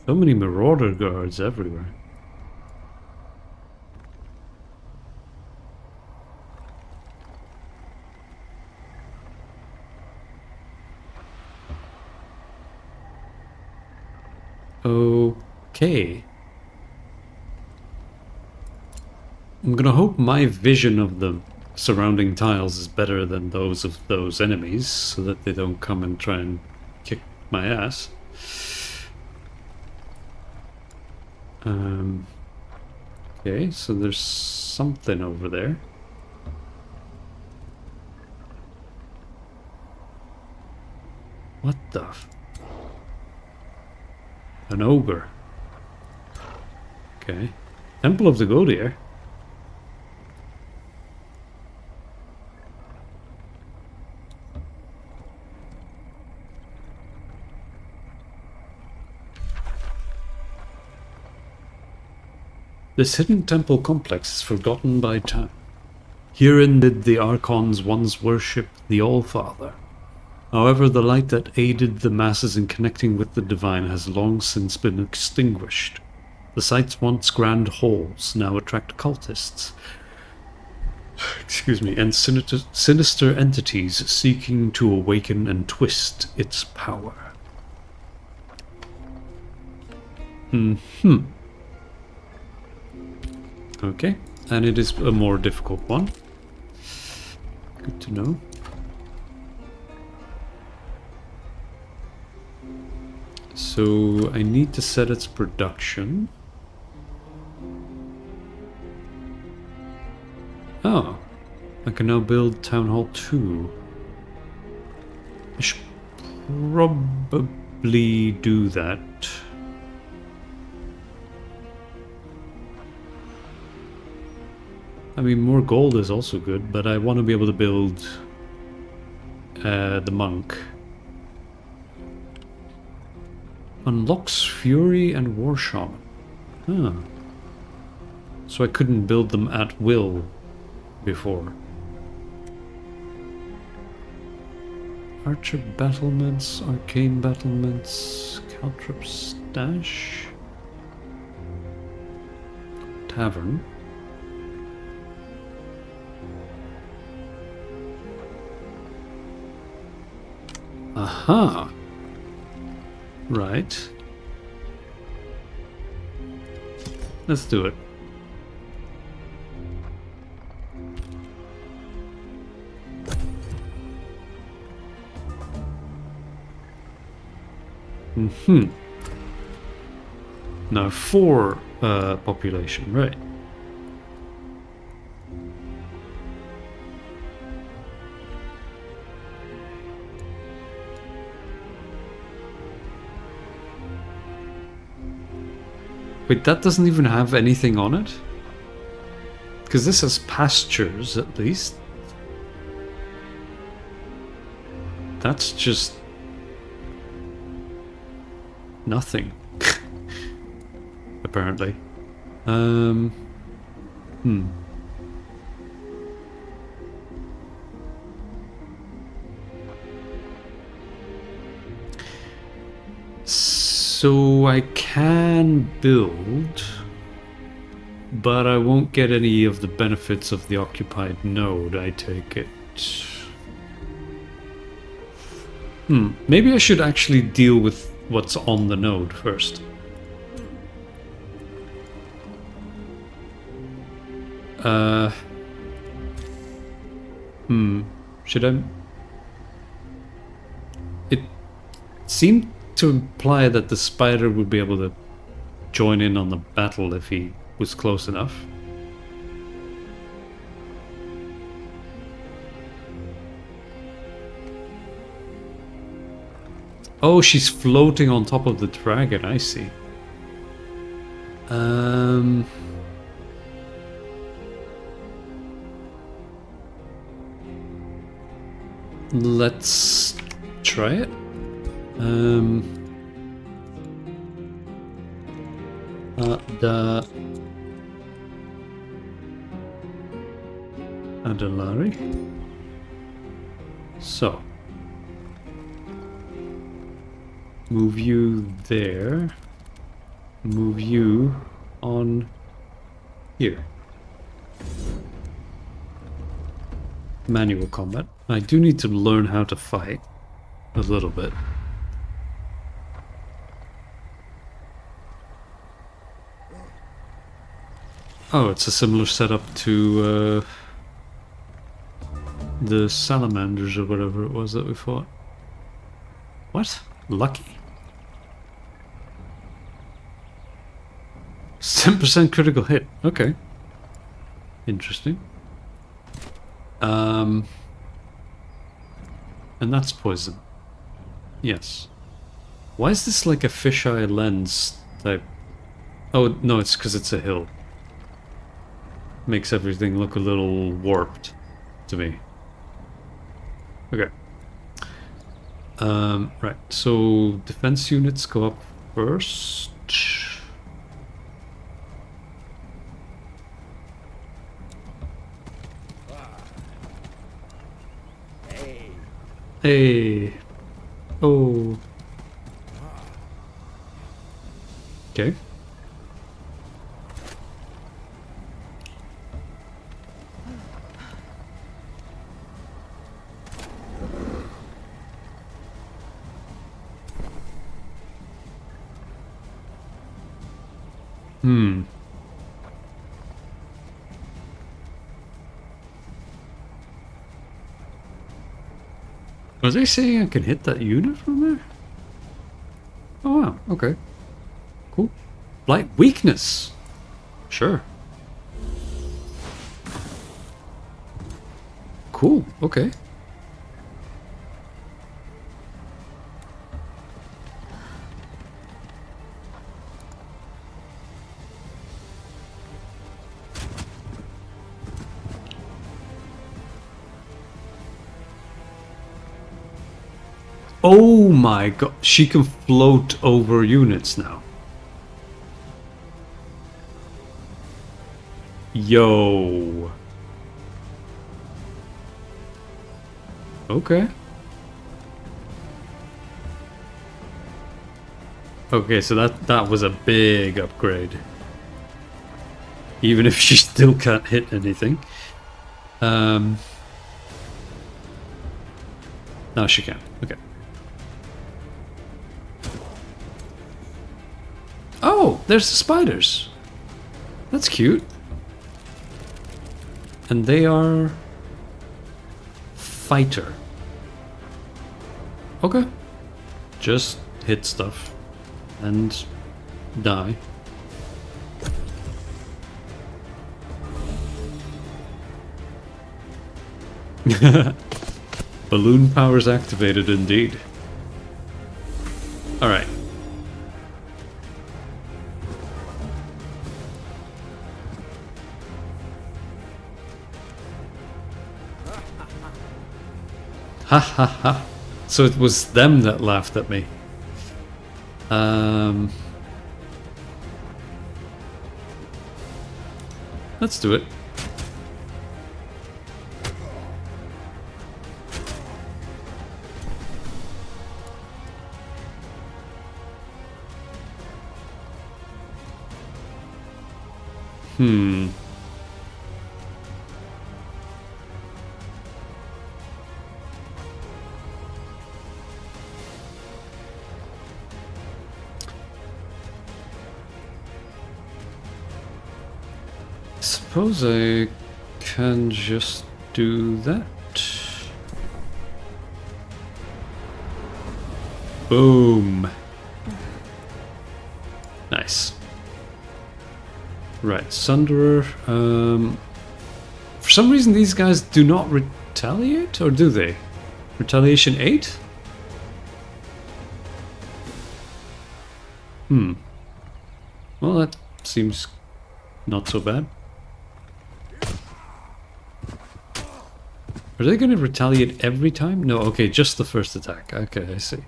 So many marauder guards everywhere. Okay. I'm gonna hope my vision of the surrounding tiles is better than those of those enemies, so that they don't come and try and kick my ass. Okay, so there's something over there. What the f... An ogre. Okay. Temple of the Godier. This hidden temple complex is forgotten by time. Herein did the Archons once worship the All-Father. However, the light that aided the masses in connecting with the divine has long since been extinguished. The site's once grand halls now attract cultists, and sinister entities seeking to awaken and twist its power. Okay, and it is a more difficult one. Good to know. So I need to set its production. Oh, I can now build Town Hall 2. I should probably do that. I mean, more gold is also good, but I want to be able to build the monk. Unlocks Fury and War Shaman. Huh. So I couldn't build them at will before. Archer battlements, arcane battlements, Caltrip stash, tavern. Aha! Right. Let's do it. Hmm. Now 4 population, right? Wait, that doesn't even have anything on it? Because this has pastures, at least. That's just... nothing. Apparently. So I can build, but I won't get any of the benefits of the occupied node, I take it. Maybe I should actually deal with what's on the node first. Should I? It seemed to imply that the spider would be able to join in on the battle if he was close enough. Oh, she's floating on top of the dragon, I see. Let's try it. Adalari. So, move you there. Move you on here. Manual combat. I do need to learn how to fight a little bit. Oh, it's a similar setup to the salamanders or whatever it was that we fought. What? Lucky. 10% critical hit. Okay. Interesting. And that's poison. Yes. Why is this like a fisheye lens type? Oh, no, it's because it's a hill. Makes everything look a little warped to me. Okay. Right, so defense units go up first. Hey. Oh. Okay. Was they saying I can hit that unit from there? Oh wow, okay. Cool. Light weakness. Sure. Cool, okay. Oh my god, she can float over units now. Yo. Okay. Okay, so that was a big upgrade. Even if she still can't hit anything. Now she can. Okay. Oh, there's the spiders. That's cute. And they are fighter. Okay. Just hit stuff and die. Balloon powers activated indeed. Alright. Ha ha ha. So it was them that laughed at me. Let's do it. Suppose I can just do that. Boom. Nice. Right, Sunderer. For some reason these guys do not retaliate, or do they? Retaliation 8? Well, that seems not so bad. Are they going to retaliate every time? No, okay, just the first attack. Okay, I see.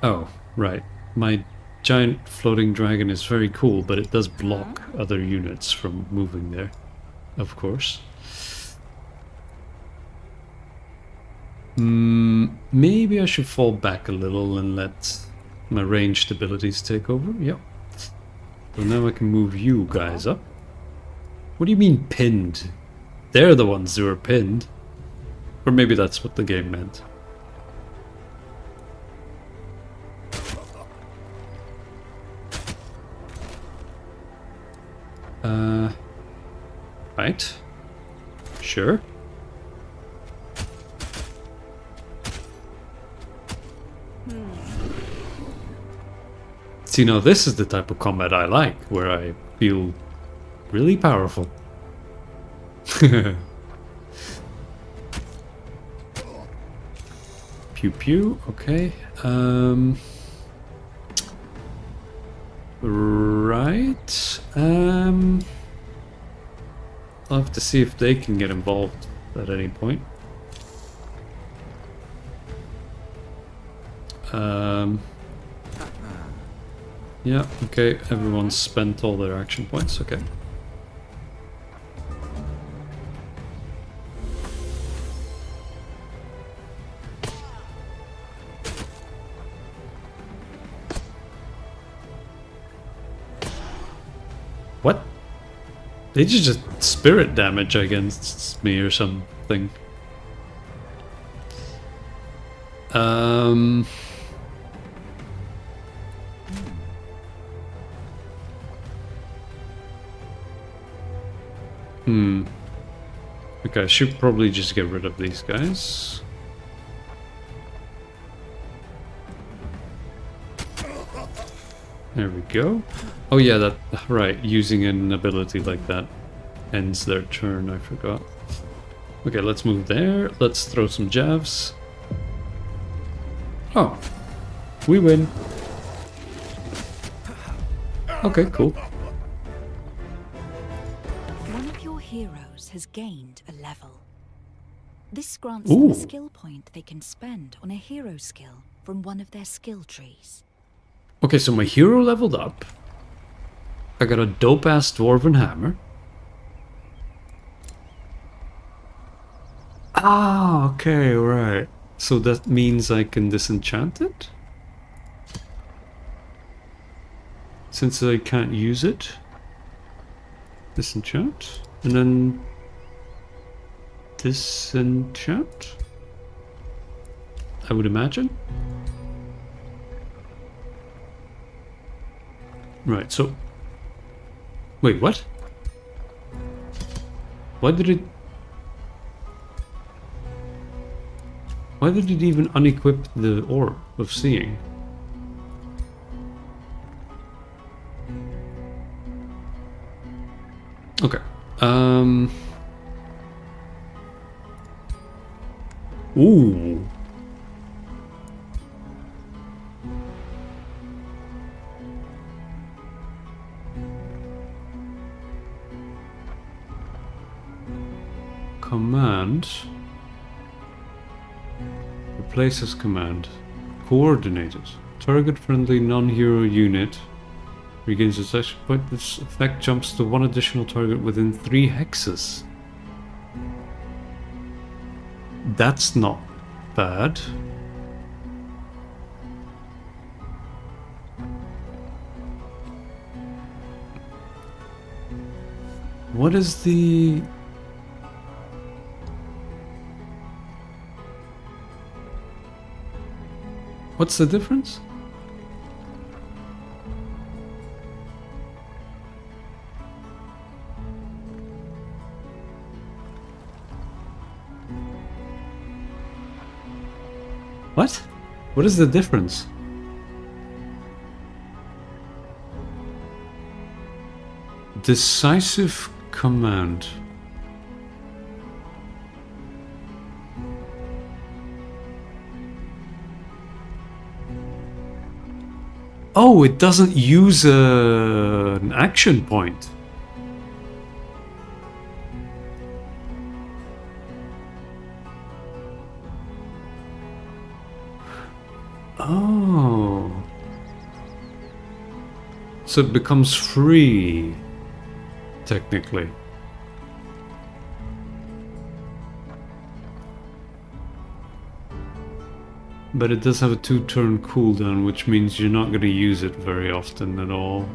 Oh, right. My giant floating dragon is very cool, but it does block other units from moving there, of course. Maybe I should fall back a little and let my ranged abilities take over. Yep. So now I can move you guys up. What do you mean pinned? They're the ones who are pinned. Or maybe that's what the game meant. Right. Sure. See, now this is the type of combat I like, where I feel really powerful. Pew pew, okay. Right. I'll have to see if they can get involved at any point. Yeah, okay, everyone's spent all their action points, okay. What? They just spirit damage against me or something. Okay, I should probably just get rid of these guys. There we go. Oh yeah, that right, using an ability like that ends their turn, I forgot. Okay, let's move there. Let's throw some jabs. Oh. We win. Okay, cool. One of your heroes has gained a level. This grants them a skill point they can spend on a hero skill from one of their skill trees. Okay, so my hero leveled up. I got a dope-ass dwarven hammer. Ah, okay, right. So that means I can disenchant it? Since I can't use it. Disenchant. And then... disenchant? I would imagine. Right, so... Wait, what? Why did it... Why did it even unequip the orb of seeing? Okay. Ooh. Command. Replaces command. Coordinated. Target friendly non-hero unit regains its action point. This effect jumps to one additional target within 3 hexes. That's not bad. What is the... What's the difference? What? What is the difference? Decisive command. Oh, it doesn't use an action point. Oh. So it becomes free, technically. But it does have a 2-turn cooldown, which means you're not going to use it very often at all.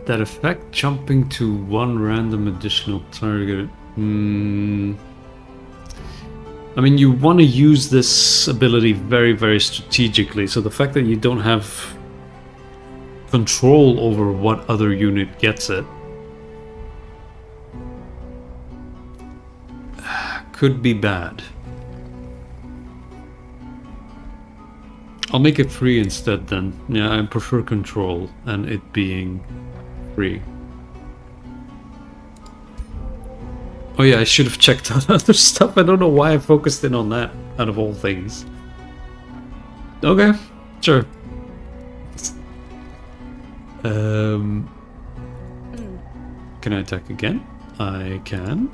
That effect jumping to one random additional target. I mean, you want to use this ability very, very strategically. So the fact that you don't have control over what other unit gets it could be bad. I'll make it free instead then. Yeah, I prefer control and it being free. Oh yeah, I should have checked out other stuff. I don't know why I focused in on that, out of all things. Okay, sure. Can I attack again? I can.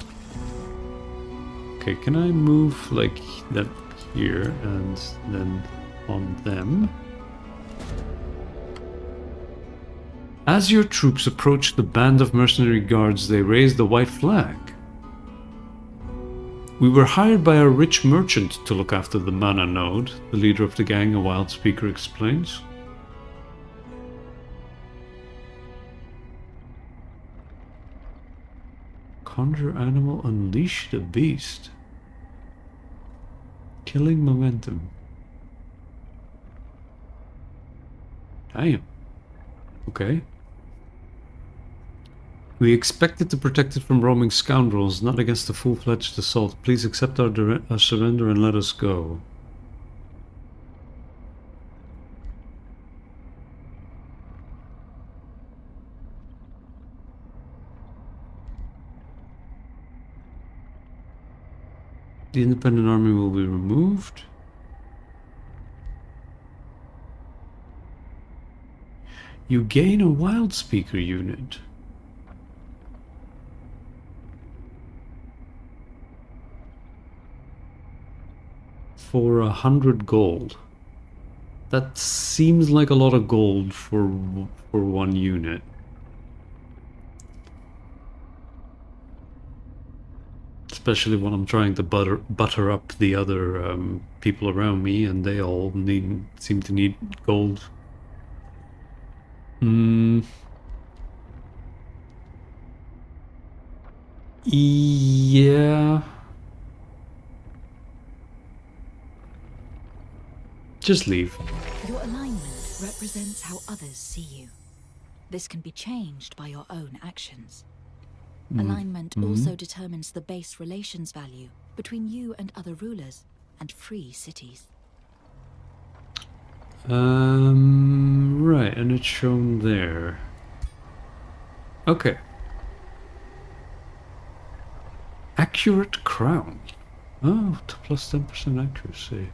Okay, can I move like that here and then on them? As your troops approach the band of mercenary guards, they raise the white flag. We were hired by a rich merchant to look after the mana node, the leader of the gang, a wild speaker, explains. Conjure animal, unleash the beast. Killing momentum. Damn. Okay. We expected to protect it from roaming scoundrels, not against a full-fledged assault. Please accept our surrender and let us go. The independent army will be removed. You gain a wild speaker unit. For 100 gold. That seems like a lot of gold for one unit. Especially when I'm trying to butter up the other people around me, and they all seem to need gold. Yeah. Just leave. Your alignment represents how others see you. This can be changed by your own actions. Alignment also determines the base relations value between you and other rulers and free cities. Right, and it's shown there. Okay. Accurate crown. Oh, plus 10% accuracy.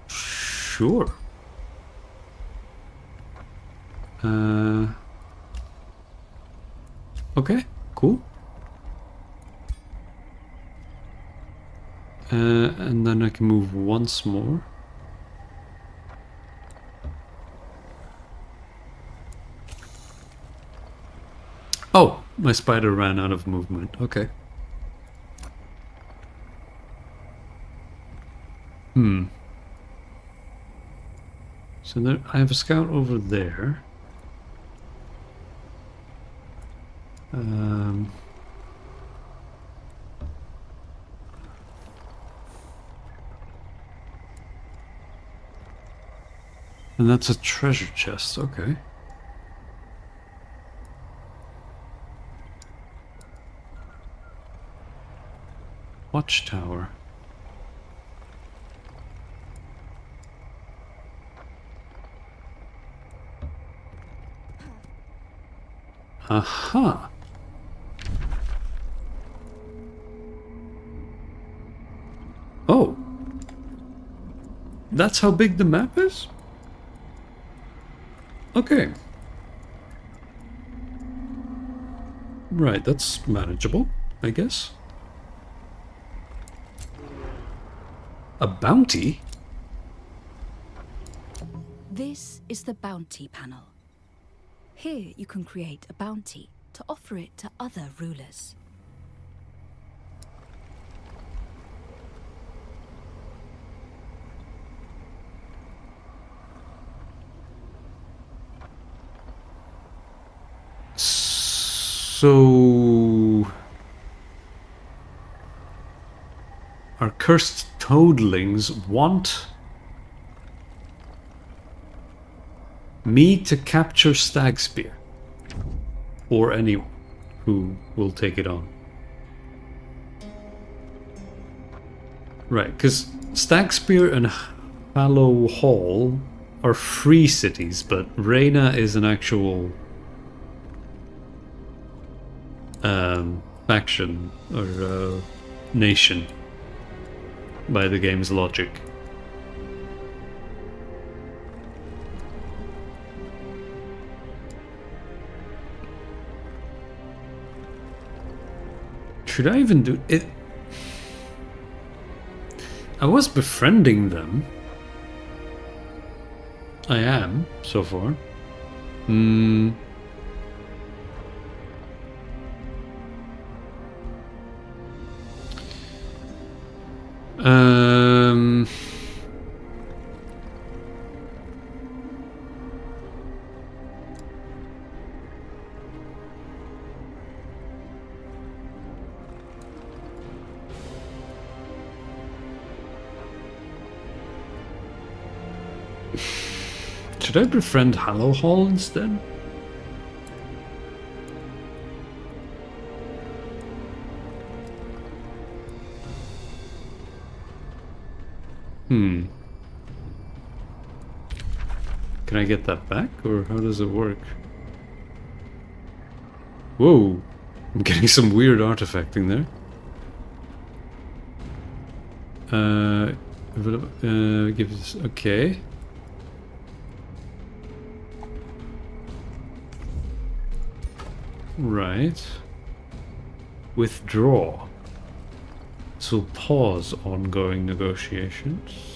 Sure. Okay, cool. And then I can move once more. Oh, my spider ran out of movement. Okay. So there, I have a scout over there. And that's a treasure chest, okay. Watchtower. Aha! Oh! That's how big the map is? Okay. Right, that's manageable, I guess. A bounty? This is the bounty panel. Here you can create a bounty to offer it to other rulers. So... our cursed toadlings want me to capture Stag Spear. Or anyone who will take it on. Right, because Stag Spear and Hallow Hall are free cities, but Reyna is an actual faction or nation by the game's logic. Should I even do it? I was befriending them. I am, so far. Should I befriend Hallow Hall instead? Can I get that back, or how does it work? Whoa, I'm getting some weird artifacting there. Give this, okay. Right. Withdraw. This will pause ongoing negotiations.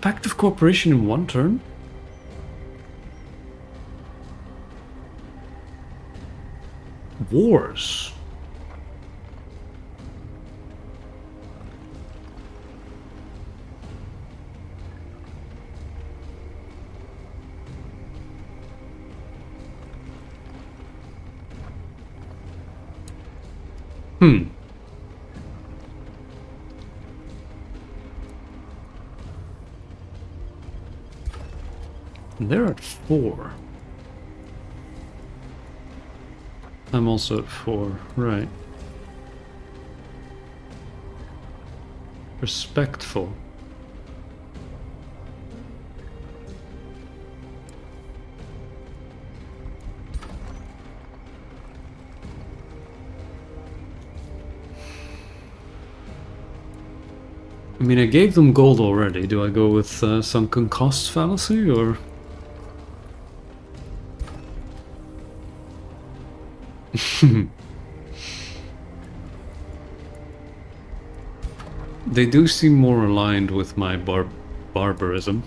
Pact of cooperation in one turn? Wars. Hmm. They're at 4. I'm also at 4, right. Respectful. I mean, I gave them gold already. Do I go with sunken cost fallacy, or...? They do seem more aligned with my barbarism.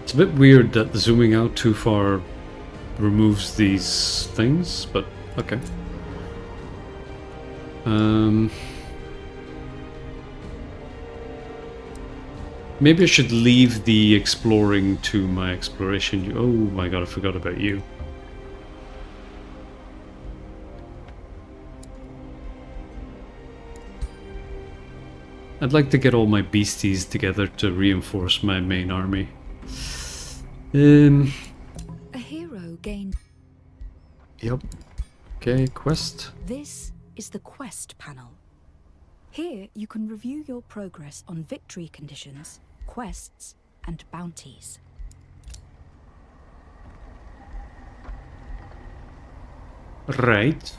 It's a bit weird that zooming out too far removes these things, but okay. Maybe I should leave the exploring to my exploration. Oh my god, I forgot about you. I'd like to get all my beasties together to reinforce my main army. A hero gained. Yep. Okay, quest. This is the quest panel. Here you can review your progress on victory conditions, quests, and bounties. Right.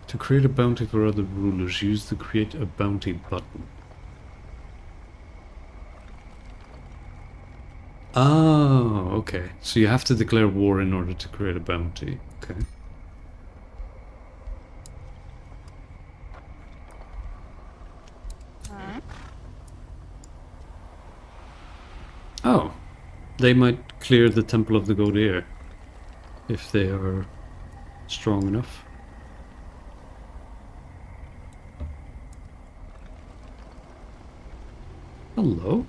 To create a bounty for other rulers, use the create a bounty button. Oh, okay. So you have to declare war in order to create a bounty. Okay. Oh. They might clear the Temple of the Godir if they are strong enough. Hello.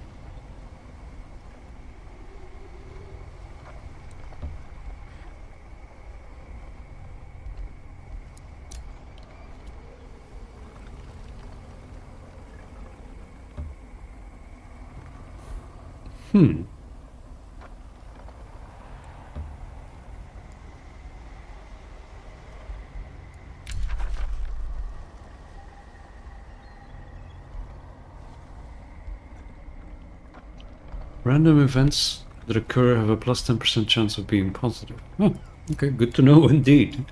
Random events that occur have a plus 10% chance of being positive. Oh, okay, good to know indeed.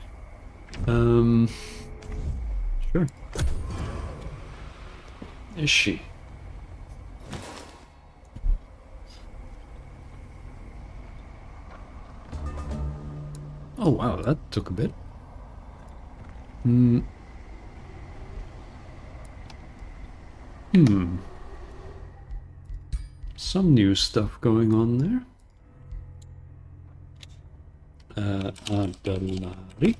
Sure. Is she? Oh wow, that took a bit. Some new stuff going on there. Adalari.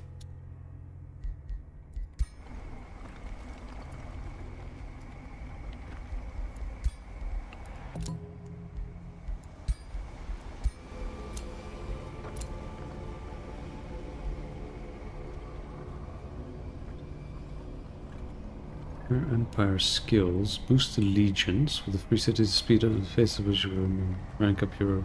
Your Empire skills boost allegiance with the free cities speed up the face of which you rank up your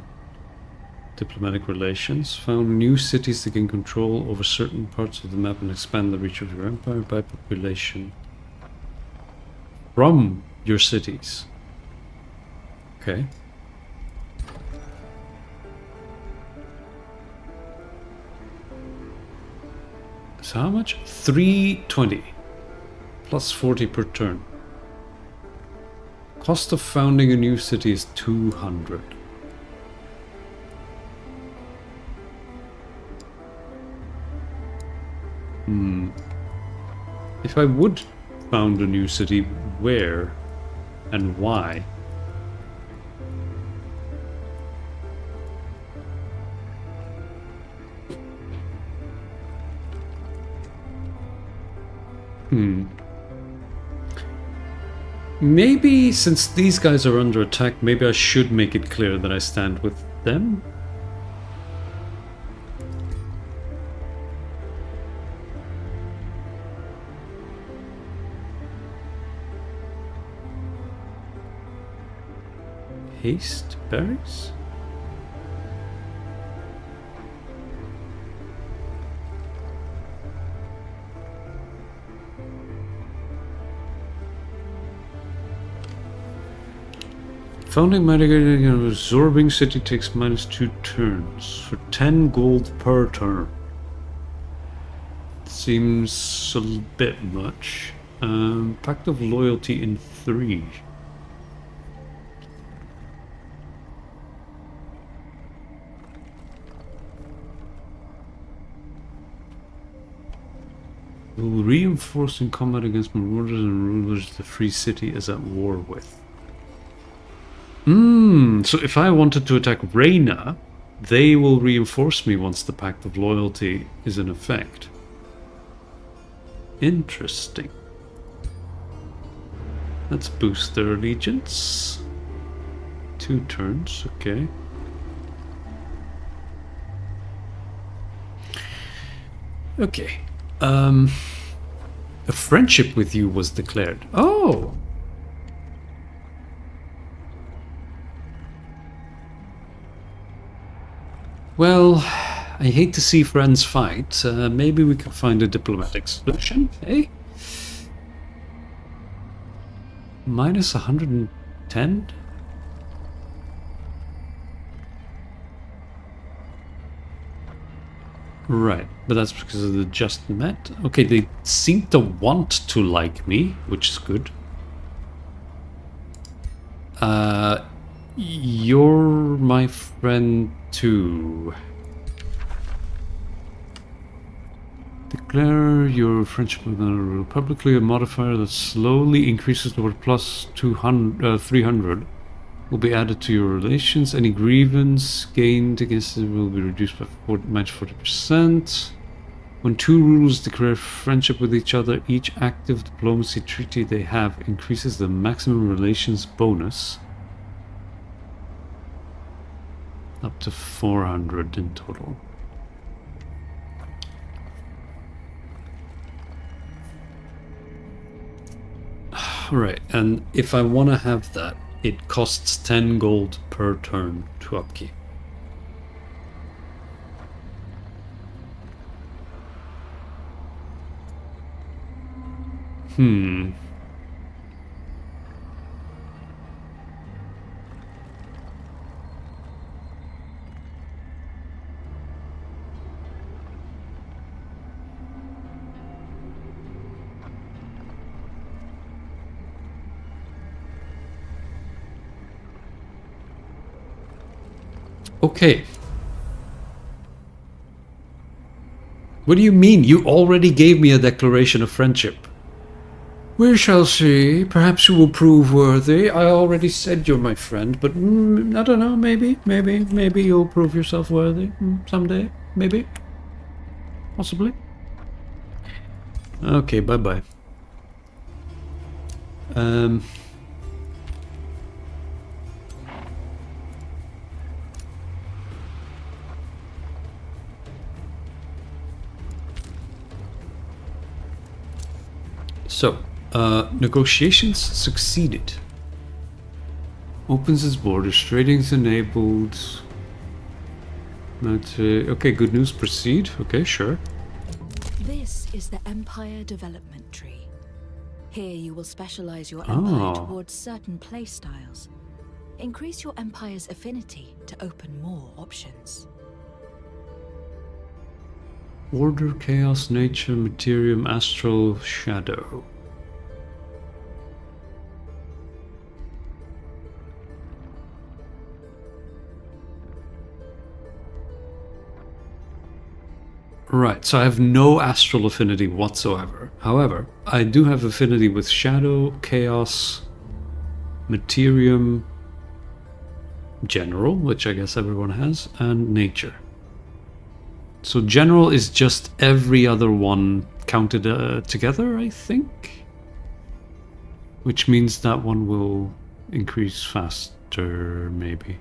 diplomatic relations. Found new cities that gain control over certain parts of the map and expand the reach of your empire by population from your cities. Okay. So how much? 320. Plus 40 per turn. Cost of founding a new city is 200. If I would found a new city, where and why? Maybe since these guys are under attack, maybe I should make it clear that I stand with them. Haste berries? Founding mitigating and absorbing city takes -2 turns for 10 gold per turn. Seems a bit much. Pact of loyalty in 3. Will reinforce in combat against marauders and rulers the free city is at war with. So if I wanted to attack Reyna, they will reinforce me once the Pact of Loyalty is in effect. Interesting. Let's boost their allegiance. 2 turns, okay. Okay. A friendship with you was declared. Oh! Well, I hate to see friends fight. Maybe we can find a diplomatic solution, eh? Minus 110? Right, but that's because of the just met. Okay, they seem to want to like me, which is good. You're my friend too. Declare your friendship with another publicly. A modifier that slowly increases toward plus 300 will be added to your relations. Any grievance gained against it will be reduced by -40%. When 2 rulers declare friendship with each other, each active diplomacy treaty they have increases the maximum relations bonus up to 400 in total. Alright, and if I want to have that, it costs 10 gold per turn to upkeep. Okay. What do you mean? You already gave me a declaration of friendship. We shall see. Perhaps you will prove worthy. I already said you're my friend, but I don't know. Maybe you'll prove yourself worthy someday. Maybe. Possibly. Okay, bye-bye. So, negotiations succeeded. Opens its borders. Trading's enabled. Okay, good news. Proceed. Okay, sure. This is the Empire Development Tree. Here you will specialize your empire towards certain playstyles. Increase your empire's affinity to open more options. Order, chaos, nature, materium, astral, shadow. Right, so I have no astral affinity whatsoever. However, I do have affinity with shadow, chaos, materium, general, which I guess everyone has, and nature. So general is just every other one counted together, I think. Which means that one will increase faster, maybe.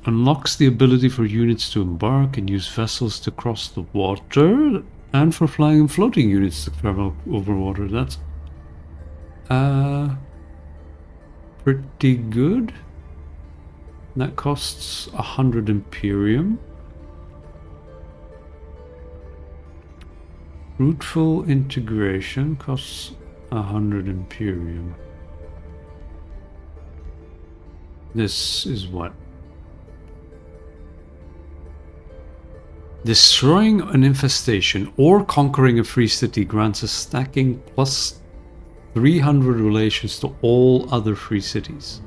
Unlocks the ability for units to embark and use vessels to cross the water, and for flying and floating units to travel over water. That's pretty good. That costs 100 Imperium. Fruitful integration costs 100 Imperium. This is what? Destroying an infestation or conquering a free city grants a stacking plus 300 relations to all other free cities.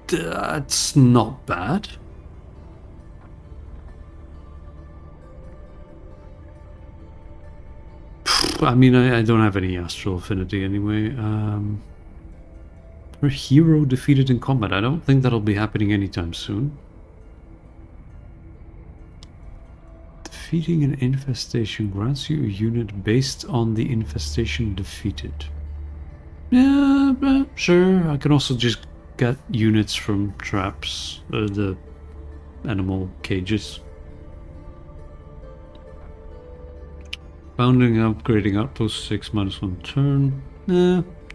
That's not bad. I mean, I don't have any astral affinity anyway. A hero defeated in combat. I don't think that'll be happening anytime soon. Defeating an infestation grants you a unit based on the infestation defeated. Yeah, sure. I can also just get units from traps, the animal cages. Founding, upgrading outpost 6 -1 turn.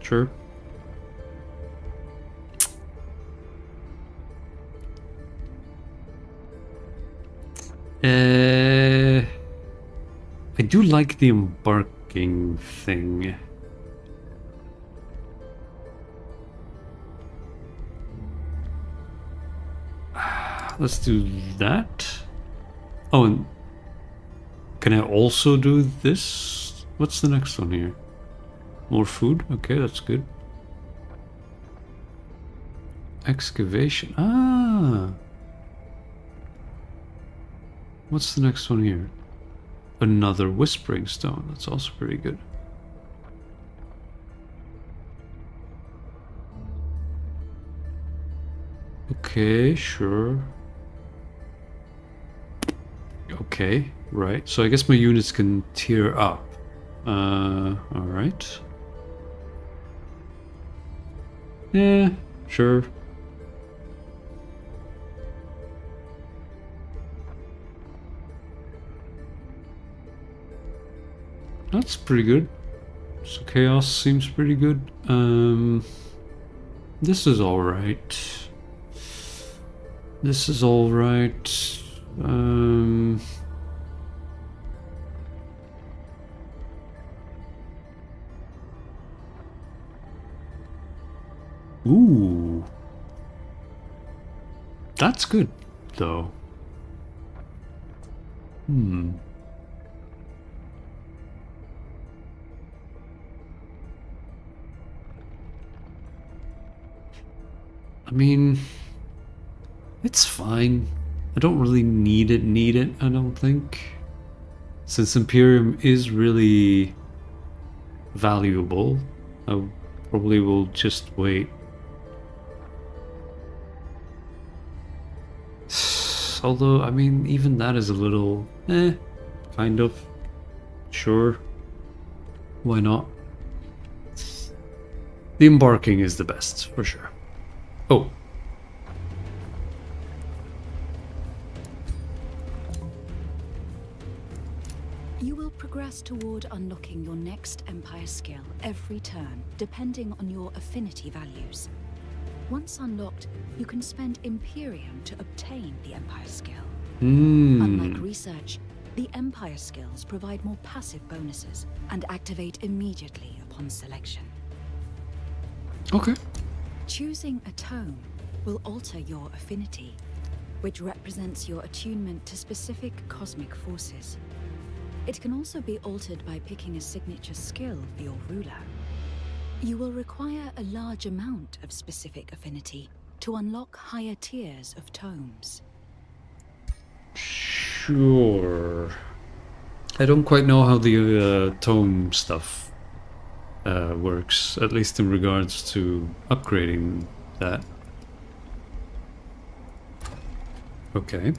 Sure. I do like the embarking thing. Let's do that. Oh, and can I also do this? What's the next one here? More food? Okay, that's good. Excavation. Ah. What's the next one here? Another Whispering Stone. That's also pretty good. Okay, sure. Okay, right. So I guess my units can tier up. Alright. Yeah, sure. That's pretty good. So chaos seems pretty good. This is alright. This is alright. Ooh. That's good, though. I mean, it's fine. I don't really need it, I don't think. Since Imperium is really valuable, I probably will just wait. Although, I mean, even that is a little, kind of. Sure. Why not? The embarking is the best, for sure. Oh. You will progress toward unlocking your next Empire skill every turn, depending on your affinity values. Once unlocked, you can spend Imperium to obtain the Empire skill. Unlike research, the Empire skills provide more passive bonuses and activate immediately upon selection. Okay. Choosing a tome will alter your affinity, which represents your attunement to specific cosmic forces. It can also be altered by picking a signature skill for your ruler. You will require a large amount of specific affinity to unlock higher tiers of tomes. Sure. I don't quite know how the tome stuff works, at least in regards to upgrading that. Okay.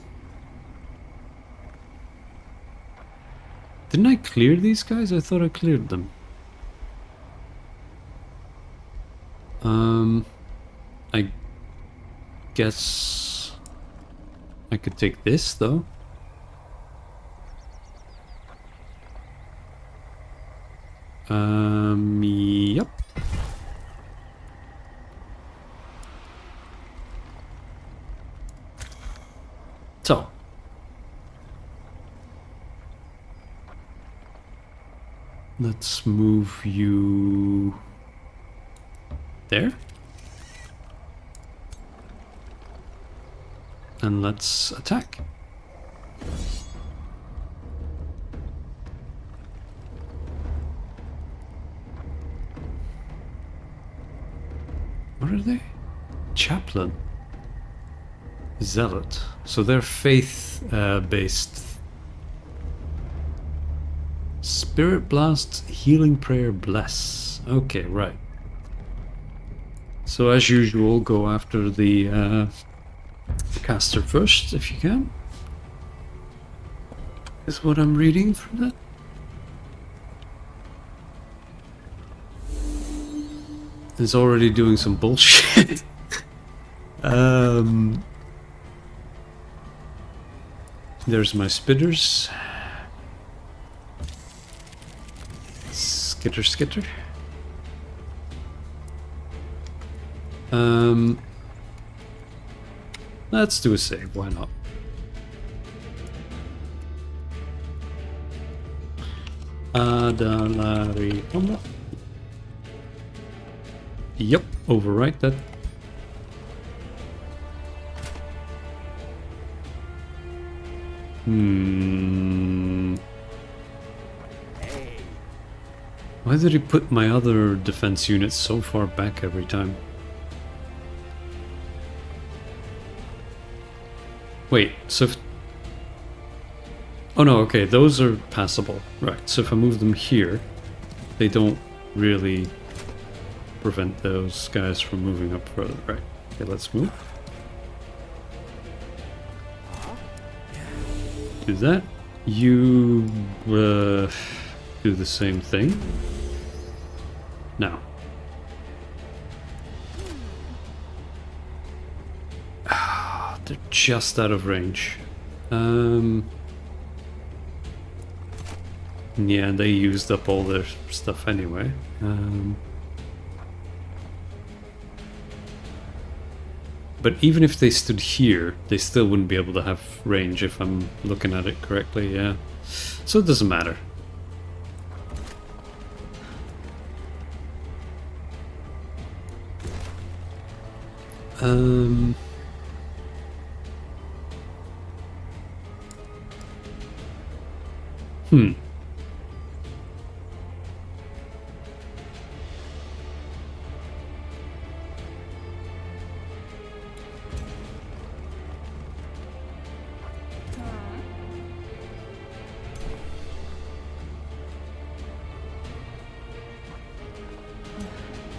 Didn't I clear these guys? I thought I cleared them. I guess I could take this, though. Yep. So. Let's move you there. And let's attack. What are they? Chaplain. Zealot. So they're faith-based. Spirit Blast, Healing Prayer, Bless. Okay, right. So as usual, go after the caster first, if you can. Is what I'm reading from that. Is already doing some bullshit. There's my spitters. Skitter, skitter. Let's do a save, why not? Adalari combat. Yep, overwrite that. Why did he put my other defense units so far back every time? Wait, so if... Oh no, okay, those are passable. Right, so if I move them here, they don't really prevent those guys from moving up further. Right, okay, let's move. Do that. You do the same thing. Now. They're just out of range. Yeah, they used up all their stuff anyway. But even if they stood here, they still wouldn't be able to have range if I'm looking at it correctly, yeah. So it doesn't matter.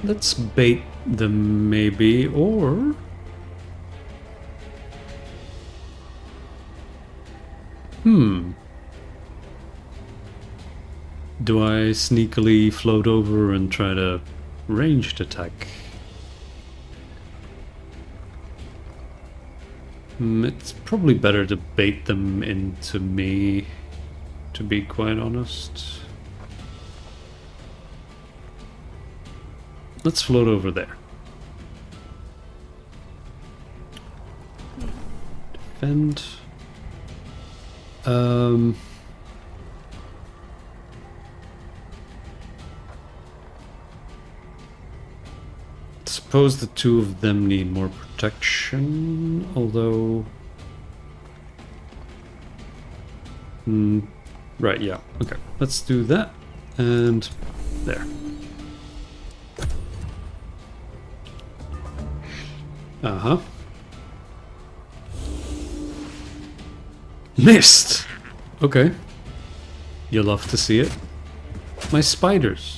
Let's bait them maybe, or... Do I sneakily float over and try to ranged attack? It's probably better to bait them into me, to be quite honest. Let's float over there. Defend. Suppose the two of them need more protection, although... right, yeah, okay. Let's do that, and there. Uh-huh. Missed! Okay. You'll love to see it. My spiders.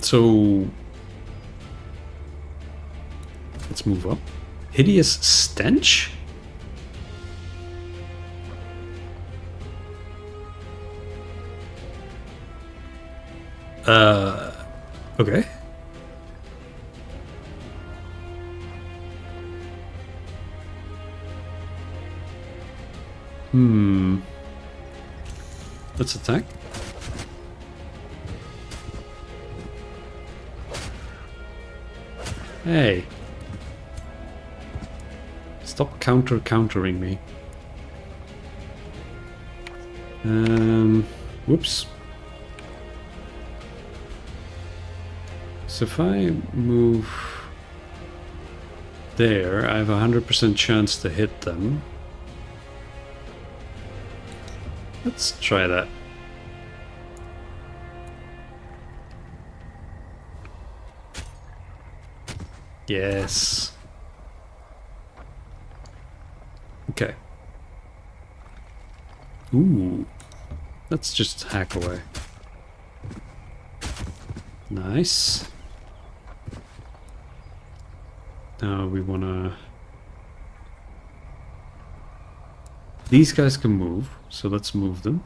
So let's move up. Hideous stench? Okay. Let's attack. Hey. Stop countering me. Whoops. So if I move there, I have a 100% chance to hit them. Let's try that. Yes. Okay. Ooh. Let's just hack away. Nice. Now we wanna... These guys can move, so let's move them.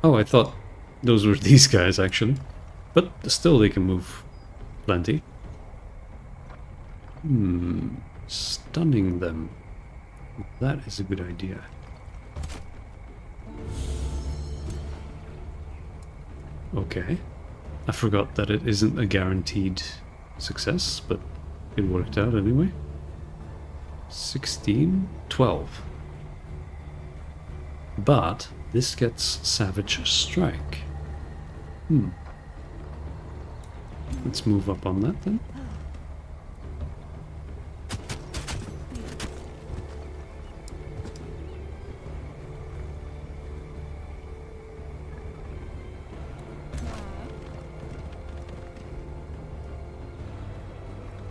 Oh, I thought those were these guys, actually. But still they can move plenty. Stunning them. That is a good idea. Okay. I forgot that it isn't a guaranteed success, but it worked out anyway. 16, 12. But this gets Savage Strike. Let's move up on that then.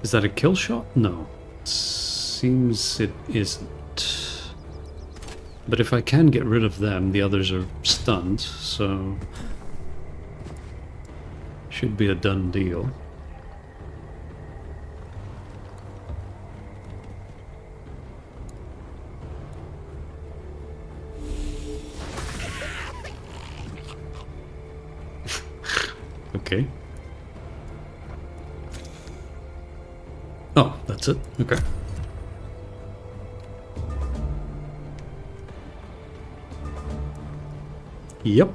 Is that a kill shot? No. Seems it isn't. But if I can get rid of them, the others are stunned, so... should be a done deal. Okay. Oh, that's it? Okay. Yep.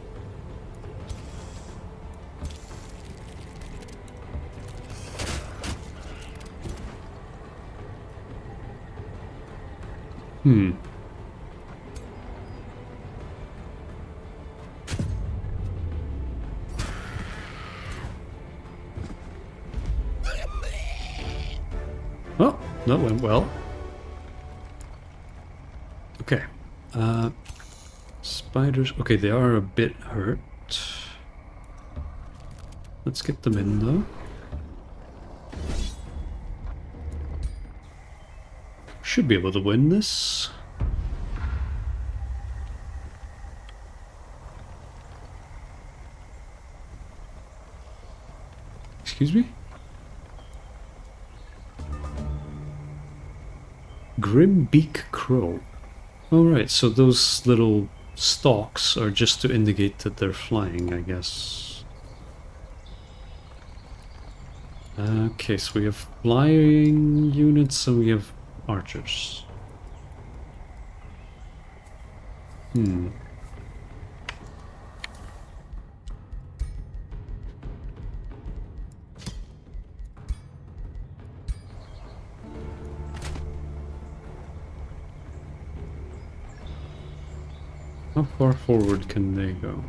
Well, that went well. Okay. Spiders. Okay, they are a bit hurt. Let's get them in though. Should be able to win this. Excuse me? Grimbeak Crow. Alright, so those little stalks are just to indicate that they're flying, I guess. Okay, so we have flying units and we have archers. How far forward can they go?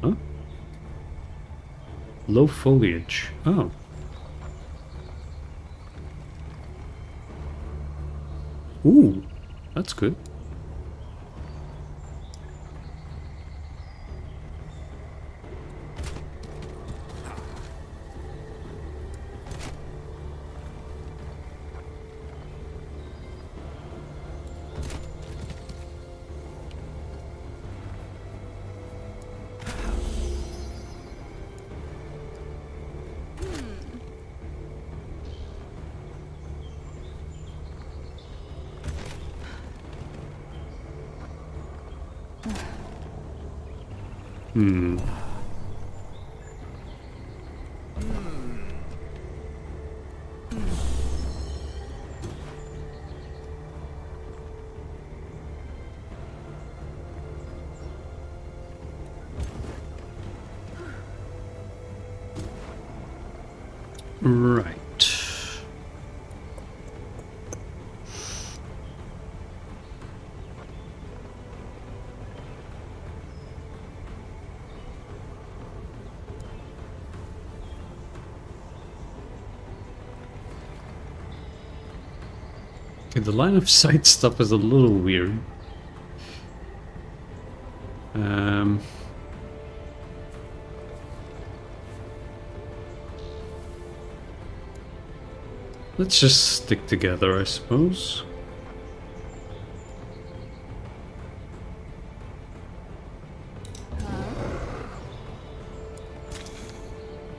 Huh? Low foliage. Oh. Ooh, that's good. Hmm. Right. Okay, the line of sight stuff is a little weird. Let's just stick together, I suppose.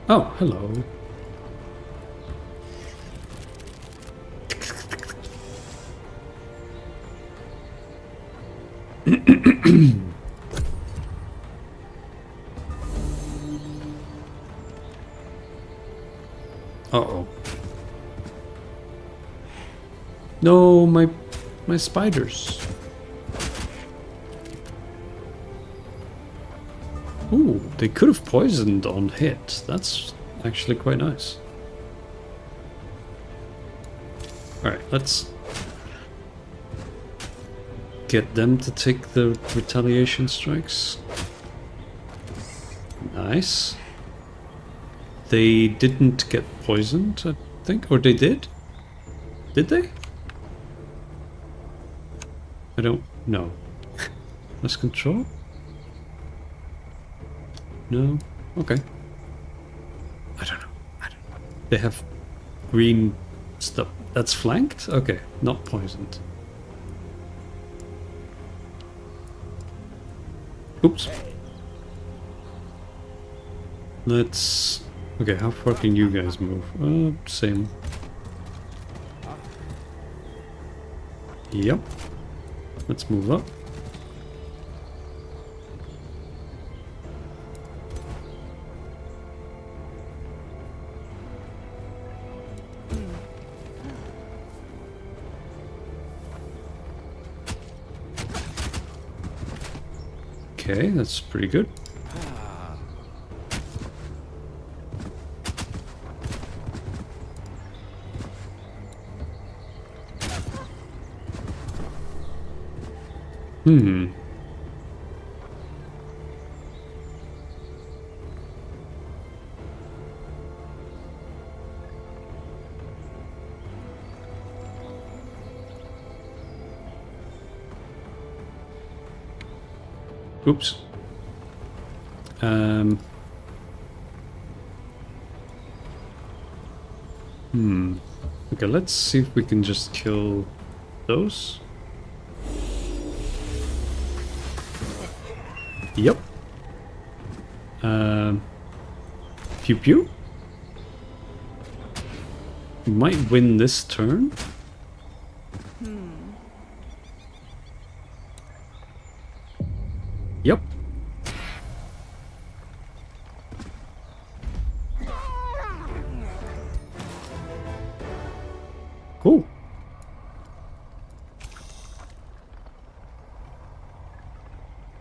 Oh, hello. Uh-oh. No, my spiders. Ooh, they could have poisoned on hit. That's actually quite nice. Alright, let's get them to take the retaliation strikes. Nice. They didn't get poisoned, I think. Or they did? Did they? I don't know. Less control? No? Okay. I don't know. They have green stuff. That's flanked? Okay, not poisoned. Oops. Let's... Okay, how far can you guys move? Same. Yep. Let's move up. Okay, that's pretty good. Hmm. Oops. Okay, let's see if we can just kill those. Yep. Pew pew. We might win this turn. Yep. Cool.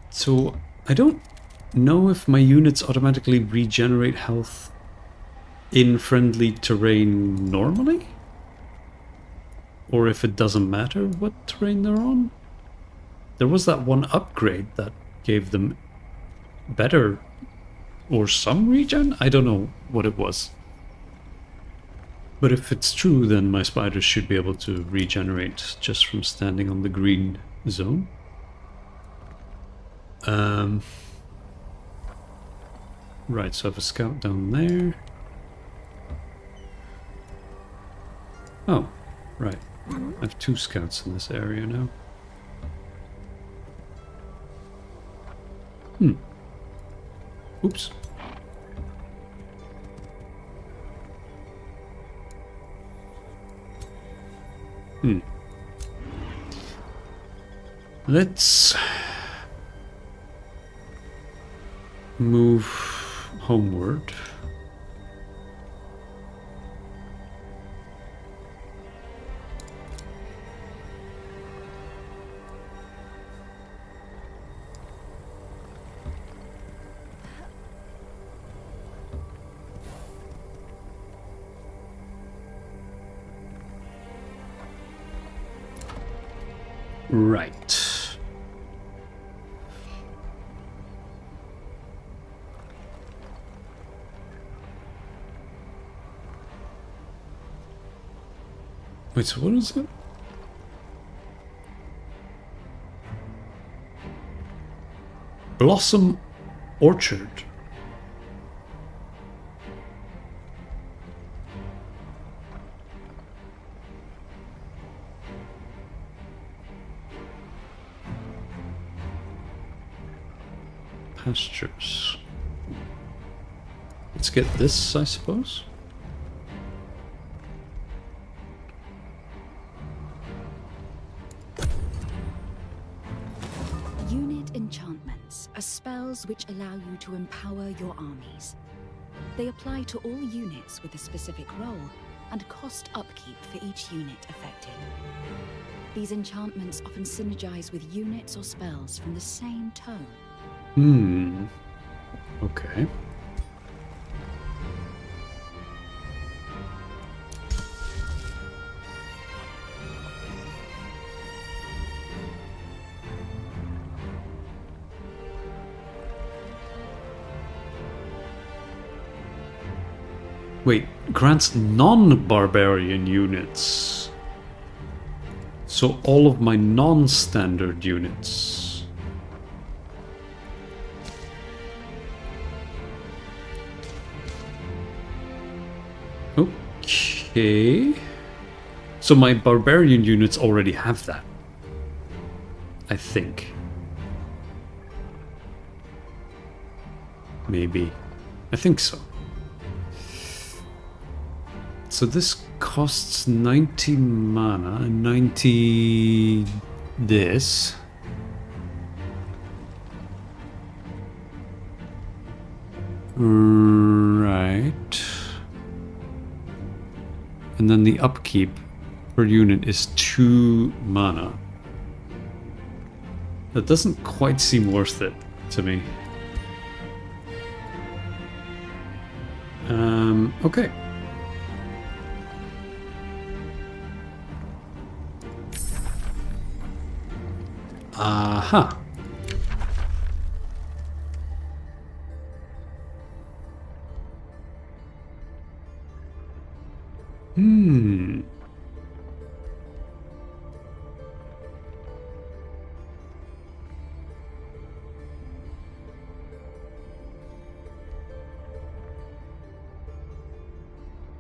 So, I don't know if my units automatically regenerate health in friendly terrain normally? Or if it doesn't matter what terrain they're on? There was that one upgrade that gave them better or some regen? I don't know what it was. But if it's true, then my spiders should be able to regenerate just from standing on the green zone. Right, so I have a scout down there. Oh, right. I have 2 scouts in this area now. Oops. Let's move homeward. Right. Wait, so what is it? Blossom Orchard. Pastures. Let's get this, I suppose. Unit enchantments are spells which allow you to empower your armies. They apply to all units with a specific role and cost upkeep for each unit affected. These enchantments often synergize with units or spells from the same tome. Okay. Wait, grants non-barbarian units. So all of my non-standard units. Okay. So my barbarian units already have that. I think. Maybe. I think so. So this costs 90 mana and 90 this. Right. And then the upkeep per unit is 2 mana. That doesn't quite seem worth it to me. Okay. Aha.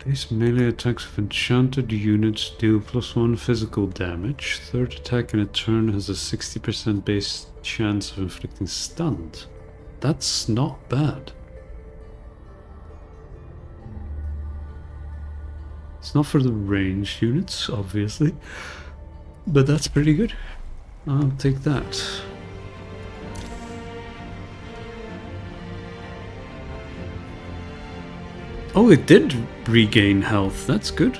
Base melee attacks of enchanted units deal +1 physical damage. Third attack in a turn has a 60% base chance of inflicting stunned. That's not bad. It's not for the ranged units, obviously, but that's pretty good. I'll take that. Oh, it did regain health. That's good.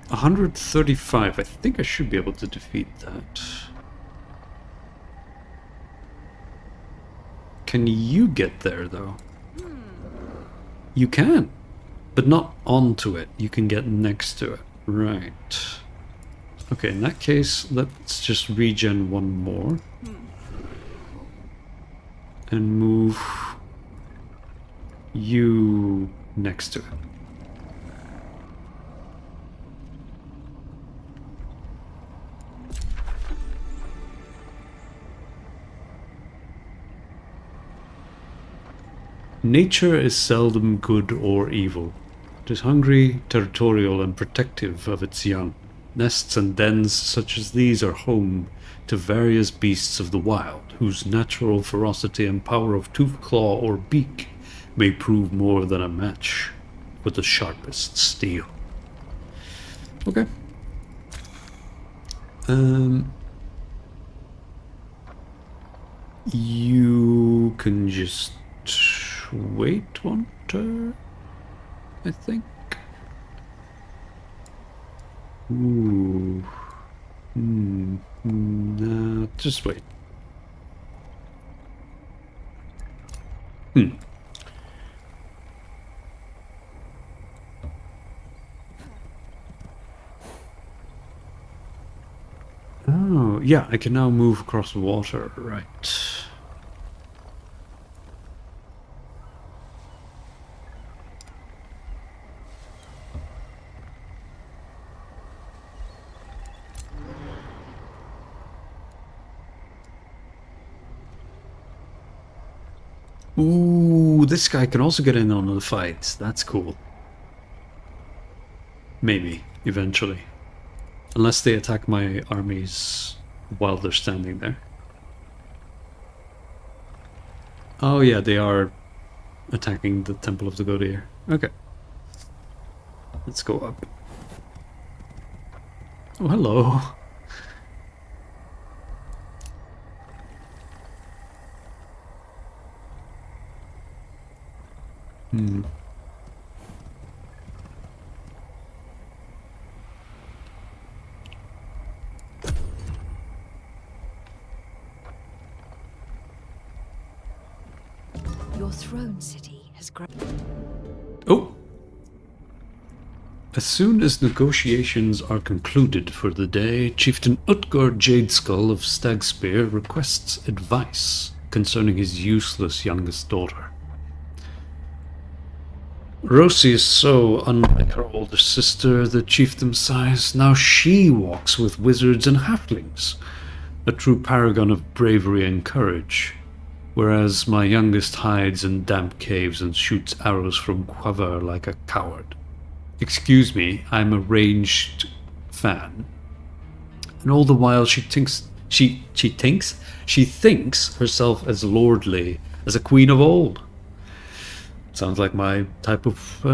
135. I think I should be able to defeat that. Can you get there, though? You can, but not onto it. You can get next to it. Right. Okay, in that case, let's just regen one more. And move you next to it. Nature is seldom good or evil. It is hungry, territorial, and protective of its young. Nests and dens such as these are home to various beasts of the wild, whose natural ferocity and power of tooth, claw, or beak may prove more than a match with the sharpest steel. Okay. You can just wait one turn, I think. Ooh. No, just wait. Oh, yeah, I can now move across water, right. Ooh, this guy can also get in on the fight. That's cool. Maybe, eventually. Unless they attack my armies while they're standing there. Oh yeah, they are attacking the Temple of the God Ear. Okay. Let's go up. Oh, hello. Your throne city has grown. Oh! As soon as negotiations are concluded for the day, Chieftain Utgar Jadeskull of Stagspear requests advice concerning his useless youngest daughter. Rosie is so unlike her older sister, the chieftain sighs. Now she walks with wizards and halflings, a true paragon of bravery and courage, whereas my youngest hides in damp caves and shoots arrows from cover like a coward. Excuse me, I'm a ranged fan. And all the while she thinks herself as lordly as a queen of old. Sounds like my type of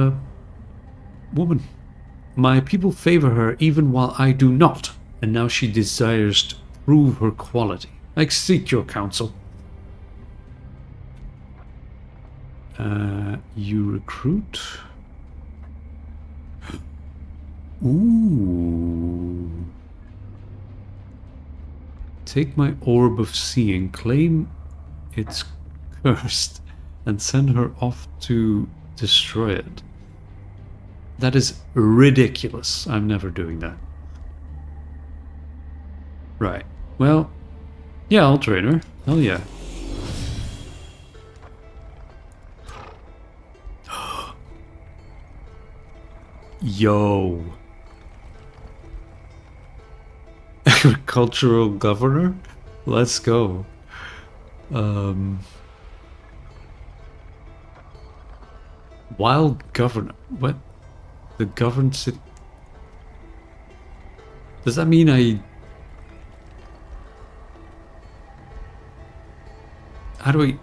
woman. My people favor her even while I do not, and now she desires to prove her quality. I seek your counsel. You recruit? Ooh. Take my orb of seeing, claim it's cursed, and send her off to destroy it. That is ridiculous. I'm never doing that. Right. Well, yeah, I'll train her. Hell yeah. Yo. Agricultural governor? Let's go. Wild governor? What? The governed city? Does that mean how do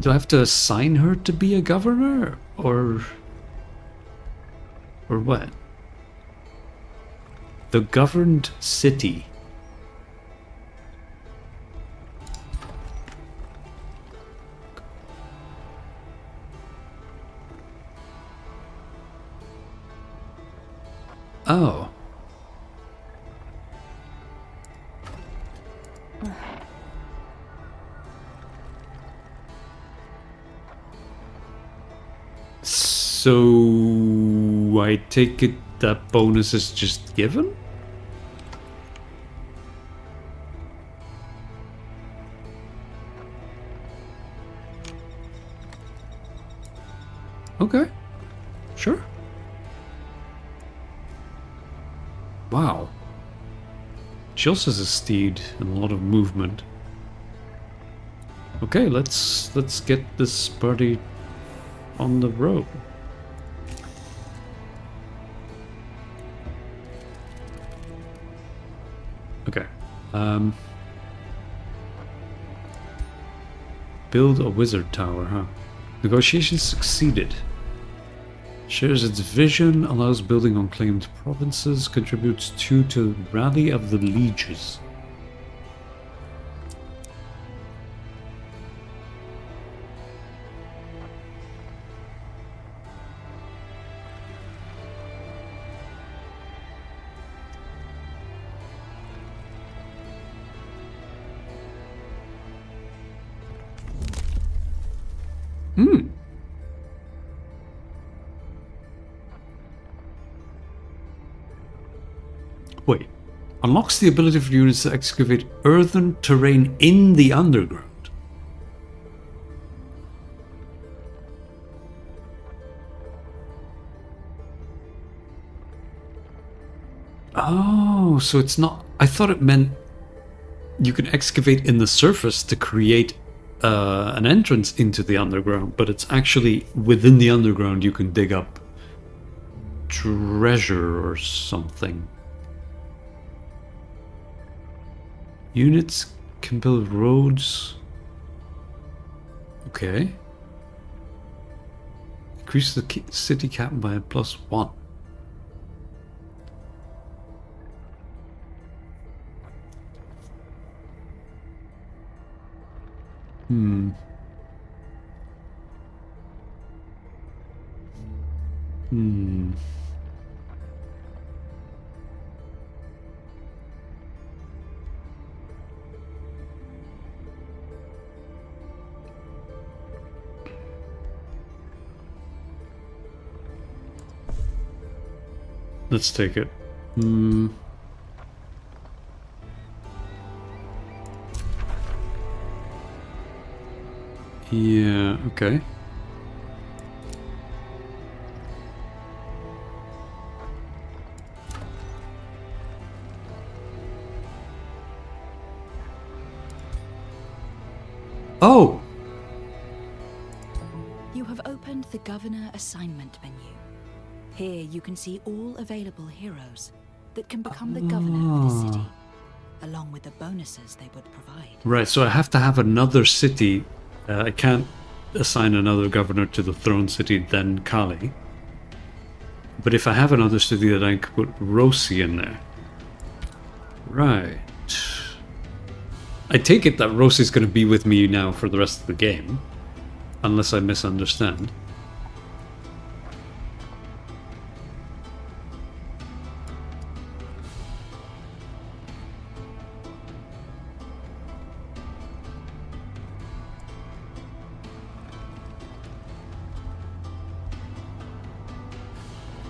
I have to assign her to be a governor? Or what? The governed city. Oh. So I take it that bonus is just given? Okay. Sure. Wow. She also has a steed and a lot of movement. Okay, let's get this party on the road. Okay. Build a wizard tower, huh? Negotiations succeeded. Shares its vision, allows building on claimed provinces, contributes 2 to Rally of the Lieges. Wait. Unlocks the ability for units to excavate earthen terrain in the underground. Oh, so it's not... I thought it meant you can excavate in the surface to create an entrance into the underground, but it's actually within the underground you can dig up treasure or something. Units can build roads. Okay. Increase the city cap by a +1. Hmm. Let's take it. Yeah, okay. Oh! You have opened the Governor Assignment menu. Here you can see all available heroes that can become the governor of the city, along with the bonuses they would provide. Right, so I have to have another city. I can't assign another governor to the throne city, then Kali. But if I have another city, then I could put Rosi in there. Right. I take it that Rosi's going to be with me now for the rest of the game. Unless I misunderstand.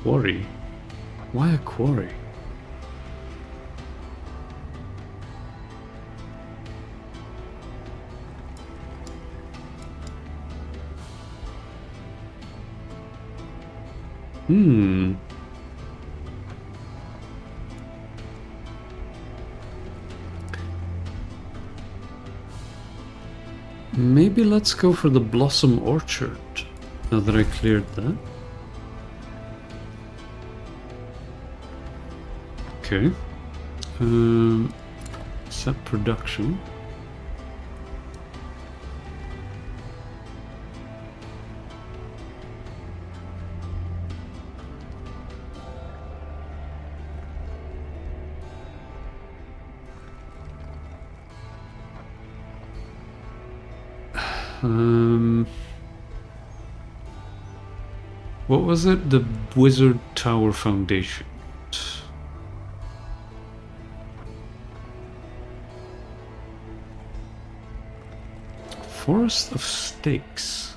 Quarry? Why a quarry? Maybe let's go for the Blossom Orchard, now that I cleared that. Okay. Set production. What was it? The Wizard Tower Foundation. Forest of Stakes.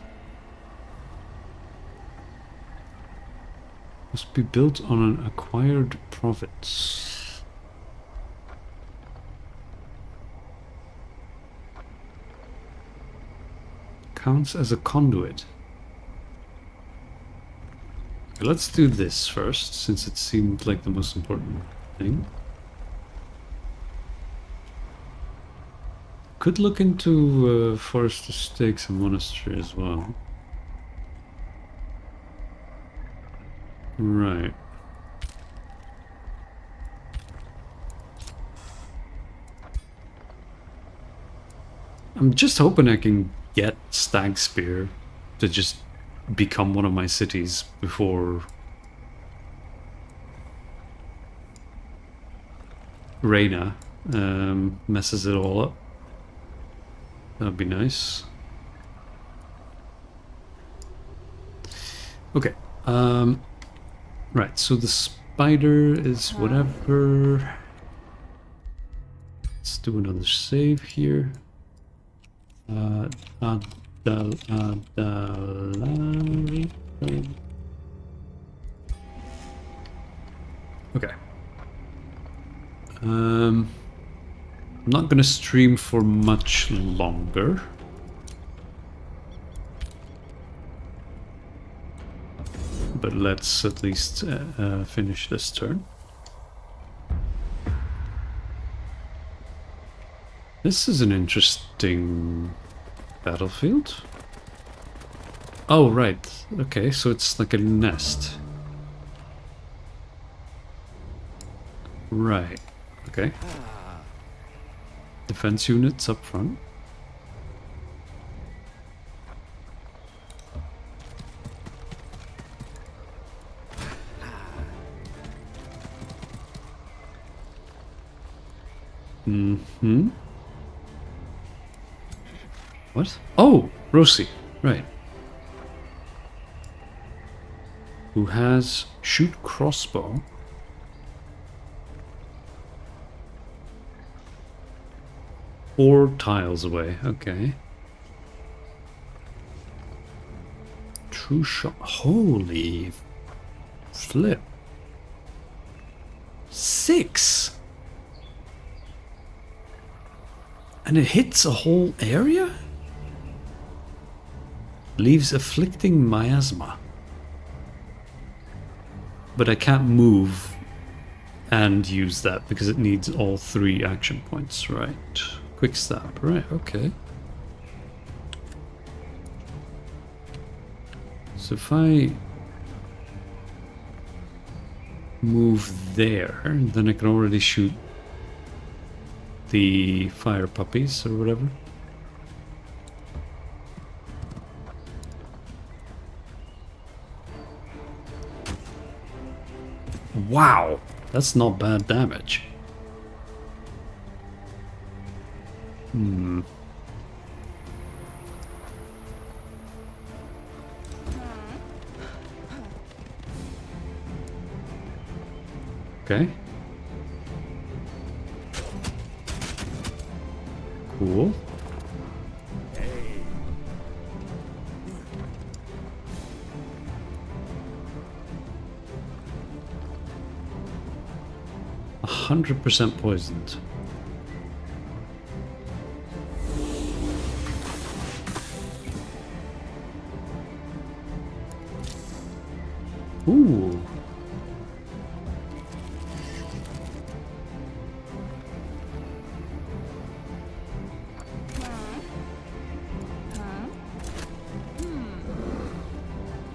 Must be built on an acquired province. Counts as a conduit. Okay, let's do this first, since it seemed like the most important thing. Could look into Forest of Stakes and Monastery as well. Right. I'm just hoping I can get Stag Spear to just become one of my cities before Reyna messes it all up. That'd be nice. Okay. Right, so the spider is whatever. Let's do another save here. Adalari. Okay. I'm not gonna stream for much longer. But let's at least finish this turn. This is an interesting battlefield. Oh, right. Okay, so it's like a nest. Right. Okay. Defense units up front. Mm-hmm. What? Oh, Rosie. Right. Who has shoot crossbow. 4 tiles away. Okay. True shot. Holy flip. 6. And it hits a whole area? Leaves afflicting miasma. But I can't move and use that because it needs all 3 action points, right? Quick stab, right, okay. So if I move there, then I can already shoot the fire puppies or whatever. Wow, that's not bad damage. Okay. Cool. Hey. 100% poisoned. Ooh.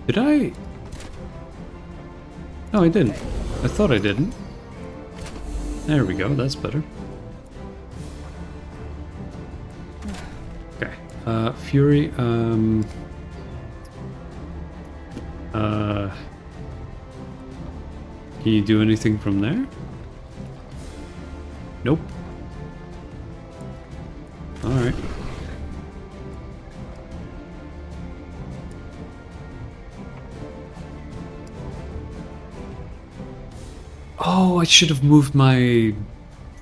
Did I? No, I didn't. I thought I didn't. There we go, that's better. Okay. Fury, can you do anything from there? Nope. Alright. Oh, I should have moved my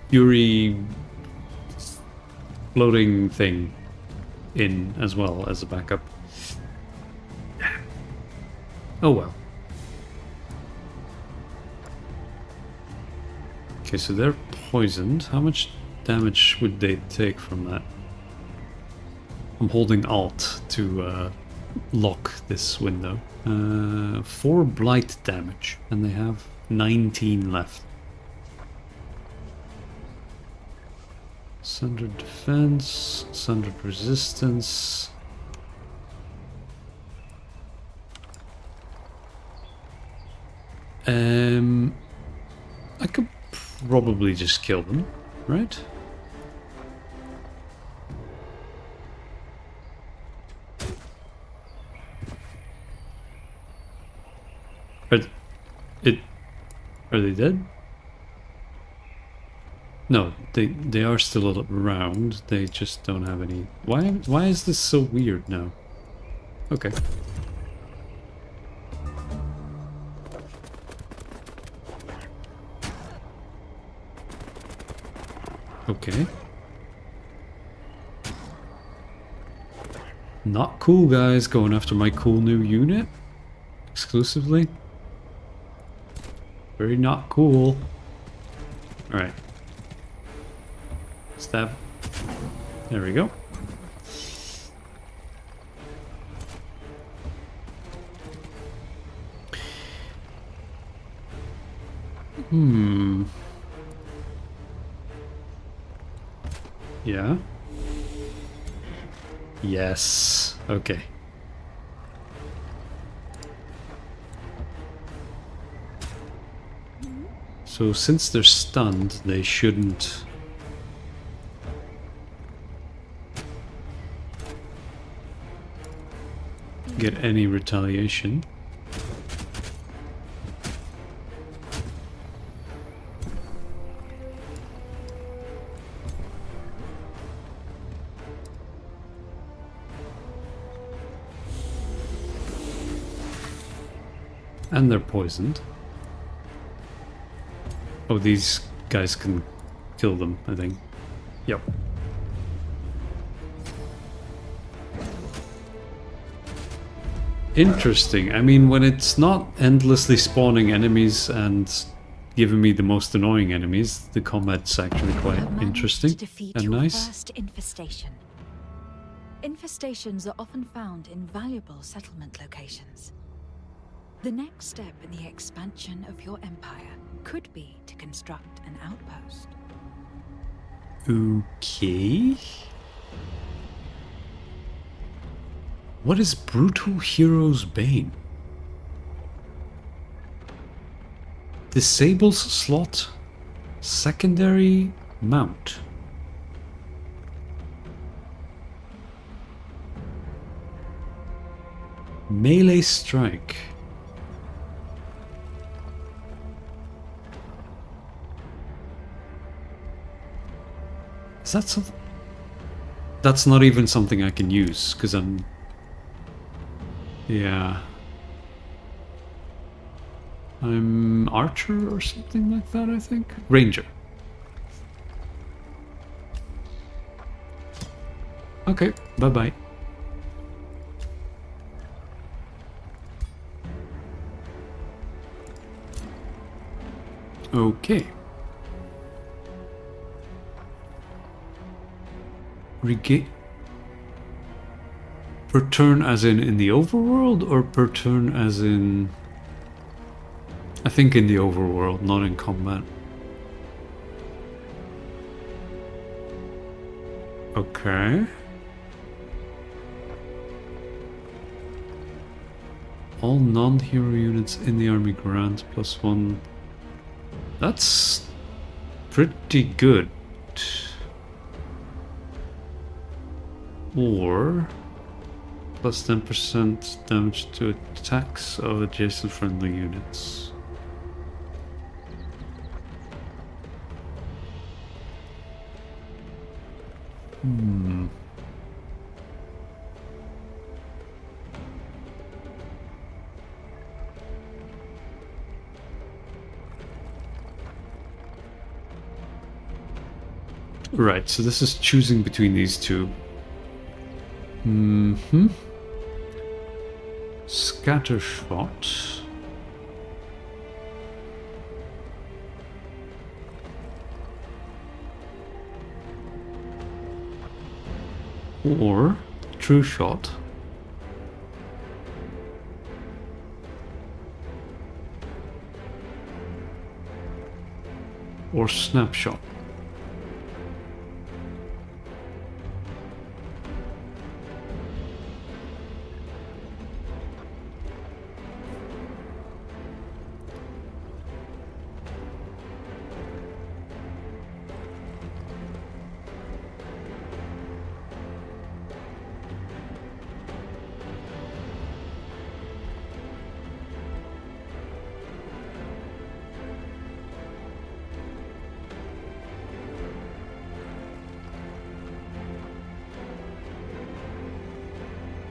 Fury floating thing in as well as a backup. Oh well. Okay, so they're poisoned. How much damage would they take from that? I'm holding Alt to lock this window. 4 blight damage, and they have 19 left. Sundered defense, sundered resistance. I could probably just kill them, right? It... Are they dead? No, they are still around. They just don't have any... Why is this so weird now? Okay. Okay. Not cool, guys. Going after my cool new unit. Exclusively. Very not cool. Alright. Stab. There we go. Yeah. Yes. Okay. So since they're stunned, they shouldn't get any retaliation. And they're poisoned. Oh, these guys can kill them, I think. Yep. Interesting. I mean, when it's not endlessly spawning enemies and giving me the most annoying enemies, the combat's actually quite interesting and nice. First infestation. Infestations are often found in valuable settlement locations. The next step in the expansion of your empire could be to construct an outpost. Okay. What is Brutal Hero's Bane? Disables slot secondary mount. Melee strike. Is that something? That's not even something I can use, because I'm... Yeah. I'm archer or something like that, I think? Ranger. Okay, bye-bye. Okay. Per turn as in the overworld, or per turn as in... I think in the overworld, not in combat. Okay. All non-hero units in the army grant +1. That's pretty good. Or plus 10% damage to attacks of adjacent friendly units. Right, so this is choosing between these two. Scattershot. Or True Shot. Or Snapshot.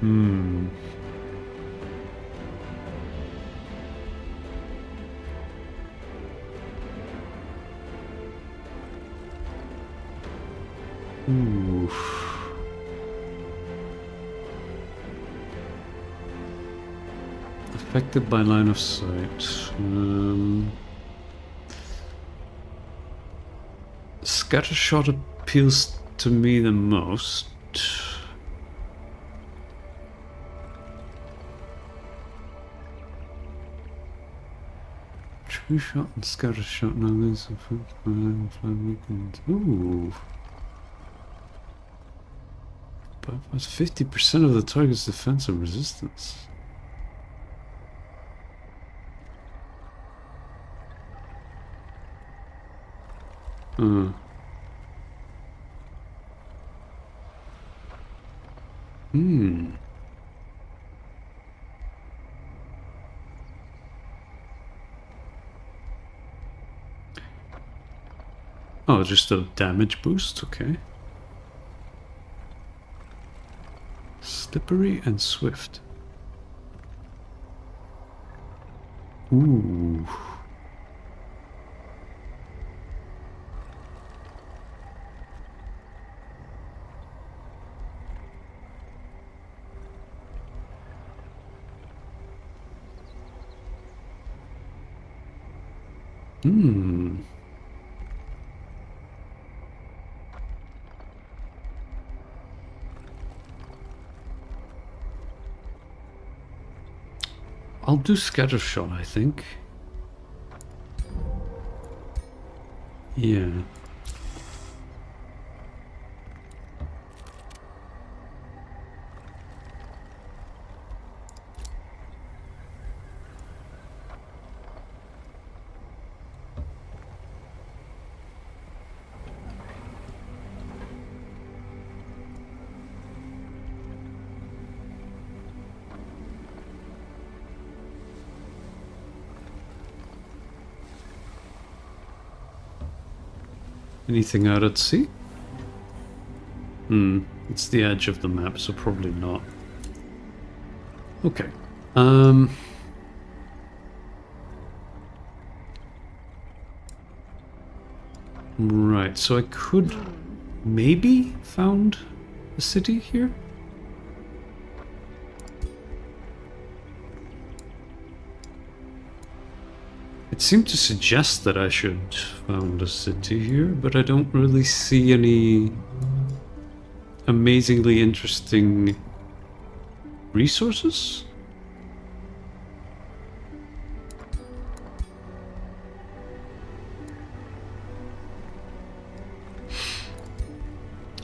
Hmm. Ooh. Affected by line of sight. Scattershot appeals to me the most. True shot and scattershot now lose effect by line of sight weakened. Ooh. Bypass 50% of the target's defense and resistance. Hmm. Oh, just a damage boost, okay. Slippery and swift. Ooh. Hmm. I'll do scattershot, I think. Yeah. Anything out at sea? It's the edge of the map, so probably not. Okay. Right, so I could maybe found a city here? It seemed to suggest that I should found a city here, but I don't really see any amazingly interesting resources.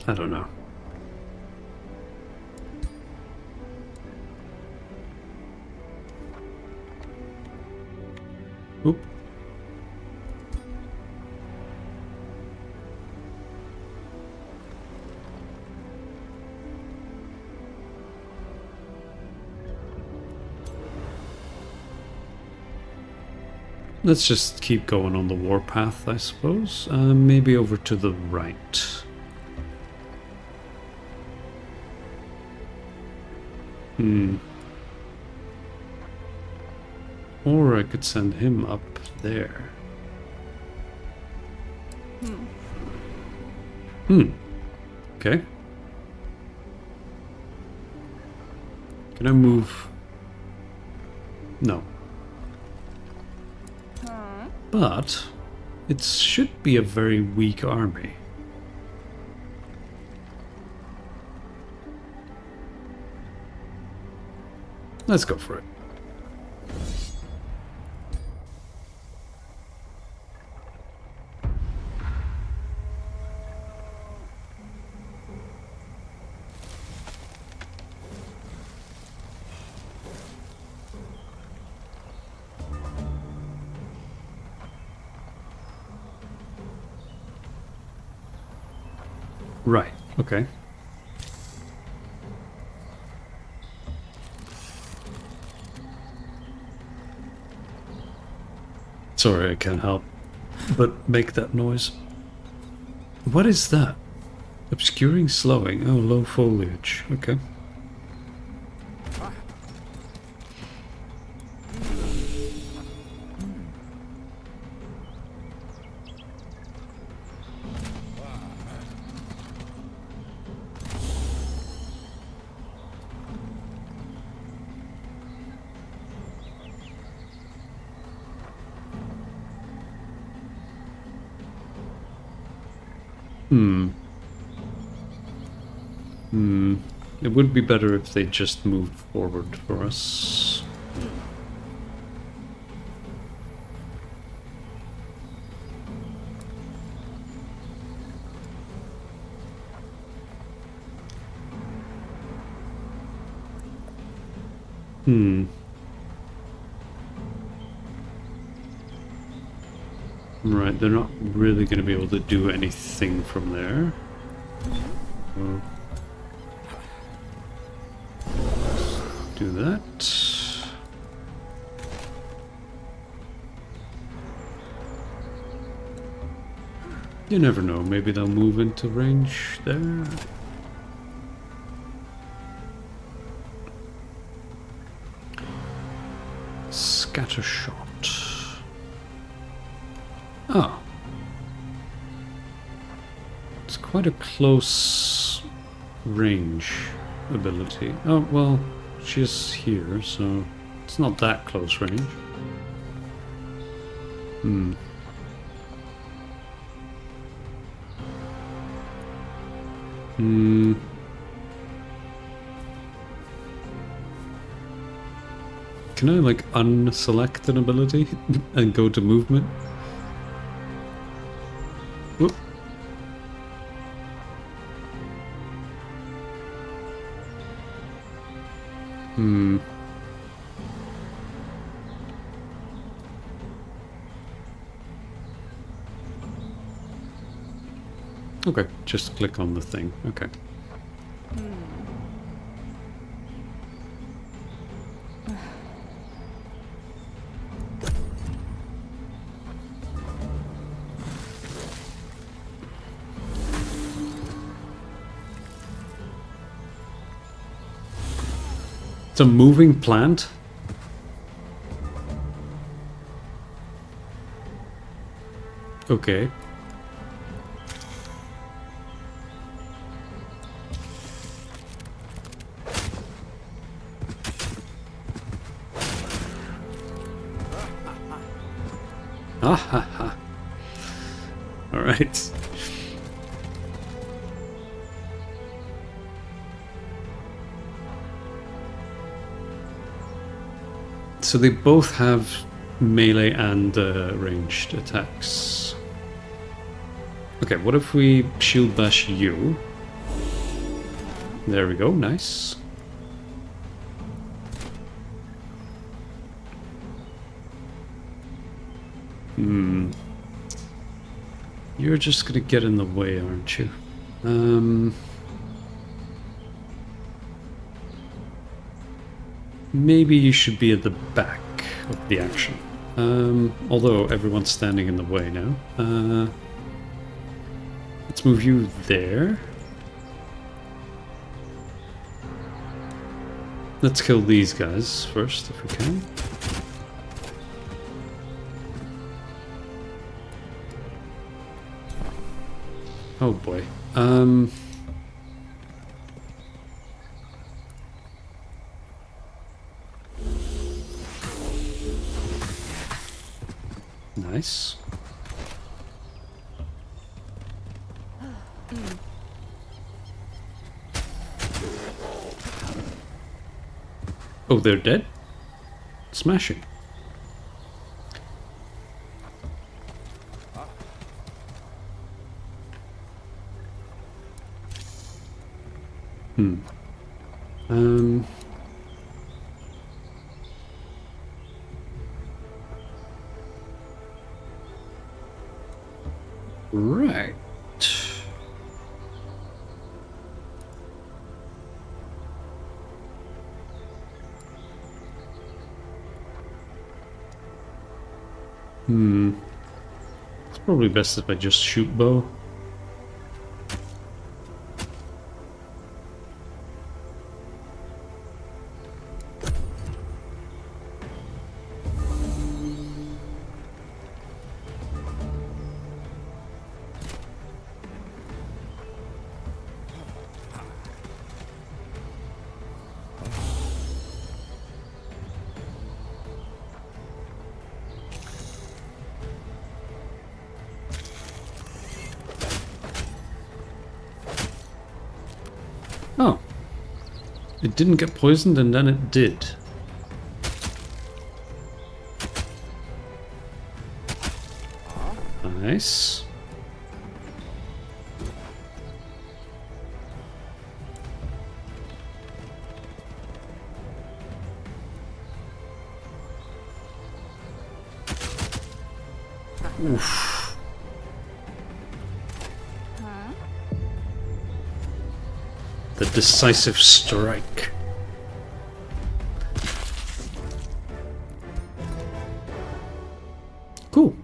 I don't know. Oop. Let's just keep going on the warpath, I suppose. Maybe over to the right. Or I could send him up there. Okay. Can I move? No. But it should be a very weak army. Let's go for it. Right, okay. Sorry, I can't help but make that noise. What is that? Obscuring slowing. Oh, low foliage. Okay. Hmm. Hmm. It would be better if they just moved forward for us. Hmm. Right, they're not really going to be able to do anything from there. So do that. You never know, maybe they'll move into range there. Scatter shot. Ah. It's quite a close range ability. Oh, well, she's here, so it's not that close range. Hmm. Hmm. Can I, like, unselect an ability and go to movement? Whoop. Hmm. Okay, just click on the thing. Okay. It's a moving plant? Okay. Ah ha ha. Alright. So they both have melee and ranged attacks. Okay, what if we shield bash you? There we go, nice. Hmm. You're just gonna get in the way, aren't you? Maybe you should be at the back of the action. Although everyone's standing in the way now. Let's move you there. Let's kill these guys first, if we can. Oh boy. Nice. Oh, they're dead? Smashing. Um... Right. It's probably best if I just shoot bow. Oh. It didn't get poisoned and then it did. Nice. Oof. The decisive strike. Cool.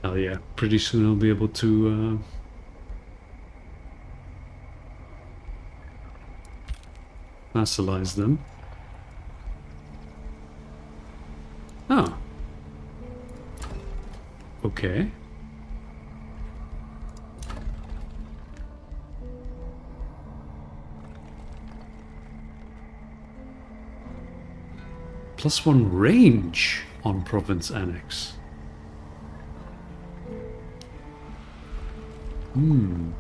Oh yeah, pretty soon I'll be able to fossilize them. Oh. Okay. +1 range on Province Annex. Hmm.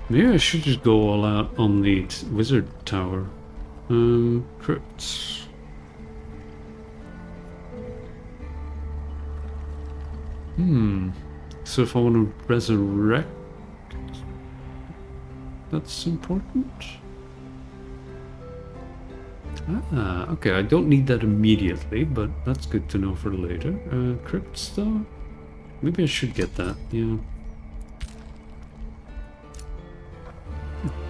Maybe I should just go all out on the wizard tower. Crypts. So if I want to resurrect, that's important. Ah, okay, I don't need that immediately, but that's good to know for later. Crypts though? Maybe I should get that, yeah.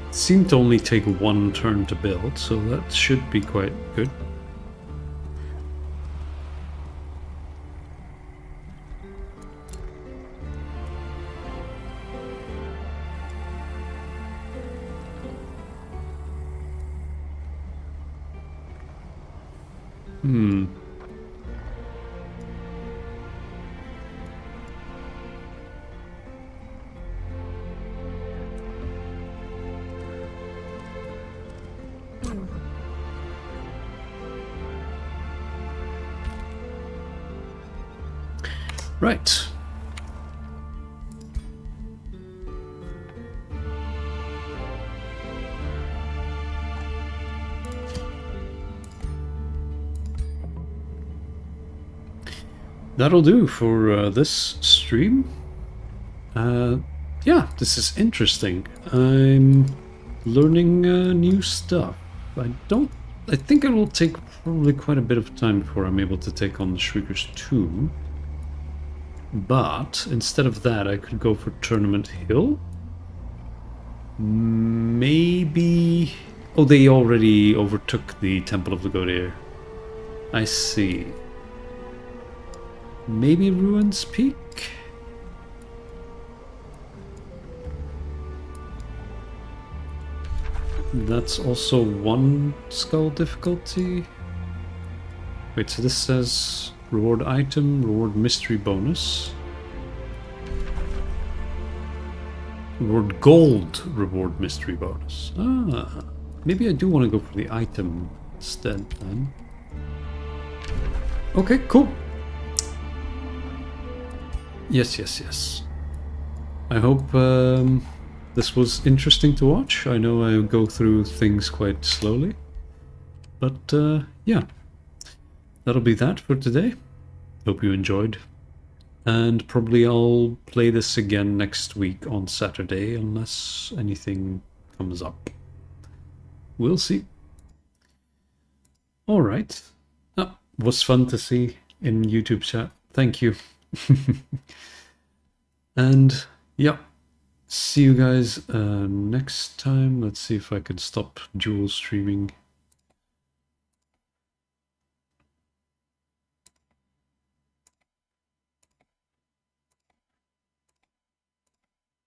It seemed to only take 1 turn to build, so that should be quite good. Right. That'll do for this stream. Yeah, this is interesting. I'm learning new stuff. I think it will take probably quite a bit of time before I'm able to take on the Shrieker's Tomb. But instead of that, I could go for Tournament Hill. Maybe... Oh, they already overtook the Temple of the Godair. I see. Maybe Ruins Peak? That's also 1 skull difficulty. Wait, so this says reward item, reward mystery bonus. Reward gold, reward mystery bonus. Ah, maybe I do want to go for the item instead then. Okay, cool. Yes. I hope this was interesting to watch. I know I go through things quite slowly. But yeah, that'll be that for today. Hope you enjoyed. And probably I'll play this again next week on Saturday, unless anything comes up. We'll see. Alright. Was fun to see in YouTube chat. Thank you. And yeah, see you guys next time. Let's see if I can stop dual streaming.